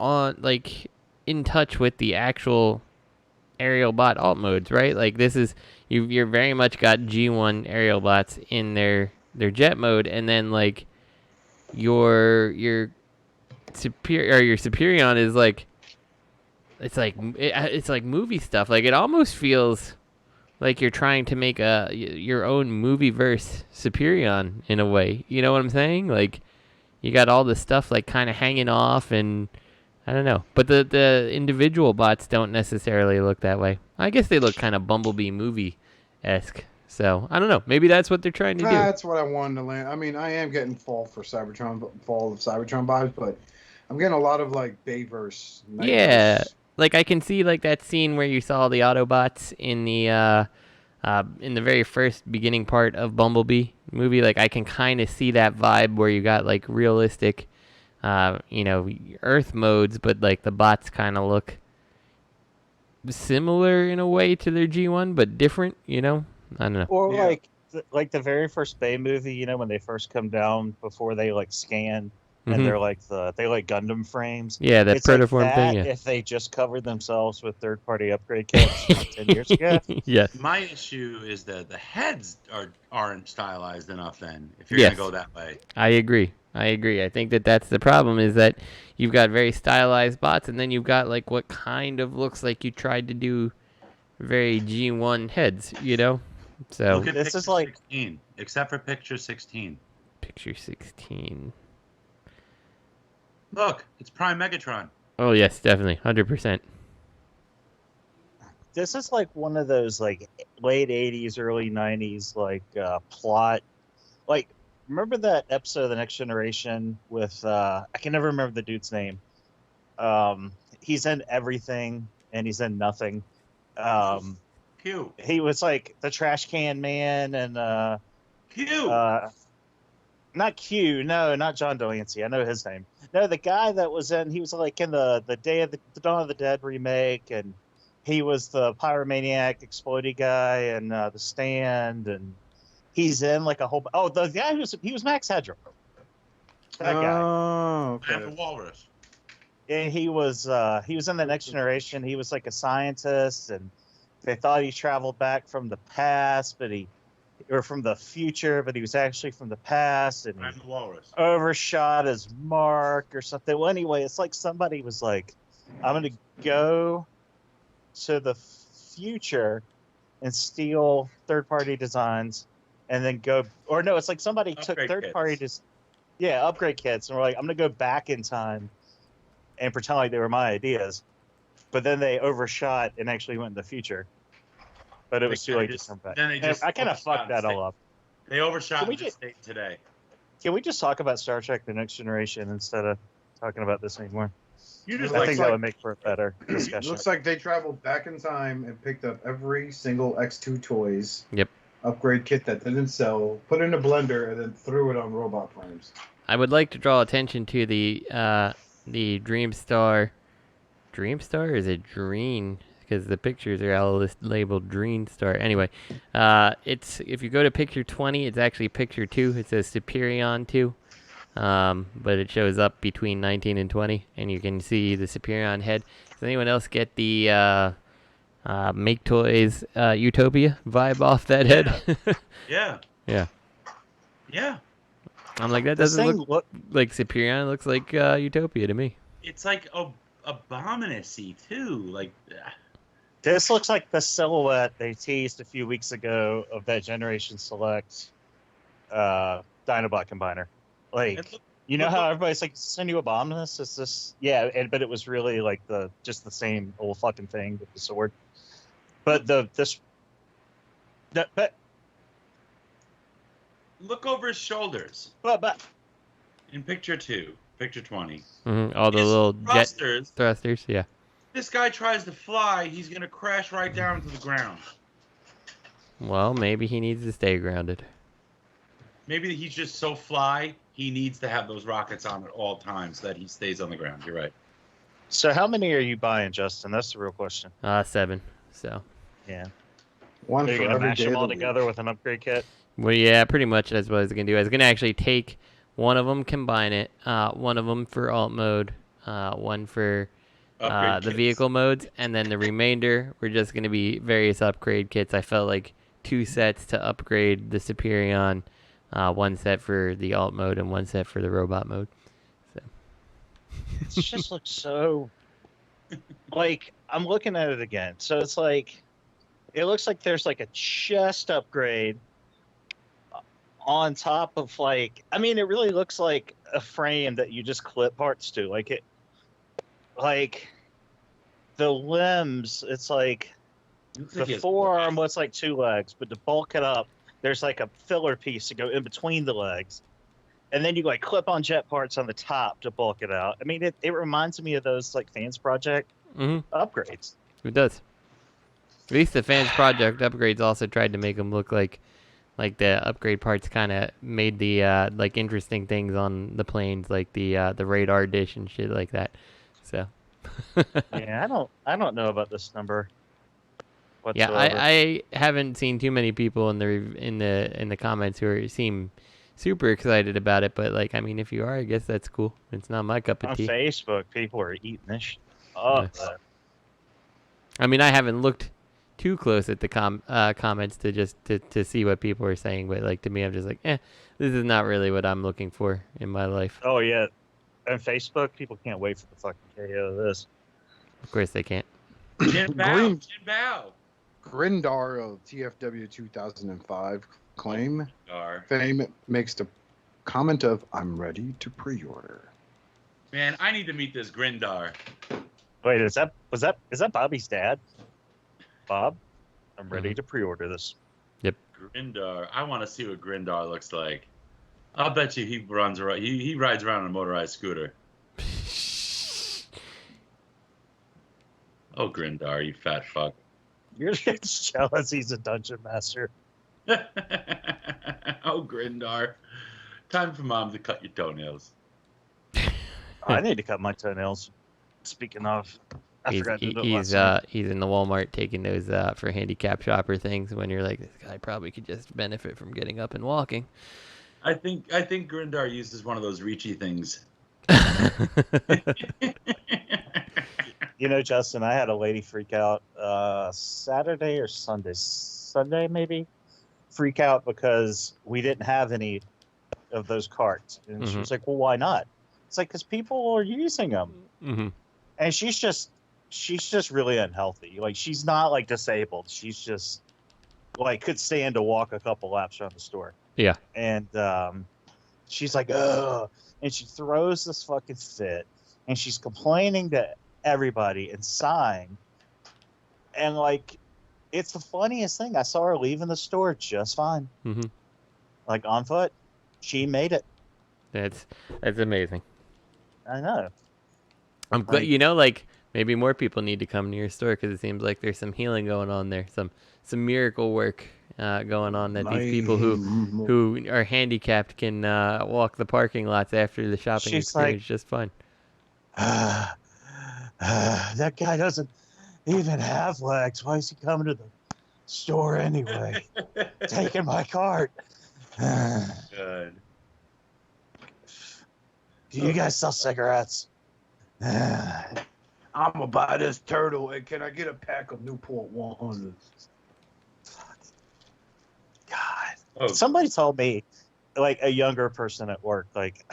[SPEAKER 11] in touch with the actual aerial bot alt modes, right? Like this is you're very much got G1 aerial bots in their jet mode, and then like your Superion is like it's like movie stuff. Like it almost feels like you're trying to make your own movie-verse Superion in a way. You know what I'm saying? Like you got all this stuff like kind of hanging off, and I don't know. But the individual bots don't necessarily look that way. I guess they look kind of Bumblebee movie-esque. So I don't know. Maybe that's what they're trying to do.
[SPEAKER 10] That's what I wanted to land. I mean, I am getting Fall of Cybertron vibes, but I'm getting a lot of like Bayverse.
[SPEAKER 11] Yeah, like I can see like that scene where you saw the Autobots in the very first beginning part of Bumblebee movie. Like I can kind of see that vibe where you got like realistic, Earth modes, but like the bots kind of look similar in a way to their G1, but different. You know, I don't know.
[SPEAKER 3] Or like like the very first Bay movie, you know, when they first come down before they like scan and they're like they like Gundam frames.
[SPEAKER 11] Yeah, that
[SPEAKER 3] it's like
[SPEAKER 11] protoform
[SPEAKER 3] that
[SPEAKER 11] thing. Yeah.
[SPEAKER 3] If they just covered themselves with third-party upgrade kits like 10 years ago.
[SPEAKER 11] Yes.
[SPEAKER 12] My issue is that the heads aren't stylized enough. Then, if you're gonna go that way,
[SPEAKER 11] I agree. I think that's the problem, is that you've got very stylized bots, and then you've got like what kind of looks like you tried to do very G1 heads, you know? So
[SPEAKER 12] look at this is like 16, except for picture 16.
[SPEAKER 11] Picture 16.
[SPEAKER 12] Look, it's Prime Megatron.
[SPEAKER 11] Oh yes, definitely, 100%.
[SPEAKER 3] This is like one of those like late 80s, early 90s like plot. Like, remember that episode of The Next Generation with I can never remember the dude's name. He's in everything and he's in nothing.
[SPEAKER 12] Q.
[SPEAKER 3] He was like the trash can man and
[SPEAKER 12] Q.
[SPEAKER 3] Not Q. No, not John Delancey. I know his name. No, the guy that was in. He was like in the Dawn of the Dead remake, and he was the pyromaniac exploity guy and The Stand, and he's in like a whole. Oh, the guy he was Max Headroom. That guy.
[SPEAKER 10] Oh, okay.
[SPEAKER 12] And the Walrus.
[SPEAKER 3] And he was in The Next Generation. He was like a scientist, and they thought he traveled back from the past, or from the future, but he was actually from the past, and
[SPEAKER 12] I'm the Walrus.
[SPEAKER 3] Overshot his mark or something. Well, anyway, it's like somebody was like, I'm going to go to the future and steal third-party designs and then go, or no, it's like somebody took third-party, upgrade kits, and we're like, I'm going to go back in time and pretend like they were my ideas. But then they overshot and actually went in the future. But it was too late to come back. I kind of fucked that all up.
[SPEAKER 12] They overshot the state today.
[SPEAKER 3] Can we just talk about Star Trek: The Next Generation instead of talking about this anymore? I think that would make for a better discussion.
[SPEAKER 10] Looks like they traveled back in time and picked up every single X2 toys.
[SPEAKER 11] Yep.
[SPEAKER 10] Upgrade kit that didn't sell, put it in a blender, and then threw it on robot frames.
[SPEAKER 11] I would like to draw attention to the Dreamstar. Dreamstar, or is it Dream? Because the pictures are all labeled Dreamstar. Anyway, it's if you go to picture 20, it's actually picture 2. It says Superion 2, but it shows up between 19 and 20, and you can see the Superion head. Does anyone else get the Make Toys Utopia vibe off that head?
[SPEAKER 12] Yeah.
[SPEAKER 11] Yeah.
[SPEAKER 12] Yeah.
[SPEAKER 11] I'm like, that doesn't look like Superion. It looks like Utopia to me.
[SPEAKER 12] It's like abominous-y too. Like.
[SPEAKER 3] This looks like the silhouette they teased a few weeks ago of that Generation Select Dinobot combiner. Like, you know how everybody's like, is this a new Abominus? Is this... Yeah, but it was really like just the same old fucking thing with the sword. But but
[SPEAKER 12] look over his shoulders.
[SPEAKER 3] But
[SPEAKER 12] in picture 2, picture 20.
[SPEAKER 11] Mm-hmm. All the little
[SPEAKER 12] thrusters.
[SPEAKER 11] Jet thrusters, yeah.
[SPEAKER 12] This guy tries to fly, he's going to crash right down to the ground.
[SPEAKER 11] Well, maybe he needs to stay grounded.
[SPEAKER 12] Maybe he's just so fly, he needs to have those rockets on at all times so that he stays on the ground. You're right.
[SPEAKER 3] So how many are you buying, Justin? That's the real question.
[SPEAKER 11] 7. So.
[SPEAKER 3] Yeah.
[SPEAKER 10] One
[SPEAKER 3] are you
[SPEAKER 10] for
[SPEAKER 3] going to
[SPEAKER 10] every
[SPEAKER 3] mash
[SPEAKER 10] day
[SPEAKER 3] them
[SPEAKER 10] of
[SPEAKER 3] all
[SPEAKER 10] the
[SPEAKER 3] together with an upgrade kit?
[SPEAKER 11] Well, yeah, pretty much that's what I was going to do. I was going to actually take one of them, combine it, one of them for alt mode, one for the vehicle modes, and then the remainder were just going to be various upgrade kits. I felt like 2 sets to upgrade the Superion, 1 set for the alt mode, and 1 set for the robot mode. So.
[SPEAKER 3] It just looks so... Like, I'm looking at it again. So it's like... It looks like there's like a chest upgrade on top of like... I mean, it really looks like a frame that you just clip parts to. Like the limbs, it's like the forearm was like 2 legs, but to bulk it up, there's like a filler piece to go in between the legs, and then you like clip on jet parts on the top to bulk it out. I mean, it reminds me of those like Fans Project upgrades.
[SPEAKER 11] It does. At least the Fans Project upgrades also tried to make them look like the upgrade parts kind of made the like interesting things on the planes, like the radar dish and shit like that. So.
[SPEAKER 3] Yeah, I don't know about this number. whatsoever.
[SPEAKER 11] Yeah, I haven't seen too many people in the comments who seem super excited about it, but like, I mean, if you are, I guess that's cool. It's not my cup of
[SPEAKER 3] On
[SPEAKER 11] tea.
[SPEAKER 3] Facebook, people are eating this shit up.
[SPEAKER 11] I mean, I haven't looked too close at the comments to see what people are saying, but like, to me, I'm just like, this is not really what I'm looking for in my life.
[SPEAKER 3] Oh yeah, on Facebook, people can't wait for the fucking KO of this.
[SPEAKER 11] Of course they can't.
[SPEAKER 12] Jin Bao.
[SPEAKER 10] Grindar of TFW 2005 claim
[SPEAKER 12] Grindar.
[SPEAKER 10] fame makes the comment of "I'm ready to pre-order."
[SPEAKER 12] Man, I need to meet this Grindar.
[SPEAKER 3] Wait, is that Bobby's dad? Bob, I'm ready to pre-order this.
[SPEAKER 11] Yep.
[SPEAKER 12] Grindar. I want to see what Grindar looks like. I'll bet you he runs around. He rides around on a motorized scooter. Oh, Grindar, you fat fuck.
[SPEAKER 3] You're just jealous he's a dungeon master.
[SPEAKER 12] Oh, Grindar. Time for Mom to cut your toenails.
[SPEAKER 3] I need to cut my toenails. Speaking of, I forgot to do it
[SPEAKER 11] he's
[SPEAKER 3] last night.
[SPEAKER 11] he's in the Walmart taking those for handicap shopper things when you're like, this guy probably could just benefit from getting up and walking.
[SPEAKER 12] I think Grindar uses one of those Reachy things.
[SPEAKER 3] You know, Justin, I had a lady freak out Saturday or Sunday maybe, freak out because we didn't have any of those carts. And she was like, well, why not? It's like, because people are using them.
[SPEAKER 11] Mm-hmm.
[SPEAKER 3] And she's just really unhealthy. Like, she's not like disabled. She's just like could stand to walk a couple laps around the store.
[SPEAKER 11] Yeah.
[SPEAKER 3] And she's like, ugh. And she throws this fucking fit. And she's complaining to everybody and sighing. And like, it's the funniest thing. I saw her leaving the store just fine.
[SPEAKER 11] Mm-hmm.
[SPEAKER 3] Like, on foot. She made it.
[SPEAKER 11] That's amazing.
[SPEAKER 3] I know.
[SPEAKER 11] I'm glad, like maybe more people need to come to your store because it seems like there's some healing going on there, some miracle work going on that these people who are handicapped can walk the parking lots after the shopping experience just fine.
[SPEAKER 3] That guy doesn't even have legs. Why is he coming to the store anyway? Taking my cart.
[SPEAKER 12] Good.
[SPEAKER 3] Do you guys sell cigarettes?
[SPEAKER 5] I'm gonna buy this turtle, and can I get a pack of Newport 100s?
[SPEAKER 3] God.
[SPEAKER 12] Oh.
[SPEAKER 3] Somebody told me, like, a younger person at work, like,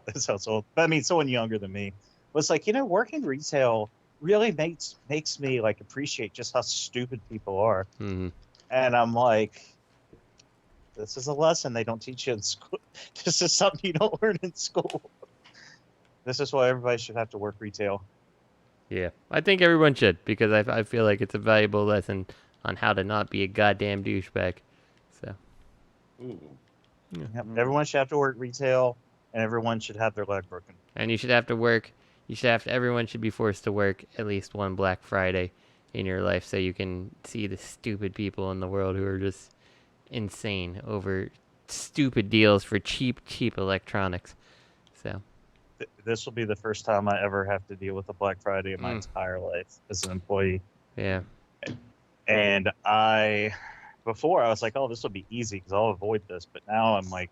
[SPEAKER 3] this sounds old, but I mean, someone younger than me, was like, working retail really makes me, like, appreciate just how stupid people are.
[SPEAKER 11] Mm-hmm.
[SPEAKER 3] And I'm like, this is a lesson they don't teach you in school. This is something you don't learn in school. This is why everybody should have to work retail.
[SPEAKER 11] Yeah, I think everyone should, because I feel like it's a valuable lesson on how to not be a goddamn douchebag. So.
[SPEAKER 12] Ooh.
[SPEAKER 11] Yeah.
[SPEAKER 3] Yep. Everyone should have to work retail, and everyone should have their leg broken.
[SPEAKER 11] And you should have to work. Everyone should be forced to work at least one Black Friday in your life, so you can see the stupid people in the world who are just insane over stupid deals for cheap electronics. So.
[SPEAKER 3] This will be the first time I ever have to deal with a Black Friday in my entire life as an employee.
[SPEAKER 11] Yeah.
[SPEAKER 3] And before I was like, oh, this will be easy because I'll avoid this. But now I'm like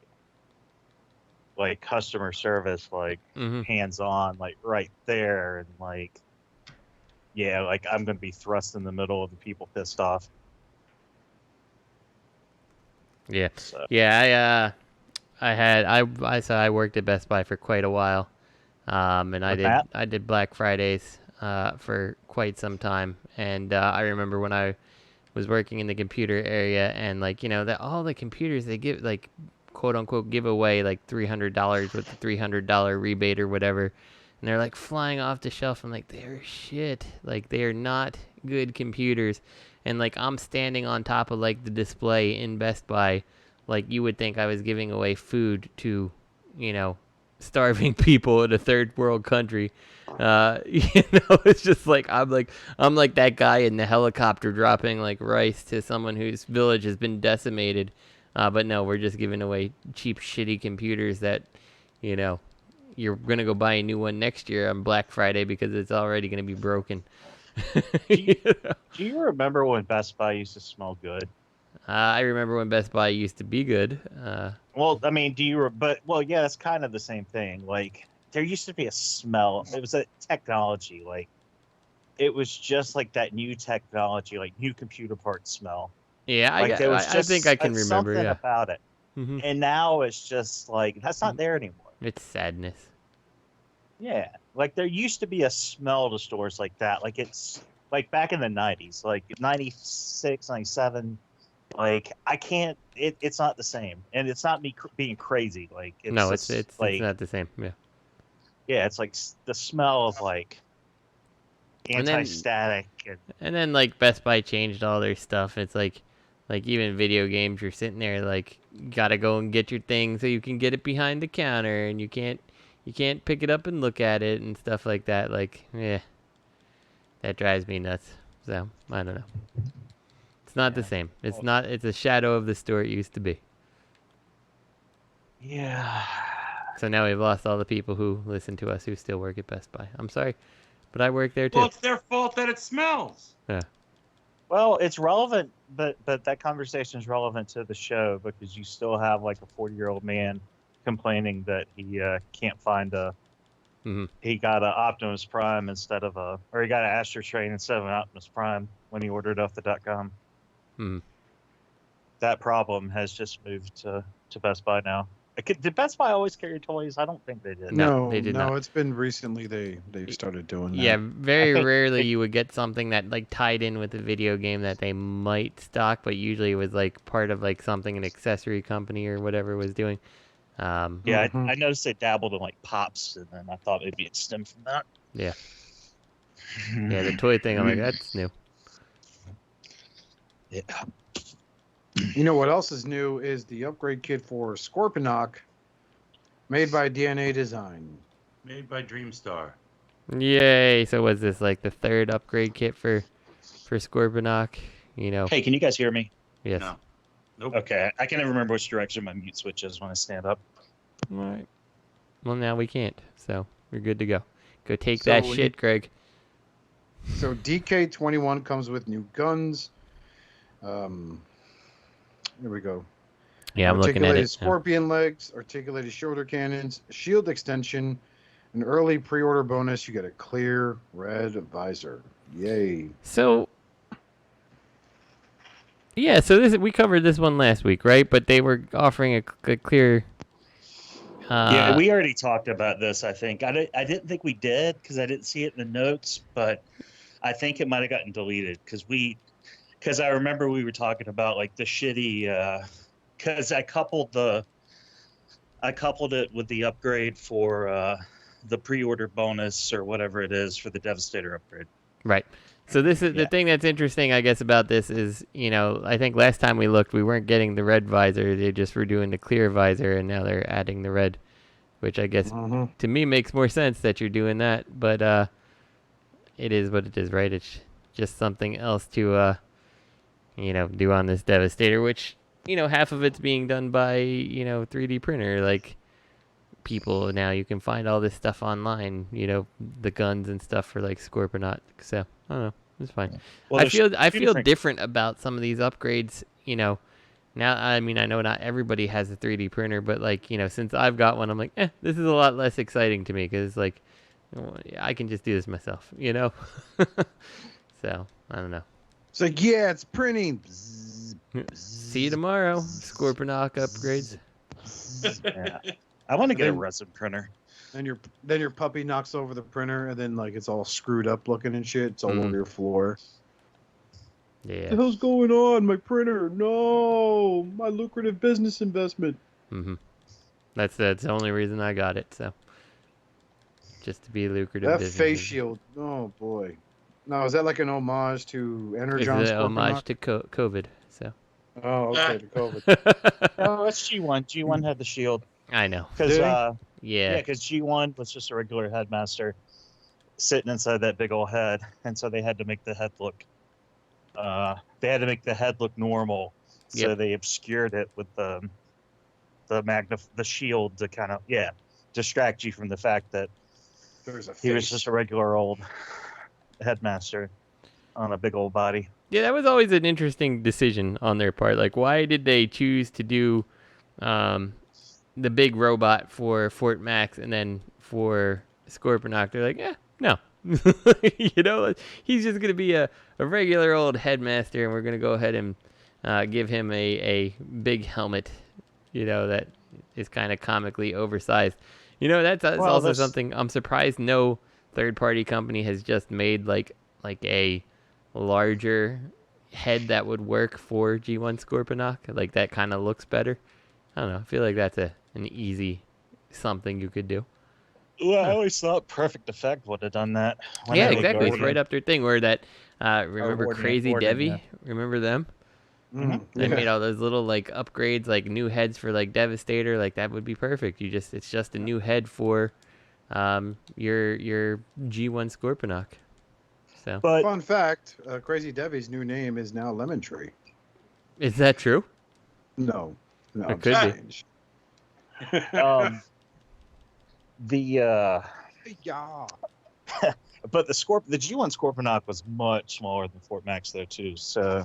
[SPEAKER 3] customer service, like hands-on, like right there. And like, yeah, like I'm going to be thrust in the middle of the people pissed off.
[SPEAKER 11] Yeah.
[SPEAKER 3] So.
[SPEAKER 11] Yeah. I worked at Best Buy for quite a while. And I did Black Fridays for quite some time, and I remember when I was working in the computer area, and like that all the computers they give like quote unquote give away like $300 with the $300 rebate or whatever, and they're like flying off the shelf. I'm like, they're shit, like they are not good computers, and like I'm standing on top of like the display in Best Buy, like you would think I was giving away food to starving people in a third world country. It's just like I'm like that guy in the helicopter dropping like rice to someone whose village has been decimated, but no, we're just giving away cheap shitty computers that you're gonna go buy a new one next year on Black Friday because it's already gonna be broken.
[SPEAKER 3] Do you remember when Best Buy used to smell good?
[SPEAKER 11] I remember when Best Buy used to be good.
[SPEAKER 3] Well, I mean, yeah, that's kind of the same thing. Like, there used to be a smell. It was a technology. Like, it was just like that new technology, like new computer part smell.
[SPEAKER 11] Yeah,
[SPEAKER 3] Like, there was
[SPEAKER 11] I
[SPEAKER 3] just
[SPEAKER 11] think I can remember.
[SPEAKER 3] something
[SPEAKER 11] Yeah.
[SPEAKER 3] about it.
[SPEAKER 11] Mm-hmm.
[SPEAKER 3] And now it's just like, that's not there anymore.
[SPEAKER 11] It's sadness.
[SPEAKER 3] Yeah. Like, there used to be a smell to stores like that. Like, it's like back in the 90s, like 96, 97. Like, I can't, it's not the same. And it's not me being crazy. Like,
[SPEAKER 11] No, it's
[SPEAKER 3] like,
[SPEAKER 11] not the same. Yeah.
[SPEAKER 3] yeah, it's like the smell of like anti-static.
[SPEAKER 11] And then like Best Buy changed all their stuff. It's like even video games, you're sitting there like, you gotta go and get your thing so you can get it behind the counter, and you can't pick it up and look at it and stuff like that. Like, yeah, that drives me nuts. So I don't know. It's not the same. It's not. It's a shadow of the store it used to be.
[SPEAKER 3] Yeah.
[SPEAKER 11] So now we've lost all the people who listen to us who still work at Best Buy. I'm sorry, but I work there too.
[SPEAKER 12] Well, it's their fault that it smells.
[SPEAKER 11] Yeah.
[SPEAKER 3] Well, it's relevant, but that conversation is relevant to the show because you still have like a 40-year-old man complaining that he can't find he got an Optimus Prime instead of or he got an Astro Train instead of an Optimus Prime when he ordered off the .com. That problem has just moved to Best Buy now. Did Best Buy always carry toys? I don't think they did.
[SPEAKER 10] No,
[SPEAKER 11] they did not.
[SPEAKER 10] It's been recently they've started doing that.
[SPEAKER 11] Yeah, very rarely you would get something that like tied in with a video game that they might stock, but usually it was like part of like something an accessory company or whatever was doing.
[SPEAKER 3] I noticed they dabbled in like Pops, and then I thought maybe it stemmed from that.
[SPEAKER 11] Yeah. Yeah, the toy thing, I'm like, that's new.
[SPEAKER 3] Yeah.
[SPEAKER 10] You know what else is new is the upgrade kit for Scorponok, made by DNA Design.
[SPEAKER 12] Made by Dreamstar.
[SPEAKER 11] Yay! So was this like the third upgrade kit for Scorponok? You know.
[SPEAKER 3] Hey, can you guys hear me?
[SPEAKER 11] Yes.
[SPEAKER 12] No. Nope.
[SPEAKER 3] Okay, I can never remember which direction my mute switch is when I stand up.
[SPEAKER 11] All right. Well, now we can't, so we're good to go. Go take that shit, Greg.
[SPEAKER 10] So DK21 comes with new guns. Here we go.
[SPEAKER 11] Yeah, I'm looking at it.
[SPEAKER 10] Articulated scorpion legs, articulated shoulder cannons, shield extension, an early pre-order bonus. You get a clear red visor. Yay!
[SPEAKER 11] So, yeah, so we covered this one last week, right? But they were offering a clear.
[SPEAKER 3] Yeah, we already talked about this. I think I didn't think we did because I didn't see it in the notes, but I think it might have gotten deleted because I remember we were talking about like the shitty. Because I coupled it with the upgrade for the pre-order bonus or whatever it is for the Devastator upgrade.
[SPEAKER 11] Right. So this is the thing that's interesting, I guess, about this is, you know, I think last time we looked, we weren't getting the red visor. They just were doing the clear visor, and now they're adding the red, which I guess to me makes more sense that you're doing that. But it is what it is, right? It's just something else to, you know, do on this Devastator, which, you know, half of it's being done by, you know, 3D printer, like people now. You can find all this stuff online, you know, the guns and stuff for like Scorponok. So I don't know, it's fine. Well, I feel different about some of these upgrades, you know. Now, I mean, I know not everybody has a 3D printer, but like, you know, since I've got one, I'm like, this is a lot less exciting to me because like, I can just do this myself, you know. So I don't know.
[SPEAKER 10] It's like, yeah, it's printing.
[SPEAKER 11] See you tomorrow. Scorponok upgrades.
[SPEAKER 3] Yeah. I want to get a resin printer.
[SPEAKER 10] Then your puppy knocks over the printer, and then like it's all screwed up looking and shit. It's all over your floor.
[SPEAKER 11] Yeah.
[SPEAKER 10] What the hell's going on? My printer? No, my lucrative business investment.
[SPEAKER 11] That's the only reason I got it. So just to be lucrative.
[SPEAKER 10] That
[SPEAKER 11] business
[SPEAKER 10] face shield. Oh boy. No, is that like an homage to Energon?
[SPEAKER 11] It's an homage to COVID. So.
[SPEAKER 10] Oh, okay, to COVID.
[SPEAKER 3] No, it's G1. G1 had the shield.
[SPEAKER 11] I know.
[SPEAKER 3] Because
[SPEAKER 11] yeah,
[SPEAKER 3] because G1 was just a regular headmaster sitting inside that big old head, and so they had to make the head look. They had to make the head look normal, so they obscured it with the shield to kind of distract you from the fact that he was just a regular old headmaster. on a big old body.
[SPEAKER 11] Yeah, that was always an interesting decision on their part. Like, why did they choose to do the big robot for Fort Max, and then for Scorponok, they're like, no. He's just going to be a regular old headmaster, and we're going to go ahead and give him a big helmet, that is kind of comically oversized. That's also something I'm surprised no third-party company has just made like a larger head that would work for G1 Scorponok. Like, that kind of looks better. I don't know. I feel like that's an easy something you could do.
[SPEAKER 3] Well, I always thought Perfect Effect would have done that.
[SPEAKER 11] Yeah, exactly. It's right up their thing. Where that, remember Crazy Devi? Yeah. Remember them?
[SPEAKER 10] Mm-hmm.
[SPEAKER 11] They made all those little like upgrades, like new heads for like Devastator. Like, that would be perfect. It's just a new head for your G1 Scorponok. So,
[SPEAKER 10] but fun fact: Crazy Devi's new name is now Lemon Tree.
[SPEAKER 11] Is that true?
[SPEAKER 10] No,
[SPEAKER 11] it could
[SPEAKER 10] change.
[SPEAKER 3] Be. Yeah. But the G1 Scorponok was much smaller than Fort Max though too. So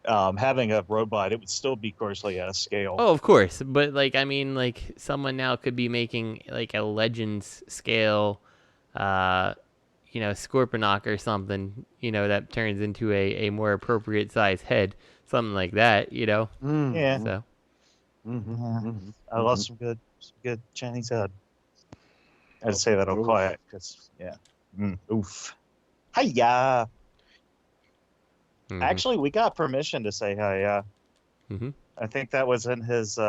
[SPEAKER 3] having a robot, it would still be grossly out of scale.
[SPEAKER 11] Oh, of course. But someone now could be making like a Legends scale Scorponok or something, that turns into a more appropriate size head. Something like that,
[SPEAKER 3] Yeah.
[SPEAKER 11] So
[SPEAKER 3] I love some good Chinese head. I'd say that all quiet because oof. Hiya.
[SPEAKER 11] Mm-hmm.
[SPEAKER 3] Actually, we got permission to say hiya.
[SPEAKER 11] Mm-hmm.
[SPEAKER 3] I think that was in his.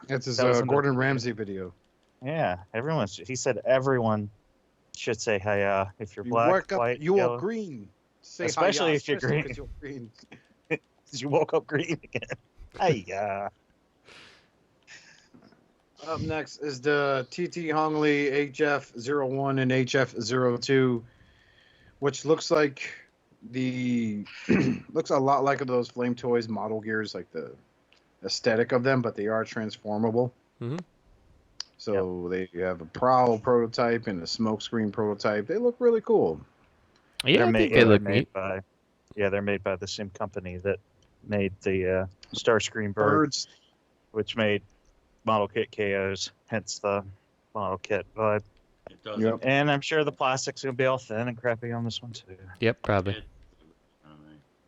[SPEAKER 10] It's his Gordon Ramsay video.
[SPEAKER 3] Yeah, he said everyone should say hiya. If you're black, white,
[SPEAKER 10] you
[SPEAKER 3] yellow.
[SPEAKER 10] are green. Say
[SPEAKER 3] especially
[SPEAKER 10] hiya,
[SPEAKER 3] if you're green.
[SPEAKER 10] You're green.
[SPEAKER 3] You woke up green again. Hiya.
[SPEAKER 10] Up next is the TT Hongli HF01 and HF02, which looks like looks a lot like those Flame Toys model gears, like the aesthetic of them, but they are transformable.
[SPEAKER 11] Mm-hmm.
[SPEAKER 10] So they have a Prowl prototype and a Smokescreen prototype. They look really cool.
[SPEAKER 11] Yeah,
[SPEAKER 3] they're made by the same company that made the Starscream Birds, which made model kit KOs, hence the model kit vibe.
[SPEAKER 13] It does.
[SPEAKER 10] Yep.
[SPEAKER 3] And I'm sure the plastic's gonna be all thin and crappy on this one too.
[SPEAKER 11] Yep, probably.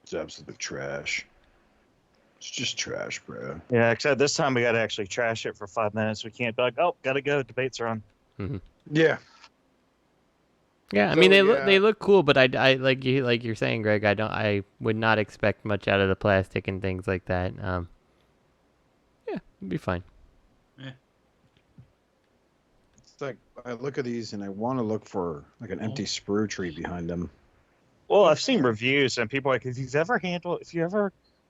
[SPEAKER 10] It's absolute trash. It's just trash, bro.
[SPEAKER 3] Yeah, except this time we gotta actually trash it for 5 minutes. We can't be like, oh, gotta go. Debates are on.
[SPEAKER 11] Mm-hmm.
[SPEAKER 10] Yeah.
[SPEAKER 11] Yeah, I mean they look cool, but I like you're saying, Greg. I would not expect much out of the plastic and things like that. Yeah, it'd be fine.
[SPEAKER 13] Yeah.
[SPEAKER 10] It's like I look at these and I want to look for like an empty sprue tree behind them.
[SPEAKER 3] Well, I've seen reviews and people are like, if you ever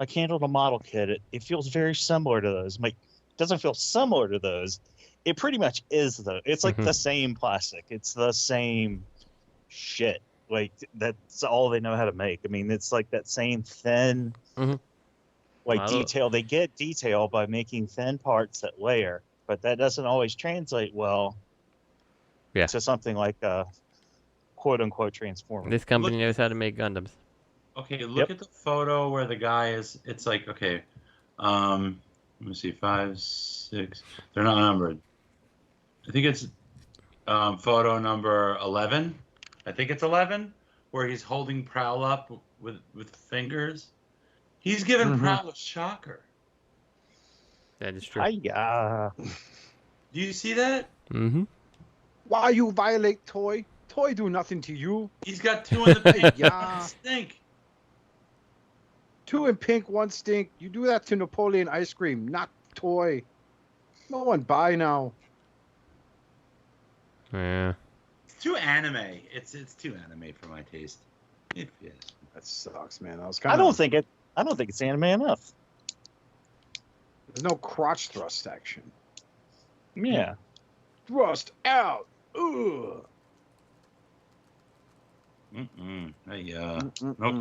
[SPEAKER 3] handled a model kit, it feels very similar to those. Like, it doesn't feel similar to those. It pretty much is though. It's like the same plastic. It's the same shit. Like, that's all they know how to make. I mean, it's like that same thin detail. They get detail by making thin parts that layer, but that doesn't always translate well to something like a quote unquote transformer.
[SPEAKER 11] This company knows how to make Gundams.
[SPEAKER 12] Okay, look at the photo where the guy is. It's like, okay, let me see, 5, 6. They're not numbered. I think it's photo number 11. I think it's 11, where he's holding Prowl up with fingers. He's giving Prowl a shocker.
[SPEAKER 11] That is true.
[SPEAKER 3] Hiya.
[SPEAKER 12] Do you see that?
[SPEAKER 11] Mm-hmm.
[SPEAKER 10] Why you violate Toy? Toy do nothing to you.
[SPEAKER 12] He's got 2 in the pink.
[SPEAKER 10] Yeah.
[SPEAKER 12] Stink.
[SPEAKER 10] 2 in pink, 1 stink. You do that to Napoleon ice cream, not Toy. No one buy now.
[SPEAKER 11] Yeah.
[SPEAKER 12] It's too anime. It's too anime for my taste. It is.
[SPEAKER 10] That sucks, man.
[SPEAKER 3] I don't think it's anime enough.
[SPEAKER 10] There's no crotch thrust action.
[SPEAKER 3] Yeah.
[SPEAKER 10] Thrust out. Ugh.
[SPEAKER 12] No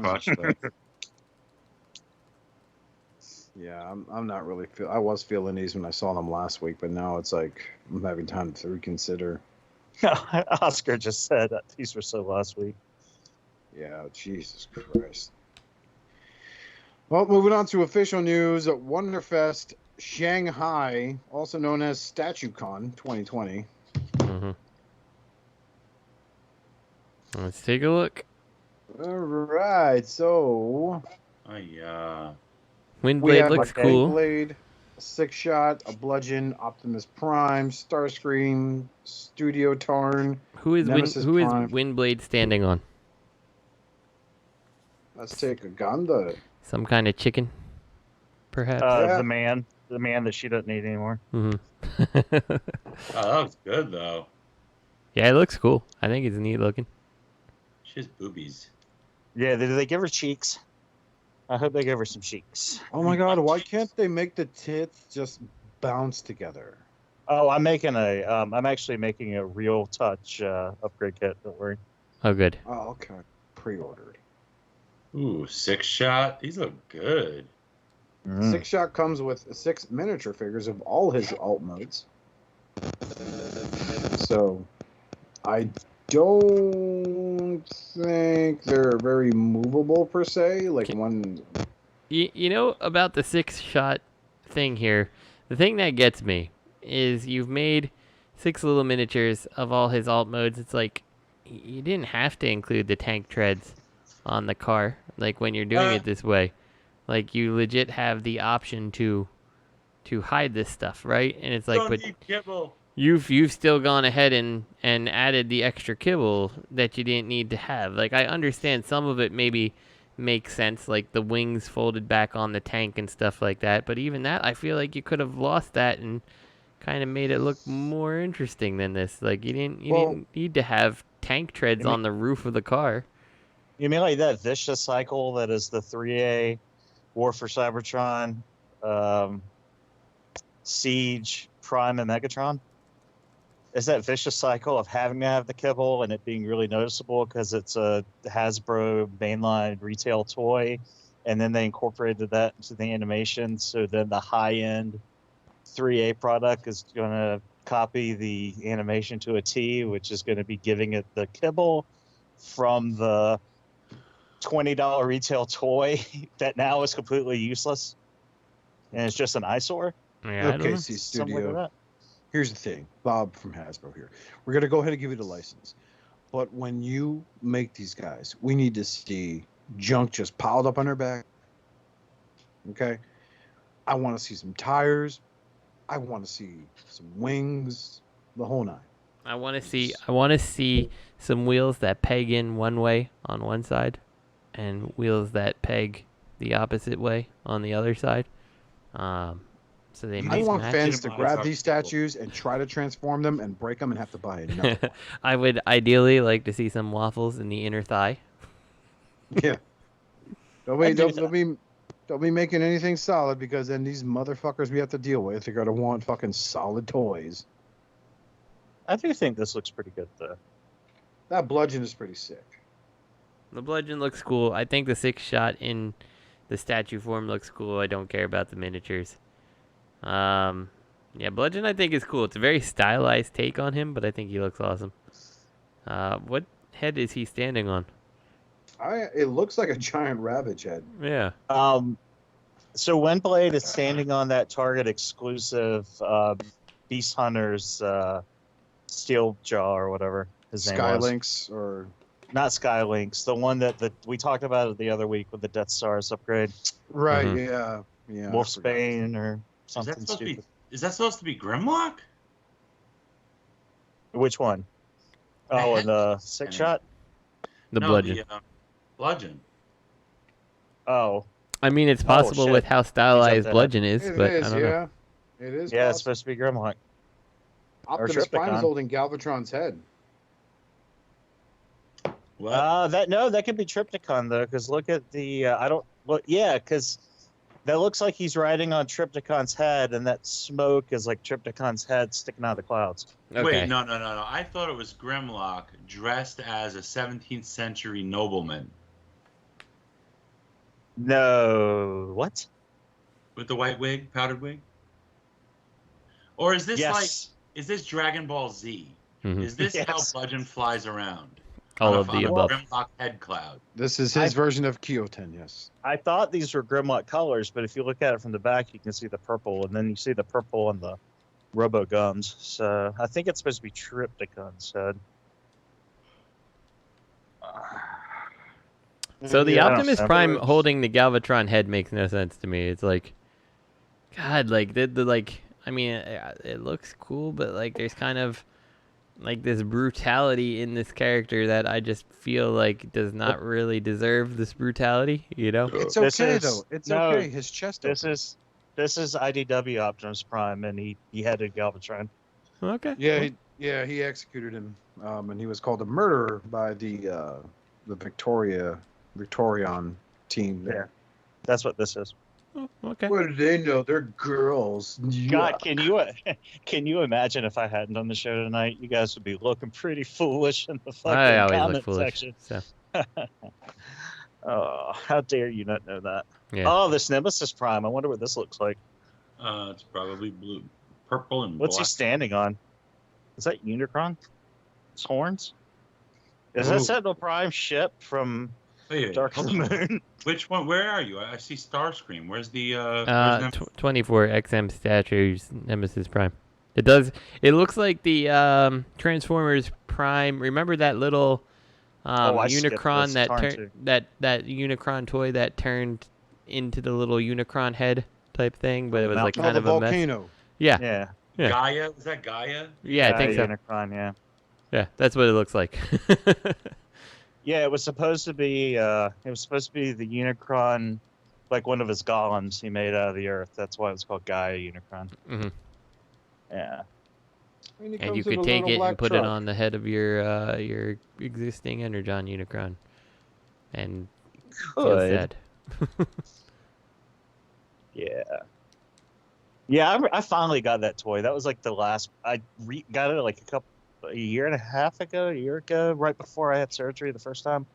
[SPEAKER 12] crotch stuff.
[SPEAKER 10] Yeah, I'm not really I was feeling these when I saw them last week, but now it's like I'm having time to reconsider.
[SPEAKER 3] Oscar just said that these were so last week.
[SPEAKER 10] Yeah, Jesus Christ. Well, moving on to official news, Wonderfest Shanghai, also known as StatueCon 2020.
[SPEAKER 11] Mm-hmm. Let's take a look.
[SPEAKER 10] All right, so we
[SPEAKER 11] Windblade
[SPEAKER 10] have
[SPEAKER 11] looks
[SPEAKER 10] a
[SPEAKER 11] cool.
[SPEAKER 10] Windblade, a Six Shot, a Bludgeon, Optimus Prime, Starscream, Studio Tarn.
[SPEAKER 11] Who is Windblade standing on?
[SPEAKER 10] Let's take a Ganda.
[SPEAKER 11] Some kind of chicken, perhaps.
[SPEAKER 3] The man that she doesn't need anymore.
[SPEAKER 11] Mm-hmm.
[SPEAKER 13] Oh, that was good though.
[SPEAKER 11] Yeah, it looks cool. I think it's neat looking.
[SPEAKER 13] She has boobies.
[SPEAKER 3] Yeah, did they give her cheeks? I hope they give her some cheeks.
[SPEAKER 10] Oh my God, why can't they make the tits just bounce together?
[SPEAKER 3] Oh, I'm actually making a Real Touch upgrade kit. Don't worry.
[SPEAKER 11] Oh, good.
[SPEAKER 10] Oh, okay. Pre-ordered.
[SPEAKER 13] Ooh, Six Shot. These look good.
[SPEAKER 10] Six Shot comes with 6 miniature figures of all his alt modes. So, I don't think they're very movable per se. Like one.
[SPEAKER 11] You know about the 6 shot thing here? The thing that gets me is you've made 6 little miniatures of all his alt modes. It's like you didn't have to include the tank treads on the car. Like when you're doing it this way, like you legit have the option to hide this stuff, right? And it's like, but you've still gone ahead and added the extra kibble that you didn't need to have. Like I understand some of it maybe makes sense, like the wings folded back on the tank and stuff like that. But even that, I feel like you could have lost that and kind of made it look more interesting than this. Like you didn't need to have tank treads on the roof of the car.
[SPEAKER 3] You mean like that vicious cycle that is the 3A War for Cybertron, Siege, Prime, and Megatron? Is that vicious cycle of having to have the kibble and it being really noticeable because it's a Hasbro mainline retail toy, and then they incorporated that into the animation, so then the high-end 3A product is going to copy the animation to a T, which is going to be giving it the kibble from the $20 retail toy that now is completely useless and it's just an eyesore.
[SPEAKER 11] Yeah,
[SPEAKER 10] okay, see, Studio. Here's the thing, Bob from Hasbro here. We're gonna go ahead and give you the license, but when you make these guys, we need to see junk just piled up on their back. Okay, I want to see some tires. I want to see some wings, the whole nine.
[SPEAKER 11] I want to see some wheels that peg in one way on one side, and wheels that peg the opposite way on the other side. So they
[SPEAKER 10] I want fans to grab these statues and try to transform them and break them and have to buy another one.
[SPEAKER 11] I would ideally like to see some waffles in the inner thigh.
[SPEAKER 10] Yeah. Don't be making anything solid, because then these motherfuckers we have to deal with are gonna want fucking solid toys.
[SPEAKER 3] I do think this looks pretty good though.
[SPEAKER 10] That bludgeon is pretty sick.
[SPEAKER 11] The bludgeon looks cool. I think the 6 shot in the statue form looks cool. I don't care about the miniatures. Yeah, bludgeon I think is cool. It's a very stylized take on him, but I think he looks awesome. What head is he standing on?
[SPEAKER 10] It looks like a giant Ravage head.
[SPEAKER 11] Yeah.
[SPEAKER 3] So Windblade is standing on that Target exclusive Beast Hunters Steel Jaw or whatever his name was.
[SPEAKER 10] Skylinks or
[SPEAKER 3] not Skylinks, the one that we talked about it the other week with the Death Stars upgrade.
[SPEAKER 10] Right,
[SPEAKER 11] Mm-hmm.
[SPEAKER 10] yeah.
[SPEAKER 3] Wolfsbane or something stupid.
[SPEAKER 13] Is that supposed to be Grimlock?
[SPEAKER 3] Which one? Oh, and the 6 shot?
[SPEAKER 11] The bludgeon.
[SPEAKER 13] The, bludgeon.
[SPEAKER 3] Oh.
[SPEAKER 11] I mean, it's possible with how stylized bludgeon is, but I don't know.
[SPEAKER 10] It is.
[SPEAKER 3] Yeah, it's supposed to be Grimlock.
[SPEAKER 10] Optimus Prime is holding Galvatron's head.
[SPEAKER 13] What?
[SPEAKER 3] That could be Triptychon though, because look at the because that looks like he's riding on Triptychon's head, and that smoke is like Triptychon's head sticking out of the clouds.
[SPEAKER 11] Okay.
[SPEAKER 13] Wait, no. I thought it was Grimlock dressed as a 17th century nobleman.
[SPEAKER 3] No, what?
[SPEAKER 13] With the white wig, powdered wig? Or is this is this Dragon Ball Z?
[SPEAKER 11] Mm-hmm.
[SPEAKER 13] Is this how Bludgeon flies around?
[SPEAKER 11] All
[SPEAKER 13] on
[SPEAKER 11] of
[SPEAKER 13] a,
[SPEAKER 11] the
[SPEAKER 13] on
[SPEAKER 11] above.
[SPEAKER 13] a Grimlock head cloud.
[SPEAKER 10] This is his version of Kyoten, yes.
[SPEAKER 3] I thought these were Grimlock colors, but if you look at it from the back, you can see the purple, and then you see the purple on the Robo Gums. So I think it's supposed to be Triptychon instead.
[SPEAKER 11] So the
[SPEAKER 3] Yeah, I don't
[SPEAKER 11] Optimus
[SPEAKER 3] know.
[SPEAKER 11] Prime holding the Galvatron head makes no sense to me. It's like, God, like the like. I mean, it looks cool, but like there's kind of like this brutality in this character that I just feel like does not really deserve this brutality. You know?
[SPEAKER 10] It's
[SPEAKER 3] This
[SPEAKER 10] okay
[SPEAKER 3] is-
[SPEAKER 10] though. It's
[SPEAKER 3] no,
[SPEAKER 10] okay. His chest.
[SPEAKER 3] This is IDW Optimus Prime, and he headed Galvatron.
[SPEAKER 11] Okay.
[SPEAKER 10] Yeah, he executed him, and he was called a murderer by the Victorion team there.
[SPEAKER 3] Yeah, that's what this is.
[SPEAKER 11] Oh, okay.
[SPEAKER 5] What do they know? They're girls.
[SPEAKER 3] God, can you imagine if I hadn't done the show tonight? You guys would be looking pretty foolish in the fucking
[SPEAKER 11] I always
[SPEAKER 3] comment
[SPEAKER 11] look foolish.
[SPEAKER 3] section.
[SPEAKER 11] So
[SPEAKER 3] Oh, how dare you not know that?
[SPEAKER 11] yeah.
[SPEAKER 3] Oh, this Nemesis Prime. I wonder what this looks like.
[SPEAKER 13] It's probably blue, purple, and
[SPEAKER 3] What's he
[SPEAKER 13] black.
[SPEAKER 3] standing on? Is that Unicron? His horns? Is that
[SPEAKER 13] Ooh.
[SPEAKER 3] Sentinel Prime ship from
[SPEAKER 13] Wait,
[SPEAKER 3] Dark of the
[SPEAKER 13] hold on.
[SPEAKER 3] Moon?
[SPEAKER 13] Which one? Where are you? I see Starscream. Where's the? Where's
[SPEAKER 11] 24 XM statues Nemesis Prime. It does. It looks like the Transformers Prime. Remember that little
[SPEAKER 3] I skipped
[SPEAKER 11] Unicron
[SPEAKER 3] this.
[SPEAKER 11] that
[SPEAKER 3] Tarn
[SPEAKER 11] turned
[SPEAKER 3] too.
[SPEAKER 11] that Unicron toy that turned into the little Unicron head type thing, but it was like
[SPEAKER 10] Oh,
[SPEAKER 11] kind
[SPEAKER 10] the
[SPEAKER 11] of a mess.
[SPEAKER 10] volcano.
[SPEAKER 11] Yeah.
[SPEAKER 3] Yeah.
[SPEAKER 11] Yeah.
[SPEAKER 13] Gaia? Was that Gaia?
[SPEAKER 11] Yeah, I think so.
[SPEAKER 3] Unicron, yeah.
[SPEAKER 11] Yeah, that's what it looks like.
[SPEAKER 3] Yeah, it was supposed to be the Unicron, like one of his golems he made out of the earth. That's why it was called Gaia Unicron.
[SPEAKER 11] Mhm.
[SPEAKER 3] Yeah.
[SPEAKER 11] And you could take it and put it on the head of your existing Energon Unicron, and feel
[SPEAKER 3] Could.
[SPEAKER 11] sad.
[SPEAKER 3] Yeah. Yeah, I finally got that toy. That was like the last. I got it like a year and a half ago, right before I had surgery the first time.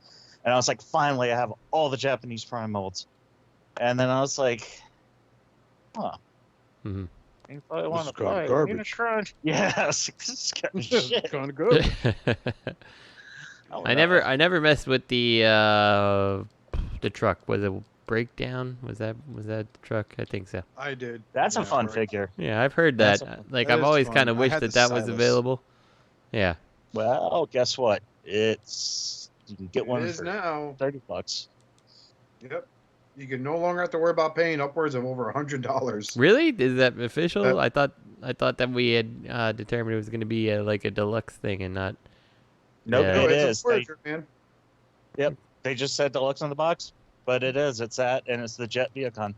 [SPEAKER 3] And I was like, finally, I have all the Japanese Prime molds. And then I was like, huh.
[SPEAKER 11] Mhm.
[SPEAKER 3] You probably want to
[SPEAKER 10] is kinda
[SPEAKER 3] buy
[SPEAKER 10] garbage.
[SPEAKER 3] Unicron. Yeah, I was like, this is kind of shit.
[SPEAKER 10] Kind of good.
[SPEAKER 11] I never messed with the truck. Was it Breakdown? Was that the truck? I think so.
[SPEAKER 10] I did.
[SPEAKER 3] That's a
[SPEAKER 10] Yeah,
[SPEAKER 3] fun
[SPEAKER 10] right.
[SPEAKER 3] figure.
[SPEAKER 11] Yeah, I've heard
[SPEAKER 3] That's
[SPEAKER 11] that.
[SPEAKER 10] that
[SPEAKER 11] I've
[SPEAKER 10] is
[SPEAKER 11] always
[SPEAKER 10] fun.
[SPEAKER 11] kind of
[SPEAKER 10] I
[SPEAKER 11] wished
[SPEAKER 10] had
[SPEAKER 11] that
[SPEAKER 10] the
[SPEAKER 11] was
[SPEAKER 10] Silas.
[SPEAKER 11] available. Yeah.
[SPEAKER 3] Well, guess what? You can get one
[SPEAKER 10] It is
[SPEAKER 3] for
[SPEAKER 10] now.
[SPEAKER 3] $30.
[SPEAKER 10] Yep. You can no longer have to worry about paying upwards of over $100.
[SPEAKER 11] Really? Is that official?
[SPEAKER 10] Uh,
[SPEAKER 11] I thought that we had determined it was going to be like a deluxe thing and not.
[SPEAKER 3] Nope,
[SPEAKER 11] Yeah.
[SPEAKER 10] No,
[SPEAKER 3] it
[SPEAKER 10] it's
[SPEAKER 3] is.
[SPEAKER 10] a splurger, man.
[SPEAKER 3] Yep, they just said deluxe on the box, but it is. It's that, and it's the Jet Viacon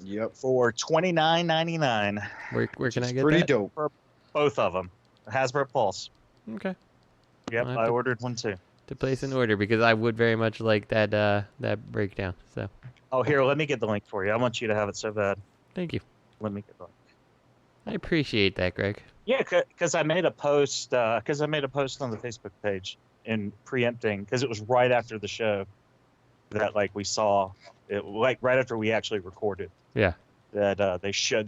[SPEAKER 10] Yep.
[SPEAKER 3] for $29.99.
[SPEAKER 11] Where can I
[SPEAKER 10] It's
[SPEAKER 11] get
[SPEAKER 10] pretty
[SPEAKER 11] that?
[SPEAKER 10] dope.
[SPEAKER 3] For both of them. Hasbro Pulse.
[SPEAKER 11] Okay.
[SPEAKER 3] Yep,
[SPEAKER 11] I'll have
[SPEAKER 3] I
[SPEAKER 11] to-
[SPEAKER 3] ordered one too.
[SPEAKER 11] To place an order because I would very much like that breakdown. So
[SPEAKER 3] Oh, here, let me get the link for you. I want you to have it so bad.
[SPEAKER 11] thank you.
[SPEAKER 3] Let me get the link.
[SPEAKER 11] I appreciate that, Greg.
[SPEAKER 3] Yeah, because I made a post. Because I made a post on the Facebook page in preempting because it was right after the show that like we saw it, like right after we actually recorded.
[SPEAKER 11] Yeah.
[SPEAKER 3] That they showed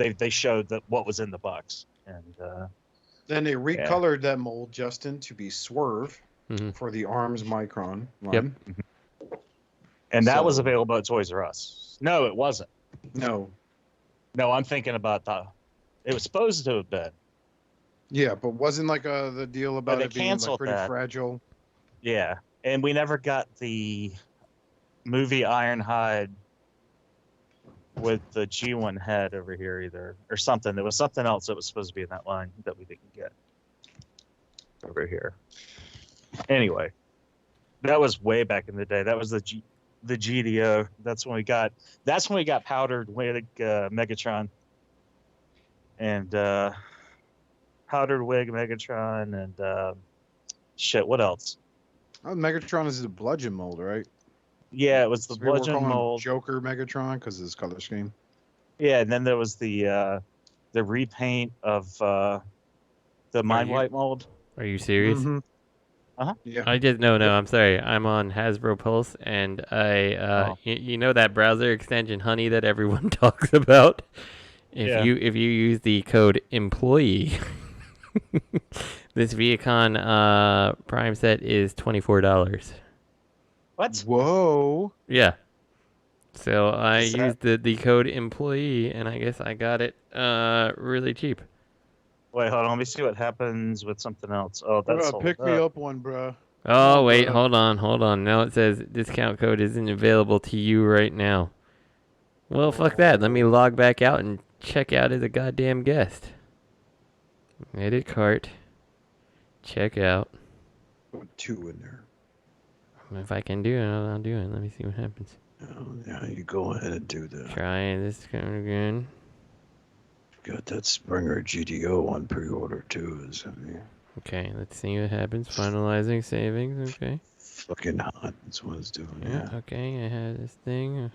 [SPEAKER 3] that what was in the box, and
[SPEAKER 10] Then they recolored that mold, Justin, to be Swerve
[SPEAKER 11] Mhm.
[SPEAKER 10] for the Arms Micron line.
[SPEAKER 11] Yep.
[SPEAKER 3] and that was
[SPEAKER 10] So-
[SPEAKER 3] available at Toys R Us. No, it wasn't.
[SPEAKER 10] No.
[SPEAKER 3] No, I'm thinking about that. It was supposed to have been.
[SPEAKER 10] Yeah, but wasn't like the deal about
[SPEAKER 3] they
[SPEAKER 10] it being like
[SPEAKER 3] canceled
[SPEAKER 10] pretty
[SPEAKER 3] that.
[SPEAKER 10] fragile?
[SPEAKER 3] Yeah, and we never got the movie Ironhide with the G1 head over here either, or something. There was something else that was supposed to be in that line that we didn't get over here. Anyway, that was way back in the day. That was the GDO. That's when we got powdered wig Megatron and powdered wig Megatron and shit. What else?
[SPEAKER 10] Oh, Megatron is the bludgeon mold, right?
[SPEAKER 3] Yeah, it was the
[SPEAKER 10] So we were
[SPEAKER 3] bludgeon
[SPEAKER 10] calling him
[SPEAKER 3] mold.
[SPEAKER 10] Joker Megatron because of his color scheme.
[SPEAKER 3] Yeah, and then there was the repaint of the Mind Wipe mold.
[SPEAKER 11] Are you serious?
[SPEAKER 10] Mhm.
[SPEAKER 3] Uh-huh.
[SPEAKER 10] Yeah.
[SPEAKER 11] I just no. I'm sorry. I'm on Hasbro Pulse, and you know that browser extension Honey that everyone talks about. If
[SPEAKER 3] Yeah.
[SPEAKER 11] you use the code employee, This Viacom Prime set is $24.
[SPEAKER 3] What?
[SPEAKER 10] Whoa.
[SPEAKER 11] Yeah. So I
[SPEAKER 3] Is that-
[SPEAKER 11] used the code employee, and I guess I got it really cheap.
[SPEAKER 3] Wait, hold on. Let me see what happens with something else. Oh, that's
[SPEAKER 10] Bruh, pick me up one, bruh.
[SPEAKER 11] Oh,
[SPEAKER 10] Oh,
[SPEAKER 11] wait,
[SPEAKER 10] bruh.
[SPEAKER 11] hold on. Now it says discount code isn't available to you right now. Well, fuck that. Let me log back out and check out as a goddamn guest. Edit cart. Check out.
[SPEAKER 5] Put 2 in there.
[SPEAKER 11] If I can do it, I'll do it. Let me see what happens.
[SPEAKER 5] Oh, yeah, you go ahead and do that.
[SPEAKER 11] Try this code again.
[SPEAKER 5] Got that Springer GTO on pre-order too.
[SPEAKER 11] Okay, let's see what happens. Finalizing savings. Okay.
[SPEAKER 5] Fucking hot. That's what it's doing.
[SPEAKER 11] Yeah. Okay, I had this thing.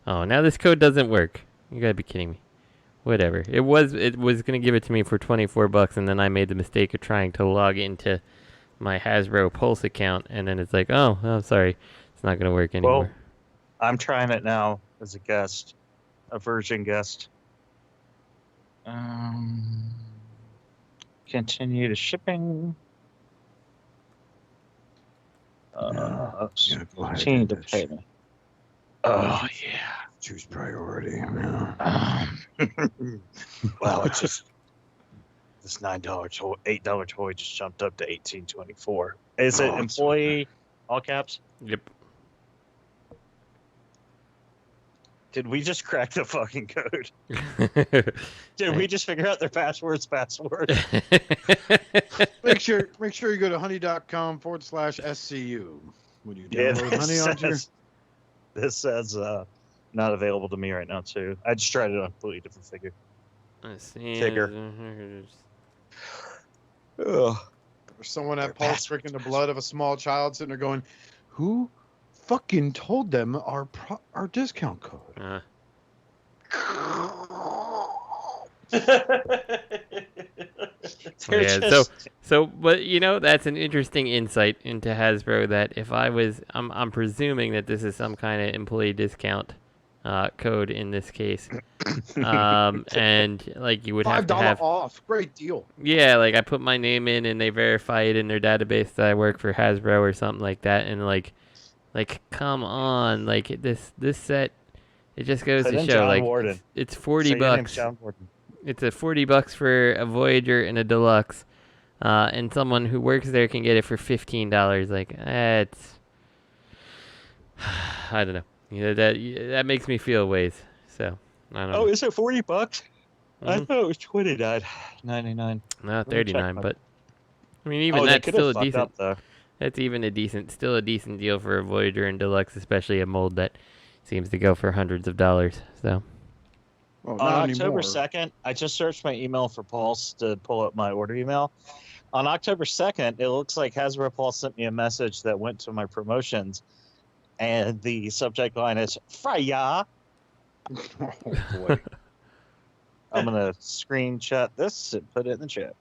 [SPEAKER 11] Oh, now this code doesn't work. You gotta be kidding me. Whatever. It was gonna give it to me for $24, and then I made the mistake of trying to log into my Hasbro Pulse account, and then it's like, oh, sorry, it's not gonna work anymore.
[SPEAKER 3] Well, I'm trying it now as a guest, a virgin guest. Continue to shipping. Continue to pay me. Oh yeah.
[SPEAKER 5] Choose priority.
[SPEAKER 3] Wow, it's just this $8 toy just jumped up to $18.24. Is it employee? All caps?
[SPEAKER 11] Yep.
[SPEAKER 3] Did we just crack the fucking code? Did we just figure out their password?
[SPEAKER 10] Make sure you go to honey.com/SCU when you download Honey onto your...
[SPEAKER 3] This says not available to me right now too. I just tried it on a completely different figure.
[SPEAKER 11] Let's see.
[SPEAKER 3] Figure.
[SPEAKER 10] There's someone at Pulse drinking the blood of a small child sitting there going, who fucking told them our discount code?
[SPEAKER 11] Yeah, so but that's an interesting insight into Hasbro, that if I'm presuming that this is some kind of employee discount code in this case, and like you would have to have
[SPEAKER 10] $5 off, great deal.
[SPEAKER 11] Yeah, like I put my name in and they verify it in their database that I work for Hasbro or something like that, and like come on, like this set, it just goes to show, like it's $40. It's a $40 for a Voyager and a Deluxe, and someone who works there can get it for $15. Like, it's, I don't know. That makes me feel ways. So I don't know.
[SPEAKER 3] Oh, is it $40? Mm-hmm. I thought it was $29.99.
[SPEAKER 11] No, $39. But I mean, even that's still a decent. That's still a decent deal for a Voyager and Deluxe, especially a mold that seems to go for hundreds of dollars. So.
[SPEAKER 3] On October 2nd, I just searched my email for Pulse to pull up my order email. On October 2nd, it looks like Hasbro Pulse sent me a message that went to my promotions, and the subject line is Freya.
[SPEAKER 5] Oh, boy.
[SPEAKER 3] I'm going to screenshot this and put it in the chat.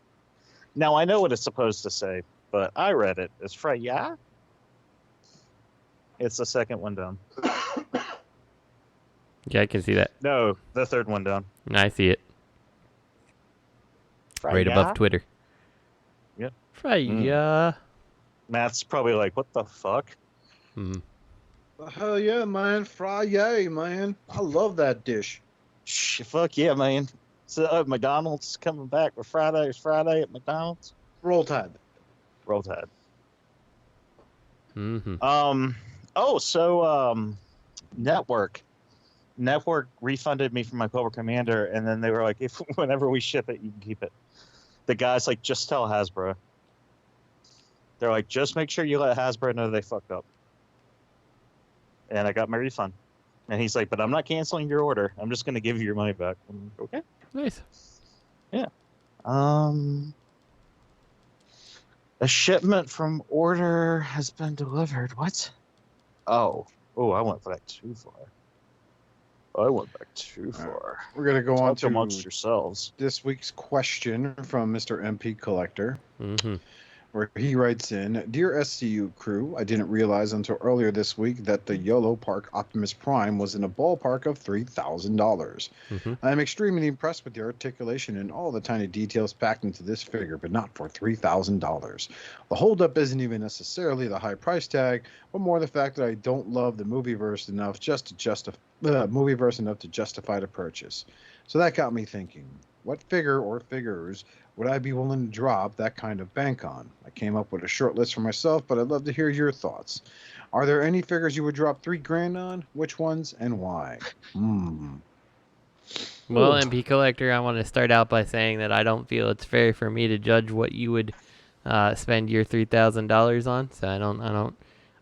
[SPEAKER 3] Now, I know what it's supposed to say, but I read it as Freya. It's the second one down.
[SPEAKER 11] Yeah, I can see that.
[SPEAKER 3] No, the third one down.
[SPEAKER 11] I see it.
[SPEAKER 3] Freya?
[SPEAKER 11] Right above Twitter.
[SPEAKER 3] Yep.
[SPEAKER 11] Freya.
[SPEAKER 3] Matt's probably like, what the fuck?
[SPEAKER 10] Hell yeah, man. Friday, man. I love that dish.
[SPEAKER 3] Fuck yeah, man. So McDonald's coming back with Friday at McDonald's.
[SPEAKER 10] Roll Tide.
[SPEAKER 11] Mm-hmm.
[SPEAKER 3] Network refunded me from my Cobra Commander, and then they were like, "If whenever we ship it, you can keep it." The guy's like, "Just tell Hasbro." They're like, "Just make sure you let Hasbro know they fucked up." And I got my refund. And he's like, "But I'm not canceling your order. I'm just going to give you your money back." I'm like, okay.
[SPEAKER 11] Nice.
[SPEAKER 3] Yeah. A shipment from order has been delivered. What? Oh, I went back too far.
[SPEAKER 10] We're going to go on to
[SPEAKER 3] amongst yourselves.
[SPEAKER 10] This week's question from Mr. MP Collector.
[SPEAKER 11] Mm-hmm.
[SPEAKER 10] where he writes in, Dear SCU crew, I didn't realize until earlier this week that the YOLO Park Optimus Prime was in a ballpark of $3,000. I am extremely impressed with the articulation and all the tiny details packed into this figure, but not for $3,000. The holdup isn't even necessarily the high price tag, but more the fact that I don't love the movieverse enough to justify the purchase. So that got me thinking, what figure or figures would I be willing to drop that kind of bank on? I came up with a short list for myself, but I'd love to hear your thoughts. Are there any figures you would drop $3,000 on? Which ones and why?
[SPEAKER 11] Well, MP Collector, I want to start out by saying that I don't feel it's fair for me to judge what you would spend your $3,000 on. So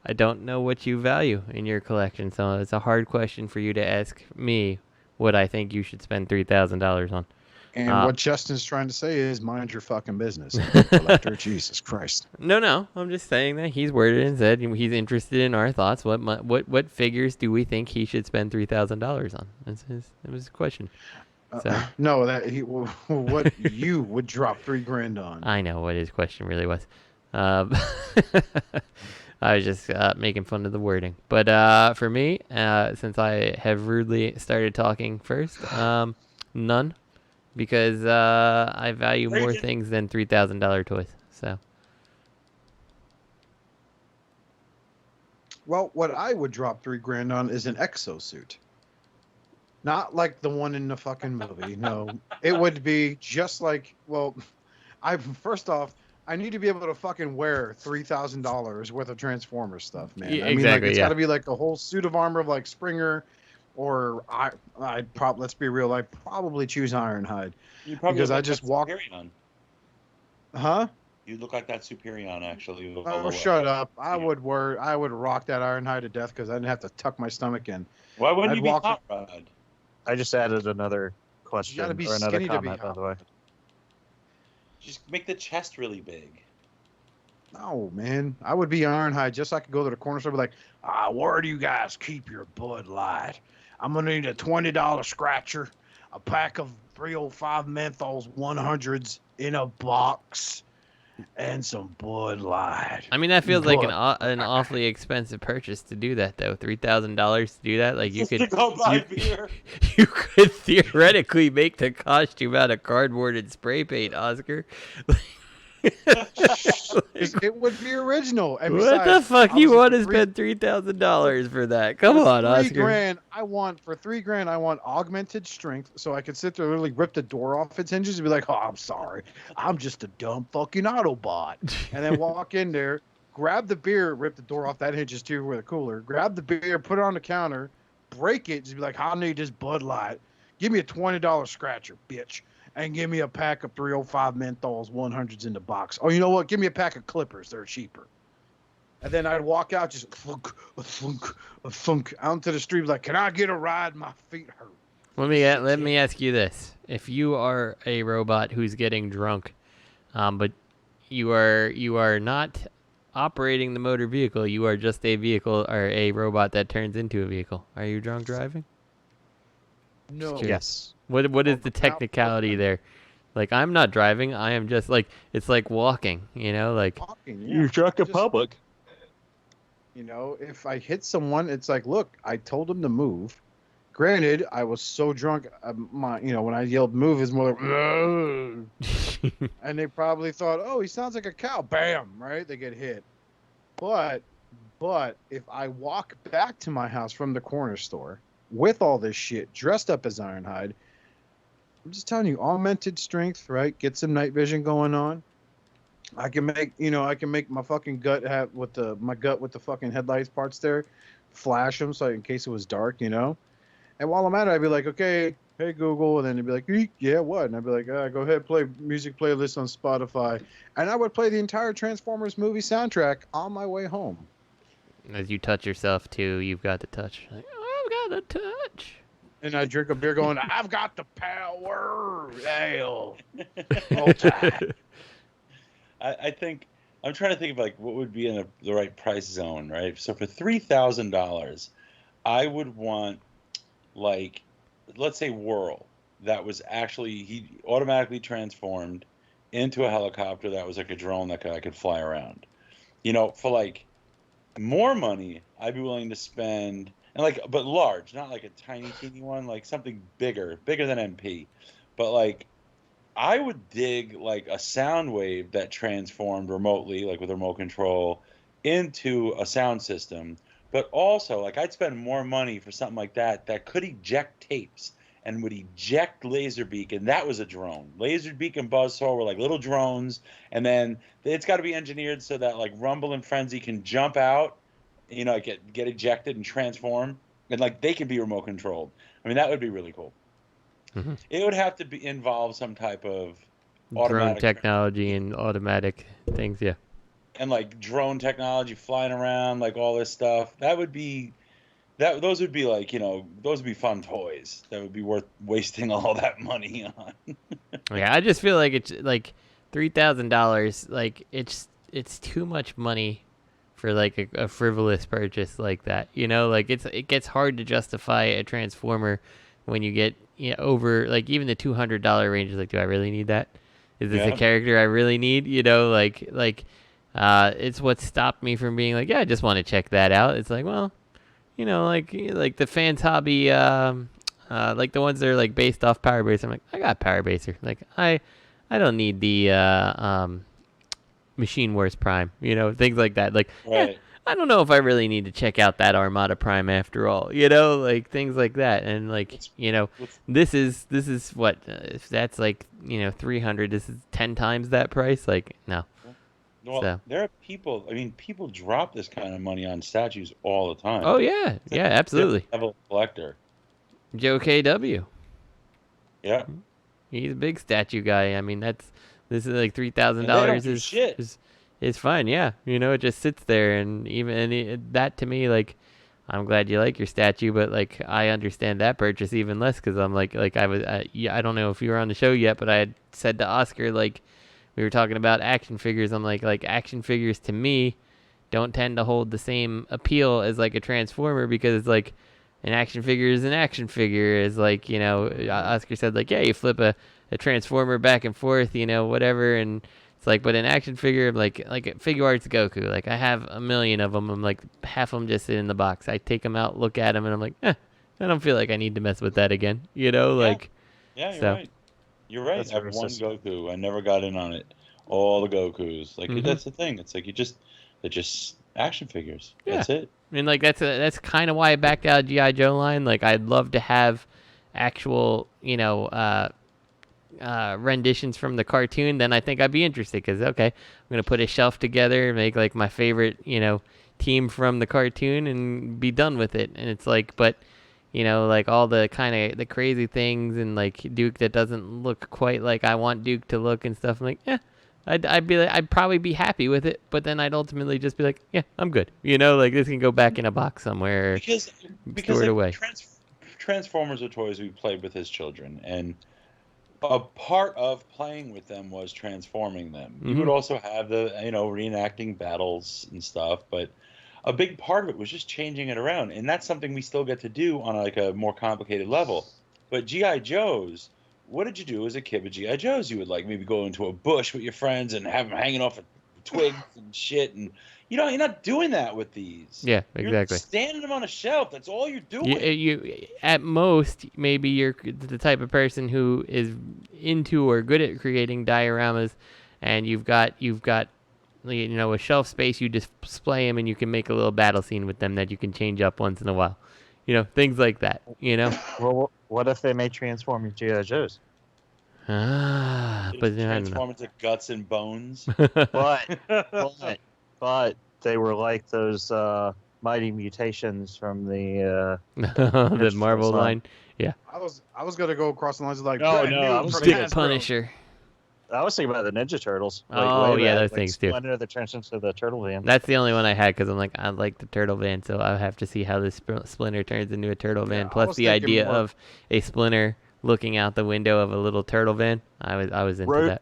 [SPEAKER 11] I don't know what you value in your collection. So it's a hard question for you to ask me what I think you should spend $3,000 on.
[SPEAKER 10] And what Justin's trying to say is, mind your fucking business, collector. Jesus Christ.
[SPEAKER 11] No. I'm just saying that he's worded and said he's interested in our thoughts. What figures do we think he should spend $3,000 on? That was a question. So.
[SPEAKER 10] No, what you would drop $3,000 on.
[SPEAKER 11] I know what his question really was. I was just making fun of the wording. But for me, since I have rudely started talking first, none. Because I value more things than $3,000 toys. So.
[SPEAKER 10] Well, what I would drop $3,000 on is an exosuit. Not like the one in the fucking movie. No, it would be just like. Well, first off, I need to be able to fucking wear $3,000 worth of Transformers stuff, man.
[SPEAKER 11] Yeah,
[SPEAKER 10] I mean,
[SPEAKER 11] exactly,
[SPEAKER 10] it's got to be like a whole suit of armor of like Springer. Or let's be real, I'd probably choose Ironhide. Because I just walk. Huh?
[SPEAKER 12] You look like that Superion, actually.
[SPEAKER 10] Oh, shut up! I would rock that Ironhide to death because I didn't have to tuck my stomach in.
[SPEAKER 12] Why wouldn't you be Hot Rod?
[SPEAKER 3] I just added another question or another comment, by the way.
[SPEAKER 12] Just make the chest really big.
[SPEAKER 10] No, man, I would be Ironhide just so I could go to the corner store and be like, where do you guys keep your Bud Light? I'm gonna need a $20 scratcher, a pack of 305 menthols 100s in a box, and some Bud Light.
[SPEAKER 11] I mean, that feels like an awfully expensive purchase to do that, though. $3,000 to do that, like you could you could theoretically make the costume out of cardboard and spray paint, Oscar.
[SPEAKER 10] It would be original. And
[SPEAKER 11] what the fuck you want to spend $3,000 for that? Come on, Oscar.
[SPEAKER 10] For $3,000, I want augmented strength, so I could sit there and literally rip the door off its hinges and be like, "Oh, I'm sorry, I'm just a dumb fucking Autobot," and then walk in there, grab the beer, rip the door off that hinges too with a cooler, grab the beer, put it on the counter, break it, just be like, "I need this Bud Light. Give me a $20 scratcher, bitch." And give me a pack of 305 menthols 100s in the box. Oh, you know what? Give me a pack of Clippers. They're cheaper. And then I'd walk out just thunk out into the street like, can I get a ride? My feet hurt.
[SPEAKER 11] Let me ask you this. If you are a robot who's getting drunk, but you are not operating the motor vehicle, you are just a vehicle or a robot that turns into a vehicle. Are you drunk driving?
[SPEAKER 10] No.
[SPEAKER 3] Yes.
[SPEAKER 11] What is the technicality there? Like, I'm not driving. I am just like, it's like walking, like
[SPEAKER 10] walking, yeah.
[SPEAKER 3] You're drunk in public.
[SPEAKER 10] If I hit someone, it's like, look, I told them to move. Granted, I was so drunk, when I yelled move, is more like, and they probably thought, oh, he sounds like a cow. Bam, right? They get hit. But if I walk back to my house from the corner store with all this shit, dressed up as Ironhide, I'm just telling you, augmented strength, right? Get some night vision going on. I can make my fucking gut with the fucking headlights parts there, flash them so in case it was dark, And while I'm at it, I'd be like, okay, hey Google, and then it'd be like, yeah, what? And I'd be like, go ahead, play music playlist on Spotify, and I would play the entire Transformers movie soundtrack on my way home.
[SPEAKER 11] As you touch yourself too, you've got to touch. Like, I've got to touch.
[SPEAKER 10] And I drink a beer going, I've got the power. Hell.
[SPEAKER 12] I think, I'm trying to think of like what would be in the right price zone, right? So for $3,000, I would want like, let's say Whirl, that was actually, he automatically transformed into a helicopter that was like a drone that I could fly around. You know, for like more money, I'd be willing to spend, and like, but large, not like a tiny teeny one, like something bigger than MP. But like, I would dig like a sound wave that transformed remotely, like with remote control, into a sound system. But also, like, I'd spend more money for something like that that could eject tapes and would eject Laserbeak, and that was a drone. Laserbeak and Buzzsaw were like little drones, and then it's got to be engineered so that like Rumble and Frenzy can jump out, you know, get ejected and transform, and like they can be remote controlled. I mean, that would be really cool.
[SPEAKER 11] Mm-hmm.
[SPEAKER 12] It would have to be involve some type of
[SPEAKER 11] Drone
[SPEAKER 12] automatic
[SPEAKER 11] technology and automatic things, yeah.
[SPEAKER 12] and like drone technology flying around, like all this stuff. That would be that. Those would be like, you know, those would be fun toys. That would be worth wasting all that money on.
[SPEAKER 11] Yeah, I just feel like it's like $3,000. Like it's too much money for like a frivolous purchase like that. You know, like it gets hard to justify a Transformer when you get over like even the $200 range. Is like, do I really need that? Is this a character I really need? You know, like it's what stopped me from being like, yeah, I just want to check that out. It's like, well, you know, like the fans hobby, like the ones that are like based off Power Baser. I'm like, I got Power Baser. Like I don't need the Machine Wars Prime. You know, things like that. Like,
[SPEAKER 12] right.
[SPEAKER 11] I don't know if I really need to check out that Armada Prime after all. You know, like things like that. And like, you know, this is what if that's like, you know, 300. This is 10 times that price. Like, no.
[SPEAKER 12] Well,
[SPEAKER 11] So.
[SPEAKER 12] there are people. I mean, people drop this kind of money on statues all the time.
[SPEAKER 11] Oh yeah, yeah, absolutely.
[SPEAKER 12] Level collector.
[SPEAKER 11] Joe KW.
[SPEAKER 12] Yeah.
[SPEAKER 11] He's a big statue guy. I mean, this is like $3,000 is fine. Yeah, you know, it just sits there, and that to me, like, I'm glad you like your statue, but like I understand that purchase even less because I'm like I don't know if you were on the show yet, but I had said to Oscar, like, we were talking about action figures. I'm like action figures to me don't tend to hold the same appeal as like a Transformer because it's like an action figure is an action figure. Is like, you know, Oscar said like, yeah, you flip a Transformer back and forth, you know, whatever, and it's like, but an action figure, like Figure Arts Goku, like I have a million of them. I'm like, half of them just sit in the box. I take them out, look at them, and I'm like, I don't feel like I need to mess with that again. You know, like.
[SPEAKER 12] Yeah, you're right. You're right. I have one Goku. I never got in on it. All the Gokus. Like, that's the thing. It's like they're just action figures.
[SPEAKER 11] Yeah.
[SPEAKER 12] That's it.
[SPEAKER 11] I mean, like that's kind of why I backed out of G.I. Joe line. Like, I'd love to have actual, you know, renditions from the cartoon. Then I think I'd be interested because okay, I'm gonna put a shelf together, make like my favorite, you know, team from the cartoon, and be done with it. And it's like, but. You know, like all the kind of the crazy things and like Duke that doesn't look quite like I want Duke to look and stuff. I'm like, yeah, I'd probably be happy with it, but then I'd ultimately just be like, yeah, I'm good. You know, like this can go back in a box somewhere,
[SPEAKER 12] because
[SPEAKER 11] store it away.
[SPEAKER 12] Transformers are toys we played with as children, and a part of playing with them was transforming them. You would also have the, you know, reenacting battles and stuff, but a big part of it was just changing it around, and that's something we still get to do on like a more complicated level. But G.I. Joes, what did you do as a kid with G.I. Joes? You would like maybe go into a bush with your friends and have them hanging off of twigs and shit, and you know, you're not doing that with these.
[SPEAKER 11] Yeah, exactly.
[SPEAKER 12] You're standing them on a shelf. That's all you're doing.
[SPEAKER 11] You at most, maybe you're the type of person who is into or good at creating dioramas, and you've got you know, a shelf space, you just display them and you can make a little battle scene with them that you can change up once in a while. You know, things like that, you know?
[SPEAKER 3] Well, what if they may transform into G.I. Joes?
[SPEAKER 11] But
[SPEAKER 12] transform into guts and bones.
[SPEAKER 3] but they were like those mighty mutations from the
[SPEAKER 11] the Marvel line. Yeah.
[SPEAKER 10] I was gonna go across the lines of like
[SPEAKER 3] I was
[SPEAKER 11] Stick Punisher.
[SPEAKER 3] I was thinking about the Ninja Turtles.
[SPEAKER 11] Oh yeah, those things too.
[SPEAKER 3] Splinter that turns into the turtle van.
[SPEAKER 11] That's the only one I had because I'm like, I like the turtle van, so I have to see how this Splinter turns into a turtle van. Plus the idea of a Splinter looking out the window of a little turtle van. I was into that.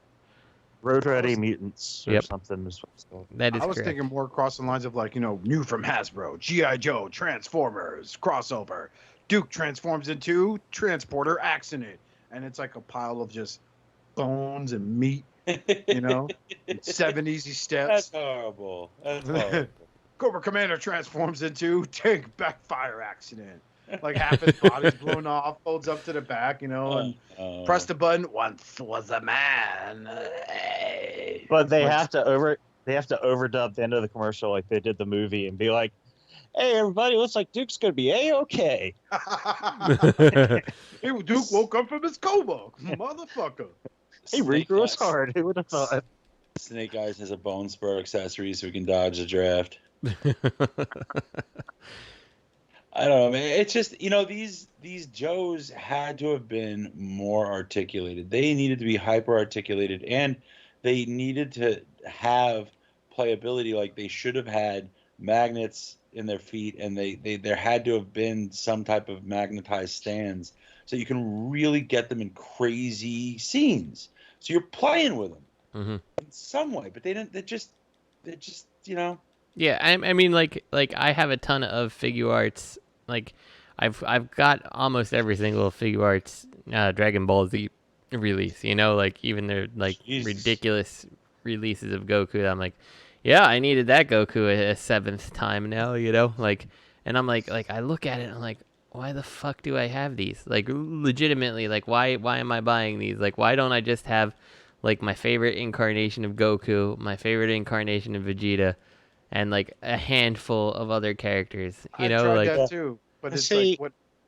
[SPEAKER 3] Road Ready Mutants or something.
[SPEAKER 11] That is
[SPEAKER 10] I was
[SPEAKER 11] correct.
[SPEAKER 10] thinking more across the lines of like, you know, new from Hasbro, G.I. Joe, Transformers, crossover. Duke transforms into Transporter Accident. And it's like a pile of just bones and meat You know, 7 easy steps.
[SPEAKER 12] That's horrible. That's horrible.
[SPEAKER 10] Cobra Commander transforms into tank backfire accident. Like half his body's blown off, folds up to the back, you know, and press the button. Once was a man.
[SPEAKER 3] But they have to overdub the end of the commercial like they did the movie and be like, "Hey, everybody, looks like Duke's gonna be a-okay."
[SPEAKER 10] Duke woke up from his coma, motherfucker.
[SPEAKER 3] He regrew his heart. Who would have thought?
[SPEAKER 12] Snake Eyes has a bone spur accessory so we can dodge the draft. I don't know, man. It's just, these Joes had to have been more articulated. They needed to be hyper articulated, and they needed to have playability. Like they should have had magnets in their feet, and there had to have been some type of magnetized stands so you can really get them in crazy scenes. So you're playing with them in some way, but they didn't. They're just.
[SPEAKER 11] Yeah, I mean, like I have a ton of figure arts. Like, I've got almost every single figure arts Dragon Ball Z release. You know, like even their like ridiculous releases of Goku. I'm like, yeah, I needed that Goku a 7th time now. You know, like, and I'm like I look at it and I'm like, why the fuck do I have these? Like, legitimately, like why am I buying these? Like, why don't I just have like my favorite incarnation of Goku, my favorite incarnation of Vegeta, and like a handful of other characters? You know,
[SPEAKER 10] tried
[SPEAKER 11] like
[SPEAKER 10] that too. But it's like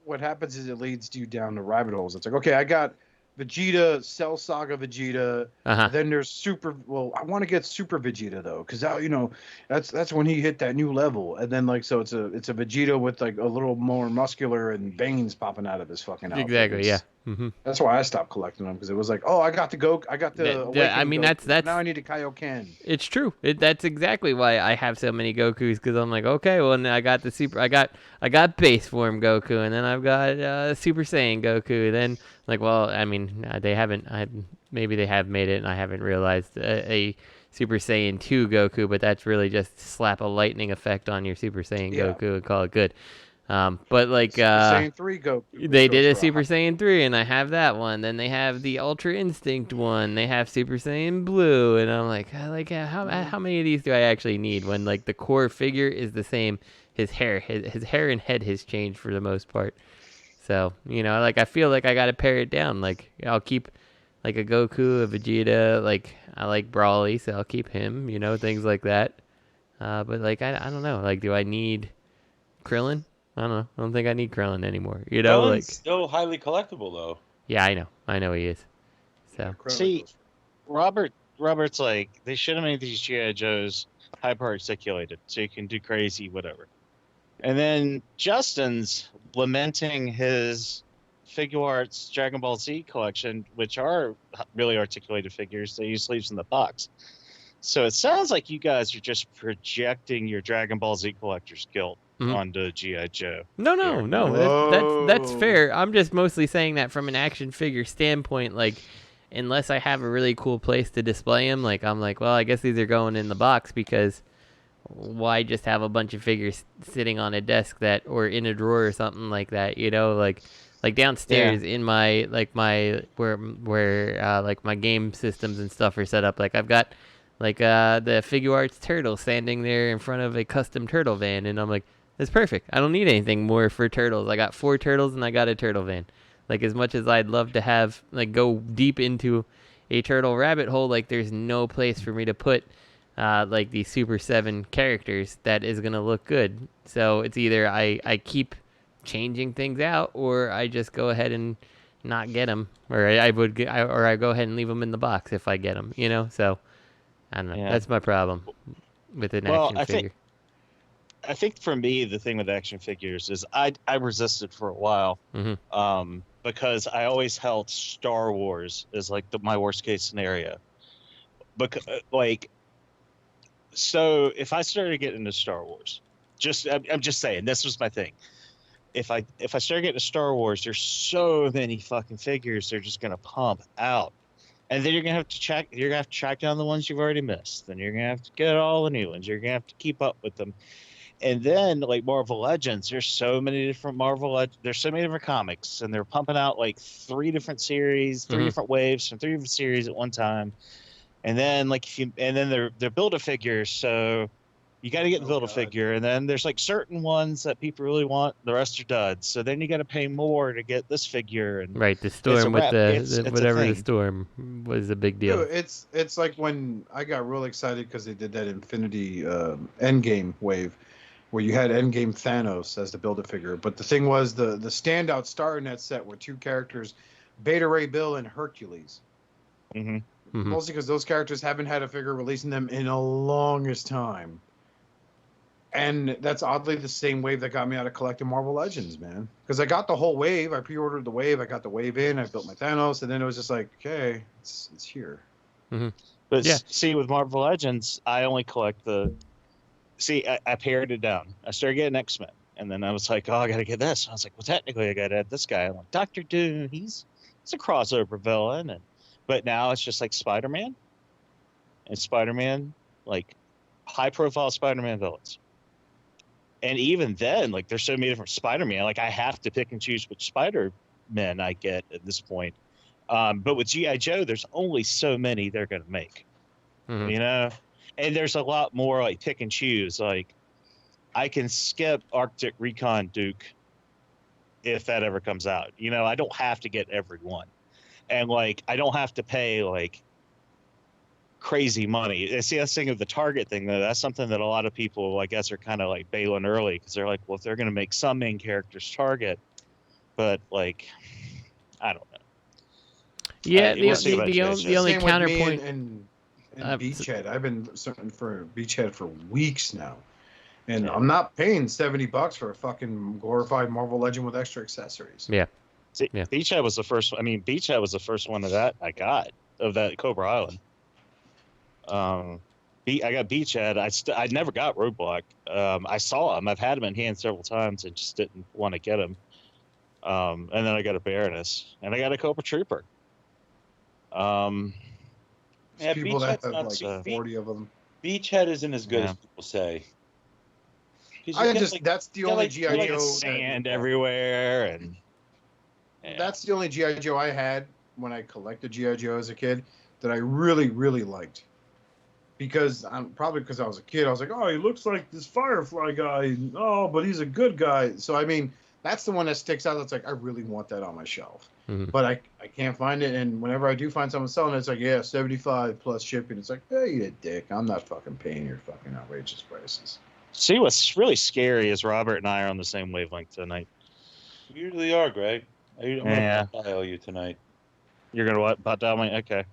[SPEAKER 10] what happens is it leads you down the rabbit holes. It's like, okay, I got Vegeta, Cell Saga Vegeta. Then there's Super. Well, I want to get Super Vegeta though, because that's when he hit that new level. And then so it's a Vegeta with like a little more muscular and veins popping out of his fucking outfit.
[SPEAKER 11] Exactly. Yeah.
[SPEAKER 10] That's why I stopped collecting them, because it was like, oh, I got the Goku, I got the.
[SPEAKER 11] I mean,
[SPEAKER 10] Goku.
[SPEAKER 11] that's
[SPEAKER 10] now I need a Kaioken.
[SPEAKER 11] It's true. That's exactly why I have so many Gokus, because I'm like, okay, well, I got the super. I got base form Goku, and then I've got Super Saiyan Goku. Then like, well, I mean, they haven't. Maybe they have made it, and I haven't realized a Super Saiyan 2 Goku, but that's really just slap a lightning effect on your Super Saiyan Goku and call it good. But like
[SPEAKER 10] Super Saiyan 3 Goku.
[SPEAKER 11] They did a Super Saiyan 3, and I have that one. Then they have the Ultra Instinct one. They have Super Saiyan Blue, and I'm like how many of these do I actually need when like the core figure is the same? His hair and head has changed for the most part. So like I feel like I gotta pare it down. Like I'll keep like a Goku, a Vegeta. Like I like Brawly, so I'll keep him. Things like that. But like I don't know. Like, do I need Krillin? I don't know. I don't think I need Krillin anymore.
[SPEAKER 12] Krillin's
[SPEAKER 11] like
[SPEAKER 12] still highly collectible though.
[SPEAKER 11] Yeah, I know he is. So
[SPEAKER 3] see, Robert's like, they should have made these G.I. Joes hyper articulated so you can do crazy whatever. And then Justin's lamenting his figure arts Dragon Ball Z collection, which are really articulated figures. They use sleeves in the box. So it sounds like you guys are just projecting your Dragon Ball Z collector's guilt onto G.I. Joe.
[SPEAKER 11] No. That's fair. I'm just mostly saying that from an action figure standpoint. Like, unless I have a really cool place to display them, like I'm like, well, I guess these are going in the box, because why just have a bunch of figures sitting on a desk or in a drawer or something like that? Like downstairs in my where like my game systems and stuff are set up. Like I've got like the figure arts turtle standing there in front of a custom turtle van, and I'm like, that's perfect. I don't need anything more for turtles. I got 4 turtles and I got a turtle van. Like, as much as I'd love to have like go deep into a turtle rabbit hole, like there's no place for me to put like these Super 7 characters that is gonna look good. So it's either I keep changing things out, or I just go ahead and not get them, or I go ahead and leave them in the box if I get them. So I don't know.
[SPEAKER 3] Yeah.
[SPEAKER 11] That's my problem with an action figure.
[SPEAKER 3] I think for me, the thing with action figures is I resisted for a while because I always held Star Wars as like my worst case scenario. Because so if I started getting into Star Wars, I'm just saying, this was my thing. If I start getting to Star Wars, there's so many fucking figures they're just gonna pump out. And then you're gonna have to track down the ones you've already missed. Then you're gonna have to get all the new ones. You're gonna have to keep up with them. And then like Marvel Legends, there's so many different there's so many different comics, and they're pumping out like 3 different series, 3 different waves from 3 different series at one time. And then they're Build-A-Figures, so you got to get the Build-A-Figure, and then there's like certain ones that people really want, the rest are duds. So then you got to pay more to get this figure. And
[SPEAKER 11] right, the storm with whatever the storm was a big deal.
[SPEAKER 10] Dude, it's like when I got real excited because they did that Infinity Endgame wave, where you had Endgame Thanos as the Build-A-Figure. But the thing was, the standout star in that set were two characters, Beta Ray Bill and Hercules.
[SPEAKER 3] Mm-hmm.
[SPEAKER 11] Mm-hmm.
[SPEAKER 10] Mostly because those characters haven't had a figure releasing them in the longest time. And that's oddly the same wave that got me out of collecting Marvel Legends, man. Because I got the whole wave. I pre-ordered the wave. I got the wave in. I built my Thanos. And then it was just like, okay, it's here.
[SPEAKER 11] Mm-hmm.
[SPEAKER 3] But see, with Marvel Legends, I only collect the... See, I pared it down. I started getting X-Men. And then I was like, oh, I got to get this. And I was like, well, technically, I got to add this guy. I'm like, Dr. Doom, he's a crossover villain. But now it's just like Spider-Man. And Spider-Man, like, high-profile Spider-Man villains. And even then, like, there's so many different Spider-Man. Like, I have to pick and choose which Spider-Man I get at this point. But with G.I. Joe, there's only so many they're going to make.
[SPEAKER 11] Mm-hmm.
[SPEAKER 3] You know? And there's a lot more, like, pick and choose. Like, I can skip Arctic Recon Duke if that ever comes out. You know, I don't have to get every one. And, like, I don't have to pay, like, crazy money. See, that's the thing of the Target thing, though. That's something that a lot of people, I guess, are kind of like bailing early because they're like, well, if they're going to make some main characters Target, but like, I don't know.
[SPEAKER 11] Yeah, the only counterpoint
[SPEAKER 10] and Beachhead. I've been searching for Beachhead for weeks now, and I'm not paying $70 for a fucking glorified Marvel Legend with extra accessories.
[SPEAKER 11] Yeah.
[SPEAKER 3] See, Beachhead was the first. I mean, Beachhead was the first one of that I got of that Cobra Island. I got Beachhead. I never got Roadblock. I saw him. I've had him in hand several times and just didn't want to get him. And then I got a Baroness, and I got a Cobra Trooper.
[SPEAKER 12] Yeah,
[SPEAKER 10] people that
[SPEAKER 12] Beachhead's
[SPEAKER 10] have
[SPEAKER 12] not
[SPEAKER 10] like 40 of them.
[SPEAKER 12] Beachhead isn't as good as people say.
[SPEAKER 10] That's the only G.I. Joe.
[SPEAKER 3] Sand everywhere, and
[SPEAKER 10] that's the only G.I. Joe I had when I collected G.I. Joe as a kid that I really, really liked. Because I was a kid, I was like, oh, he looks like this Firefly guy. Oh, but he's a good guy. So, I mean, that's the one that sticks out. That's like, I really want that on my shelf.
[SPEAKER 11] Mm-hmm.
[SPEAKER 10] But I can't find it. And whenever I do find someone selling it, it's like, yeah, 75 plus shipping. It's like, hey, you dick. I'm not fucking paying your fucking outrageous prices.
[SPEAKER 3] See, what's really scary is Robert and I are on the same wavelength tonight.
[SPEAKER 12] You usually are, Greg. I'm going to dial you tonight.
[SPEAKER 3] You're going to what? Butt dial me? Okay.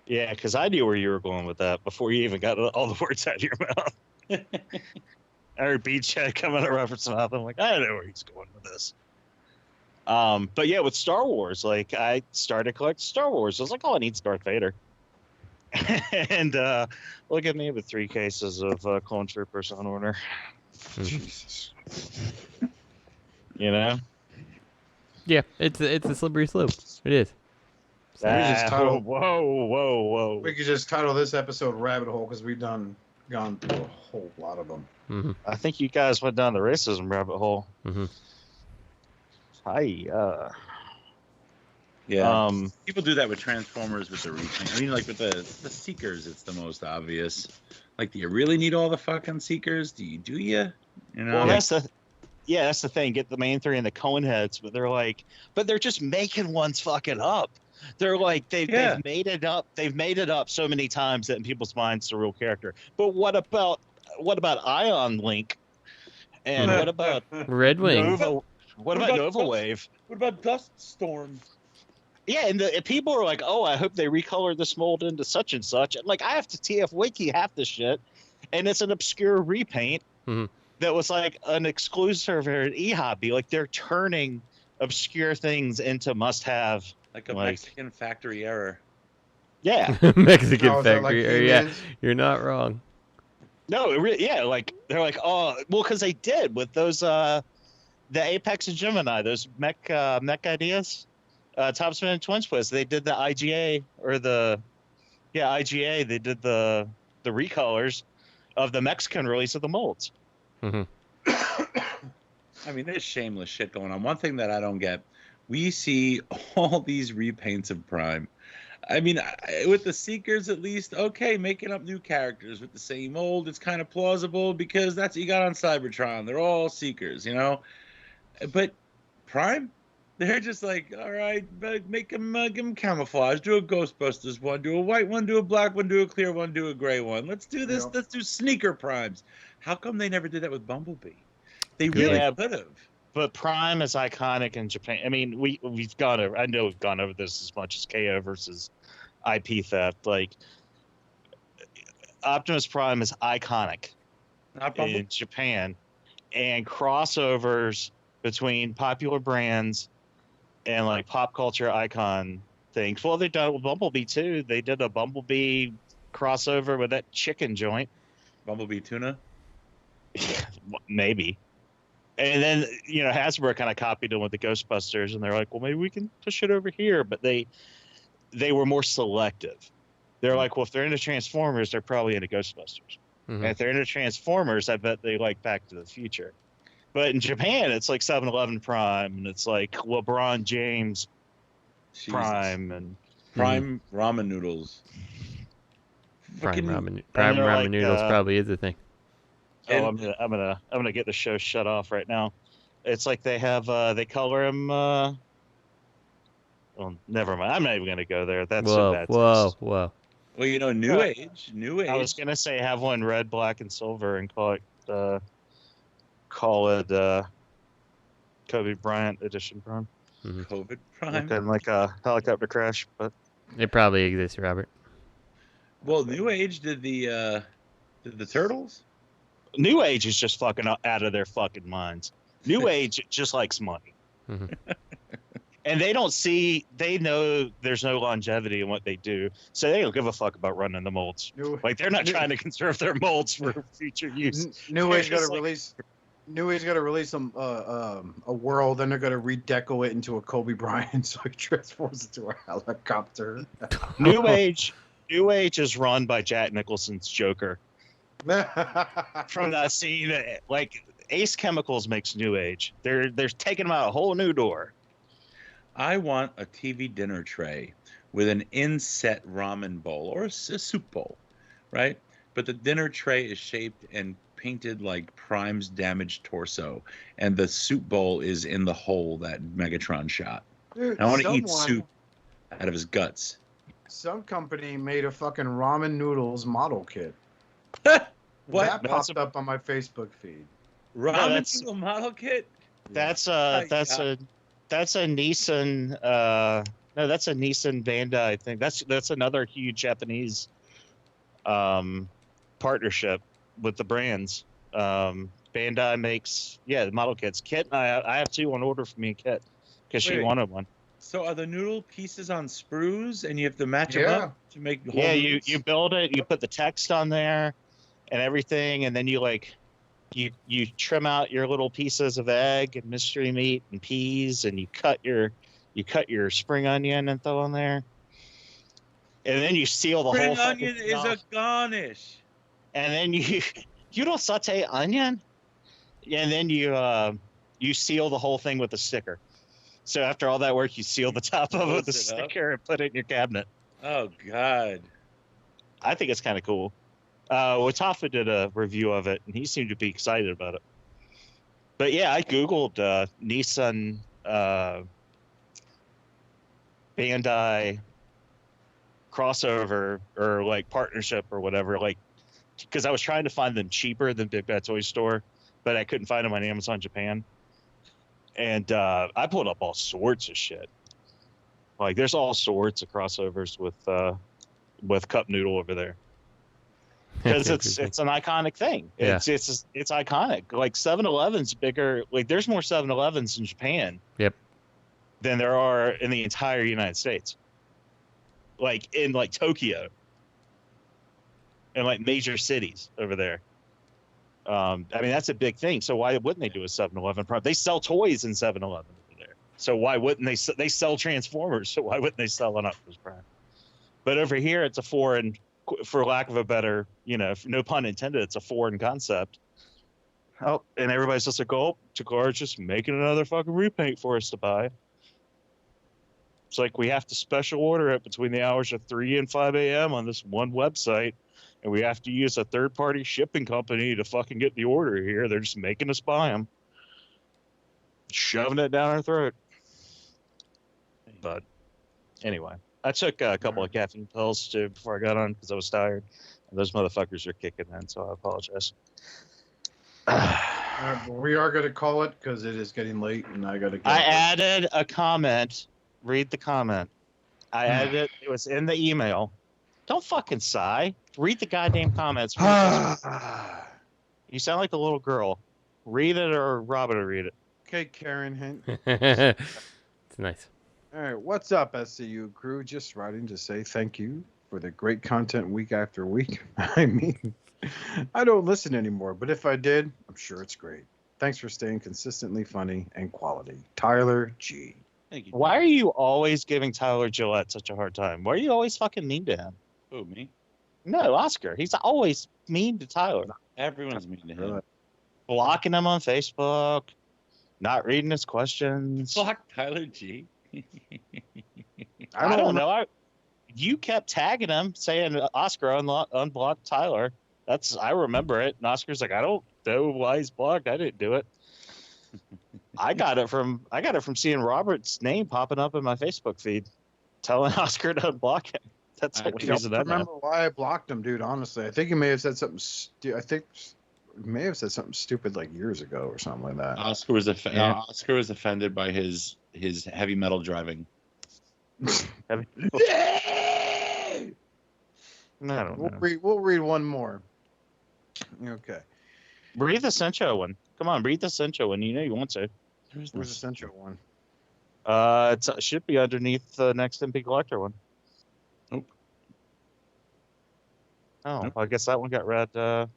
[SPEAKER 3] Yeah, because I knew where you were going with that before you even got all the words out of your mouth. I heard Beachhead coming out of Robert's mouth. I'm like, I know where he's going with this. But yeah, with Star Wars, like, I started collecting Star Wars. I was like, all I need is Darth Vader. And look at me with 3 cases of Clone Troopers on order.
[SPEAKER 10] Jesus.
[SPEAKER 3] You know?
[SPEAKER 11] Yeah, it's a slippery slope. It is.
[SPEAKER 3] Whoa.
[SPEAKER 10] We could just title this episode Rabbit Hole because we've gone through a whole lot of them.
[SPEAKER 11] Mm-hmm.
[SPEAKER 3] I think you guys went down the racism rabbit hole.
[SPEAKER 11] Mm-hmm.
[SPEAKER 12] Yeah. People do that with Transformers with the repaint. I mean, like with the Seekers, it's the most obvious. Like, do you really need all the fucking Seekers? Do you? You know?
[SPEAKER 3] Well, that's the thing. Get the main 3 and the cone heads, but they're just making ones fucking up. They're like they've made it up. They've made it up so many times that in people's minds it's a real character. But what about Ion Link? And what about
[SPEAKER 11] Red Wing?
[SPEAKER 3] What about Nova Wave?
[SPEAKER 12] What about Dust Storm?
[SPEAKER 3] Yeah, and people are like, "Oh, I hope they recolor this mold into such and such." And like, I have to TF Wiki half this shit, and it's an obscure repaint that was like an exclusive or an e-hobby. Like, they're turning obscure things into must-have.
[SPEAKER 12] Like a Mexican factory error.
[SPEAKER 3] Yeah.
[SPEAKER 11] Mexican factory error. Yeah, you're not wrong.
[SPEAKER 3] No, like they're like, oh, well, because they did with those the Apex and Gemini, those mech ideas, Topspin and Twin Twist. They did the IGA IGA. They did the recolors of the Mexican release of the molds.
[SPEAKER 11] Mm-hmm.
[SPEAKER 12] I mean, there's shameless shit going on. One thing that I don't get, we see all these repaints of Prime. I mean, with the Seekers at least, okay, making up new characters with the same old, it's kind of plausible because that's what you got on Cybertron. They're all Seekers, you know? But Prime, they're just like, all right, but make them, give them camouflage. Do a Ghostbusters one, do a white one, do a black one, do a clear one, do a gray one. Let's do this.
[SPEAKER 10] Yep.
[SPEAKER 12] Let's do sneaker Primes. How come they never did that with Bumblebee? They
[SPEAKER 11] Good
[SPEAKER 12] really
[SPEAKER 3] point.
[SPEAKER 12] could have.
[SPEAKER 3] But Prime is iconic in Japan. I mean, we've gone over. I know we've gone over this as much as KO versus IP theft. Like Optimus Prime is iconic in Japan, and crossovers between popular brands and like pop culture icon things. Well, they've done it with Bumblebee too. They did a Bumblebee crossover with that chicken joint.
[SPEAKER 12] Bumblebee tuna?
[SPEAKER 3] Maybe. And then, you know, Hasbro kind of copied them with the Ghostbusters, and they're like, well, maybe we can push it over here. But they were more selective. They're like, well, if they're into Transformers, they're probably into Ghostbusters. And if they're into Transformers, I bet they like Back to the Future. But in Japan, it's like 7-Eleven Prime, and it's like LeBron James Prime, and
[SPEAKER 12] Prime ramen noodles.
[SPEAKER 11] Prime ramen noodles probably is a thing.
[SPEAKER 3] Oh, I'm gonna get the show shut off right now. It's like they have they color him. Well, never mind. I'm not even gonna go there. That's so bad.
[SPEAKER 11] Whoa.
[SPEAKER 12] Well, you know, New Age.
[SPEAKER 3] I was gonna say have one red, black, and silver, and call it Kobe Bryant edition Prime.
[SPEAKER 12] COVID Prime.
[SPEAKER 3] Looking like a helicopter crash, but
[SPEAKER 11] it probably exists, Robert.
[SPEAKER 12] Well, New Age did the Turtles.
[SPEAKER 3] New Age is just fucking out of their fucking minds. New Age just likes money. And they know there's no longevity in what they do, so they don't give a fuck about running the molds. Like, they're not trying to conserve their molds for future use.
[SPEAKER 10] New Age got to release some a world, then they're gonna redeco it into a Kobe Bryant, so he transforms into a helicopter.
[SPEAKER 3] New Age is run by Jack Nicholson's Joker. From that scene, like Ace Chemicals makes New Age. They're taking them out a whole new door.
[SPEAKER 12] I want a TV dinner tray with an inset ramen bowl or a soup bowl, right? But the dinner tray is shaped and painted like Prime's damaged torso, and the soup bowl is in the hole that Megatron shot.
[SPEAKER 10] Dude,
[SPEAKER 12] I want to eat soup out of his guts.
[SPEAKER 10] Some company made a fucking ramen noodles model kit.
[SPEAKER 12] What?
[SPEAKER 10] That popped up on my Facebook feed.
[SPEAKER 12] Ramen noodle model kit?
[SPEAKER 3] That's a Nissan. No, that's a Nissan Bandai. I think that's another huge Japanese partnership with the brands. Bandai makes the model kits. Kit, I have two on order for me and Kit because she wanted one.
[SPEAKER 12] So are the noodle pieces on sprues, and you have to match them up to make?
[SPEAKER 3] Yeah, you build it. You put the text on there and everything, and then you trim out your little pieces of egg and mystery meat and peas, and you cut your spring onion and throw on there, and then you seal the whole.
[SPEAKER 12] Spring onion is a garnish.
[SPEAKER 3] And then you don't saute onion, and then you seal the whole thing with a sticker. So after all that work, you seal the top of it with a sticker and put it in your cabinet.
[SPEAKER 12] Oh God,
[SPEAKER 3] I think it's kind of cool. Watafa did a review of it, and he seemed to be excited about it. But yeah, I googled Nissan Bandai crossover or like partnership or whatever, like because I was trying to find them cheaper than Big Bad Toy Store, but I couldn't find them on Amazon Japan. And I pulled up all sorts of shit. Like there's all sorts of crossovers with Cup Noodle over there. Because it's an iconic thing. It's iconic. Like 7-Eleven's bigger. Like there's more 7-Elevens in Japan. Than there are in the entire United States. Like in like Tokyo. And like major cities over there. I mean that's a big thing. So why wouldn't they do a 7-Eleven Prime? They sell toys in 7-Eleven over there. So why wouldn't they sell Transformers? So why wouldn't they sell an Optimus Prime? But over here it's a foreign. For lack of a better, no pun intended, it's a foreign concept. Oh, and everybody's just like, oh, Takara's just making another fucking repaint for us to buy. It's like we have to special order it between the hours of 3 and 5 a.m. on this one website, and we have to use a third-party shipping company to fucking get the order here. They're just making us buy them, shoving it down our throat. But anyway, I took a couple of caffeine pills too before I got on because I was tired. And those motherfuckers are kicking in, so I apologize.
[SPEAKER 10] We are going to call it because it is getting late, and I got to.
[SPEAKER 3] I added a comment. Read the comment. I added it. It was in the email. Don't fucking sigh. Read the goddamn comments. You sound like the little girl. Read it or Robin will read it.
[SPEAKER 10] Okay, Karen Hint.
[SPEAKER 11] It's nice.
[SPEAKER 10] All right, what's up, SCU crew? Just writing to say thank you for the great content week after week. I mean, I don't listen anymore, but if I did, I'm sure it's great. Thanks for staying consistently funny and quality. Tyler G.
[SPEAKER 12] Thank you.
[SPEAKER 3] Why are you always giving Tyler Gillette such a hard time? Why are you always fucking mean to him?
[SPEAKER 12] Who, me?
[SPEAKER 3] No, Oscar. He's always mean to Tyler.
[SPEAKER 12] Everyone's mean to him.
[SPEAKER 3] Blocking him on Facebook. Not reading his questions.
[SPEAKER 12] Block Tyler G.
[SPEAKER 3] I don't know. You kept tagging him saying Oscar unblocked Tyler. I remember it. And Oscar's like, I don't know why he's blocked. I didn't do it. I got it from seeing Robert's name popping up in my Facebook feed, telling Oscar to unblock him. That's the only reason I
[SPEAKER 10] remember why I blocked him, dude. Honestly, I think he may have said something. I think he may have said something stupid like years ago or something like that.
[SPEAKER 12] Oscar was offended by his heavy metal driving.
[SPEAKER 3] I don't know.
[SPEAKER 10] We'll read one more. Okay.
[SPEAKER 3] Read the Sencho one. Come on, read the Sencho one. You know you want to.
[SPEAKER 10] Where's the Sencho one?
[SPEAKER 3] It should be underneath the next MP Collector one.
[SPEAKER 12] Nope.
[SPEAKER 3] Oh, nope. Well, I guess that one got read. I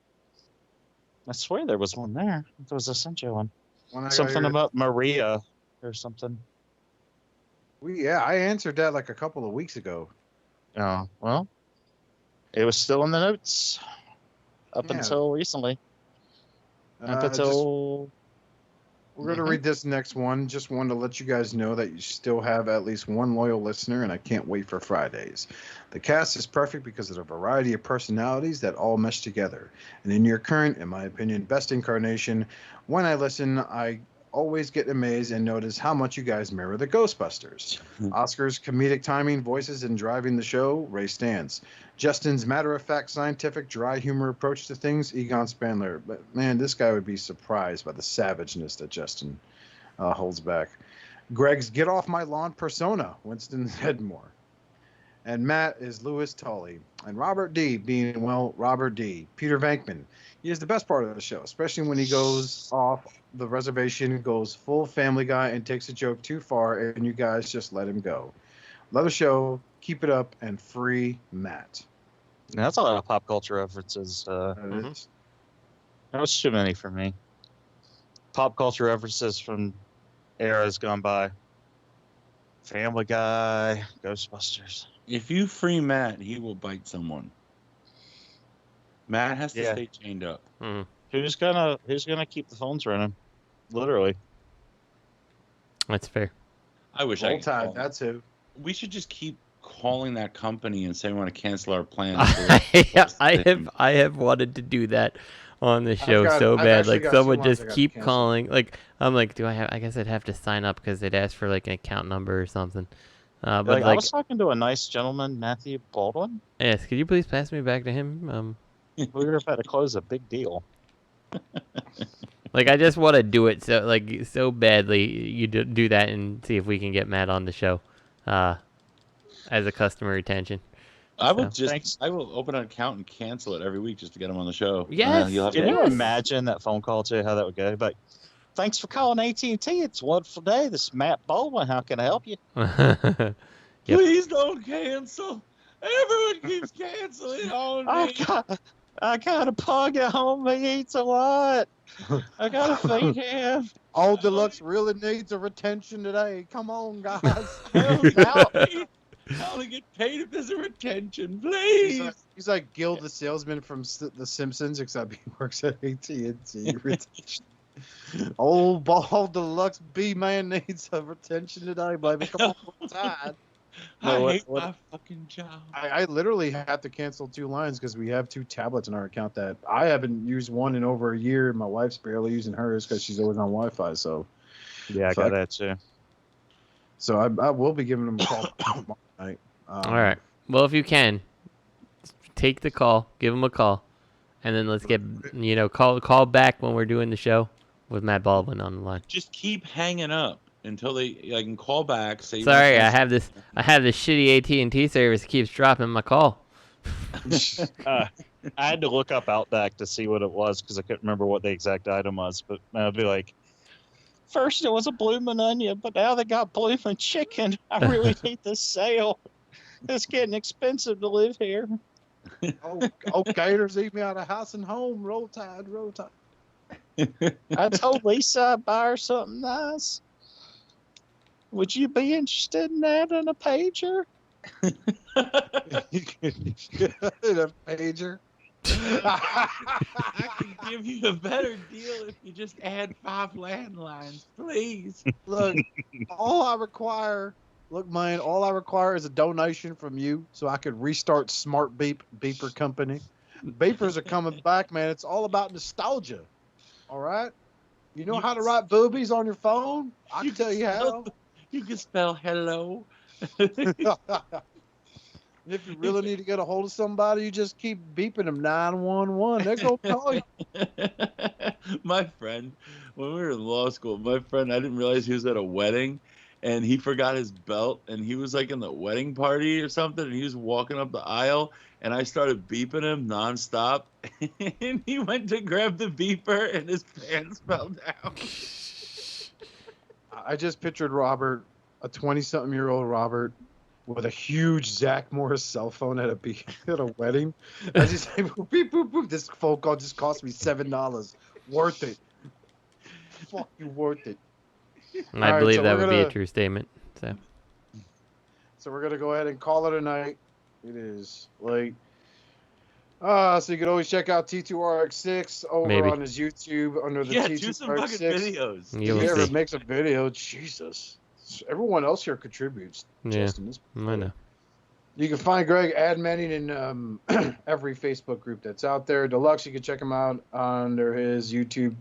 [SPEAKER 3] swear there was one there. There was a Sencho one. Something about Maria or something.
[SPEAKER 10] Yeah, I answered that like a couple of weeks ago.
[SPEAKER 3] Oh, well. It was still in the notes up until recently. Up until...
[SPEAKER 10] We're going to read this next one. Just wanted to let you guys know that you still have at least one loyal listener, and I can't wait for Fridays. The cast is perfect because of the variety of personalities that all mesh together. And in your current, in my opinion, best incarnation, when I listen, I always get amazed and notice how much you guys mirror the Ghostbusters. Oscar's comedic timing, voices, and driving the show, Ray Stantz. Justin's matter-of-fact, scientific, dry humor approach to things, Egon Spandler. But man, this guy would be surprised by the savageness that Justin holds back. Greg's get off my lawn persona, Winston Hedmore. And Matt is Louis Tully. And Robert D. being, well, Robert D. Peter Venkman. He is the best part of the show, especially when he goes off the reservation, goes full Family Guy, and takes a joke too far, and you guys just let him go. Love the show. Keep it up, and free Matt.
[SPEAKER 3] Now, that's a lot of pop culture references. That was too many for me. Pop culture references from eras gone by. Family Guy, Ghostbusters.
[SPEAKER 12] If you free Matt, he will bite someone. Matt has to stay chained up.
[SPEAKER 11] Mm-hmm.
[SPEAKER 3] Who's gonna keep the phones running? Literally.
[SPEAKER 11] That's fair.
[SPEAKER 12] I wish
[SPEAKER 10] I could. That's who.
[SPEAKER 12] We should just keep calling that company and say we want to cancel our plans.
[SPEAKER 11] I have wanted to do that on the show so bad. Like someone just keep calling. Like I'm like, I guess I'd have to sign up because they'd ask for like an account number or something. But like,
[SPEAKER 3] I was talking to a nice gentleman, Matthew Baldwin.
[SPEAKER 11] Yes, could you please pass me back to him?
[SPEAKER 3] We were about to close a big deal.
[SPEAKER 11] Like I just want to do it so badly. You do that and see if we can get Matt on the show, as a customer retention.
[SPEAKER 12] I will open an account and cancel it every week just to get him on the show.
[SPEAKER 11] Yes.
[SPEAKER 3] Can you imagine that phone call too? How that would go? But thanks for calling AT&T. It's a wonderful day. This is Matt Baldwin. How can I help you?
[SPEAKER 11] Yep.
[SPEAKER 12] Please don't cancel. Everyone keeps canceling on me.
[SPEAKER 3] I got a pug at home. He eats a lot. I got to feed him.
[SPEAKER 10] Old Deluxe really needs a retention today. Come on, guys.
[SPEAKER 12] I only get paid if there's a retention, please.
[SPEAKER 10] He's like Gil the salesman from The Simpsons, except he works at AT&T. Retention. Old bald deluxe B man needs some attention today, baby. Come on, Tide.
[SPEAKER 13] I hate my fucking job.
[SPEAKER 10] I literally had to cancel 2 lines because we have 2 tablets in our account that I haven't used one in over a year. My wife's barely using hers because she's always on Wi-Fi. So
[SPEAKER 3] yeah, I got that too.
[SPEAKER 10] So I will be giving them a call tomorrow night.
[SPEAKER 11] All right. Well, if you can, take the call, give them a call, and then let's get call back when we're doing the show with Matt Baldwin on the line.
[SPEAKER 13] Just keep hanging up until I can call back. Say
[SPEAKER 11] sorry, I have this shitty AT&T service that keeps dropping my call.
[SPEAKER 3] I had to look up Outback to see what it was because I couldn't remember what the exact item was. But I'd be like, first it was a bloomin' onion, but now they got bloomin' chicken. I really need this sale. It's getting expensive to live here.
[SPEAKER 10] Oh, gators eat me out of house and home. Roll Tide, roll Tide.
[SPEAKER 3] I told Lisa I'd buy her something nice. Would you be interested in that in a pager?
[SPEAKER 10] In a pager?
[SPEAKER 13] I can give you a better deal if you just add 5 landlines, please.
[SPEAKER 10] Look, all I require is a donation from you so I could restart Smart Beeper Company. Beepers are coming back, man. It's all about nostalgia. All right? You know how to write boobies on your phone? I can tell you how.
[SPEAKER 13] You can spell hello.
[SPEAKER 10] If you really need to get a hold of somebody, you just keep beeping them 911. They're going to call you.
[SPEAKER 13] My friend, when we were in law school, I didn't realize he was at a wedding, and he forgot his belt, and he was like in the wedding party or something, and he was walking up the aisle, and I started beeping him nonstop, and he went to grab the beeper, and his pants fell down.
[SPEAKER 10] I just pictured Robert, a 20-something-year-old Robert, with a huge Zach Morris cell phone at a wedding. I just say, beep, boop, boop. This phone call just cost me $7. Worth it. Fuck you, worth it.
[SPEAKER 11] I believe that would be a true statement.
[SPEAKER 10] So we're gonna go ahead and call it a night. It is late. So you can always check out T2RX6 over on his YouTube under the T2RX6.
[SPEAKER 13] Do some fucking videos.
[SPEAKER 10] He ever makes a video, Jesus. Everyone else here contributes. Justin,
[SPEAKER 11] I know.
[SPEAKER 10] You can find Greg adminning in every Facebook group that's out there. Deluxe, you can check him out under his YouTube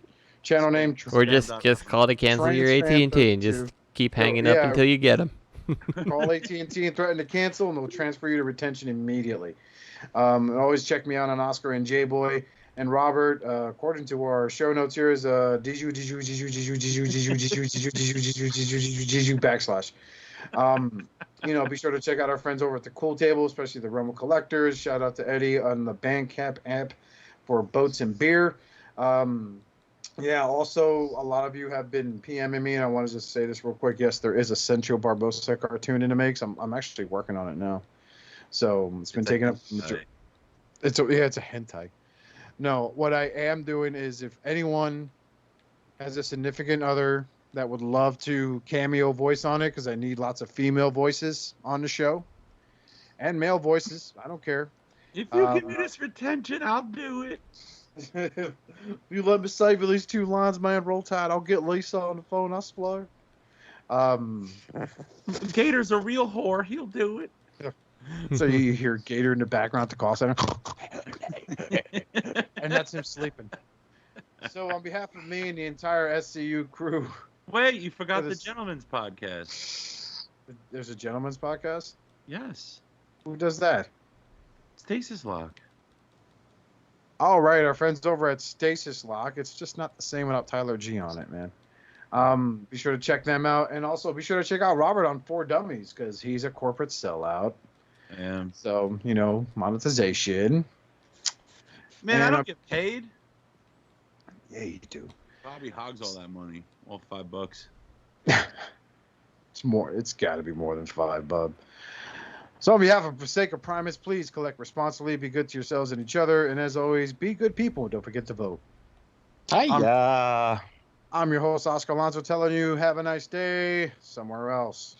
[SPEAKER 10] channel name.
[SPEAKER 11] Or just call to cancel your AT&T and just keep hanging up until you get them.
[SPEAKER 10] Call AT&T and threaten to cancel, and they'll transfer you to retention immediately. Always check me out on Oscar and J-Boy. And Robert, according to our show notes here, is backslash. Be sure to check out our friends over at the Cool Table, especially the Rumble Collectors. Shout out to Eddie on the Bandcamp app for boats and beer. Also, a lot of you have been PMing me, and I want to just say this real quick. Yes, there is a Sensual Barbosa cartoon in the makes. I'm actually working on it now. So it's been taking up. It's a hentai. No, what I am doing is if anyone has a significant other that would love to cameo voice on it, because I need lots of female voices on the show and male voices. I don't care.
[SPEAKER 13] If you give me this retention, I'll do it.
[SPEAKER 10] If you let me save at least 2 lines, man, roll Tide. I'll get Lisa on the phone. I'll splur.
[SPEAKER 13] Gator's a real whore. He'll do it.
[SPEAKER 10] So you hear Gator in the background at the call center. And that's him sleeping. So on behalf of me and the entire SCU crew.
[SPEAKER 13] Wait, you forgot the Gentleman's Podcast.
[SPEAKER 10] There's a Gentleman's Podcast?
[SPEAKER 13] Yes.
[SPEAKER 10] Who does that?
[SPEAKER 13] Stasis Lock.
[SPEAKER 10] All right, our friends over at Stasis Lock. It's just not the same without Tyler G on it, man. Be sure to check them out. And also be sure to check out Robert on 4 Dummies, because he's a corporate sellout.
[SPEAKER 13] Yeah.
[SPEAKER 10] So, monetization.
[SPEAKER 13] Man, I don't get paid.
[SPEAKER 10] Yeah, you do.
[SPEAKER 13] Bobby hogs all that money. All $5.
[SPEAKER 10] It's more. It's got to be more than 5, bub. So on behalf of Forsaken Primus, please collect responsibly, be good to yourselves and each other, and as always, be good people. Don't forget to vote.
[SPEAKER 3] Hiya.
[SPEAKER 10] I'm your host, Oscar Alonso, telling you, have a nice day somewhere else.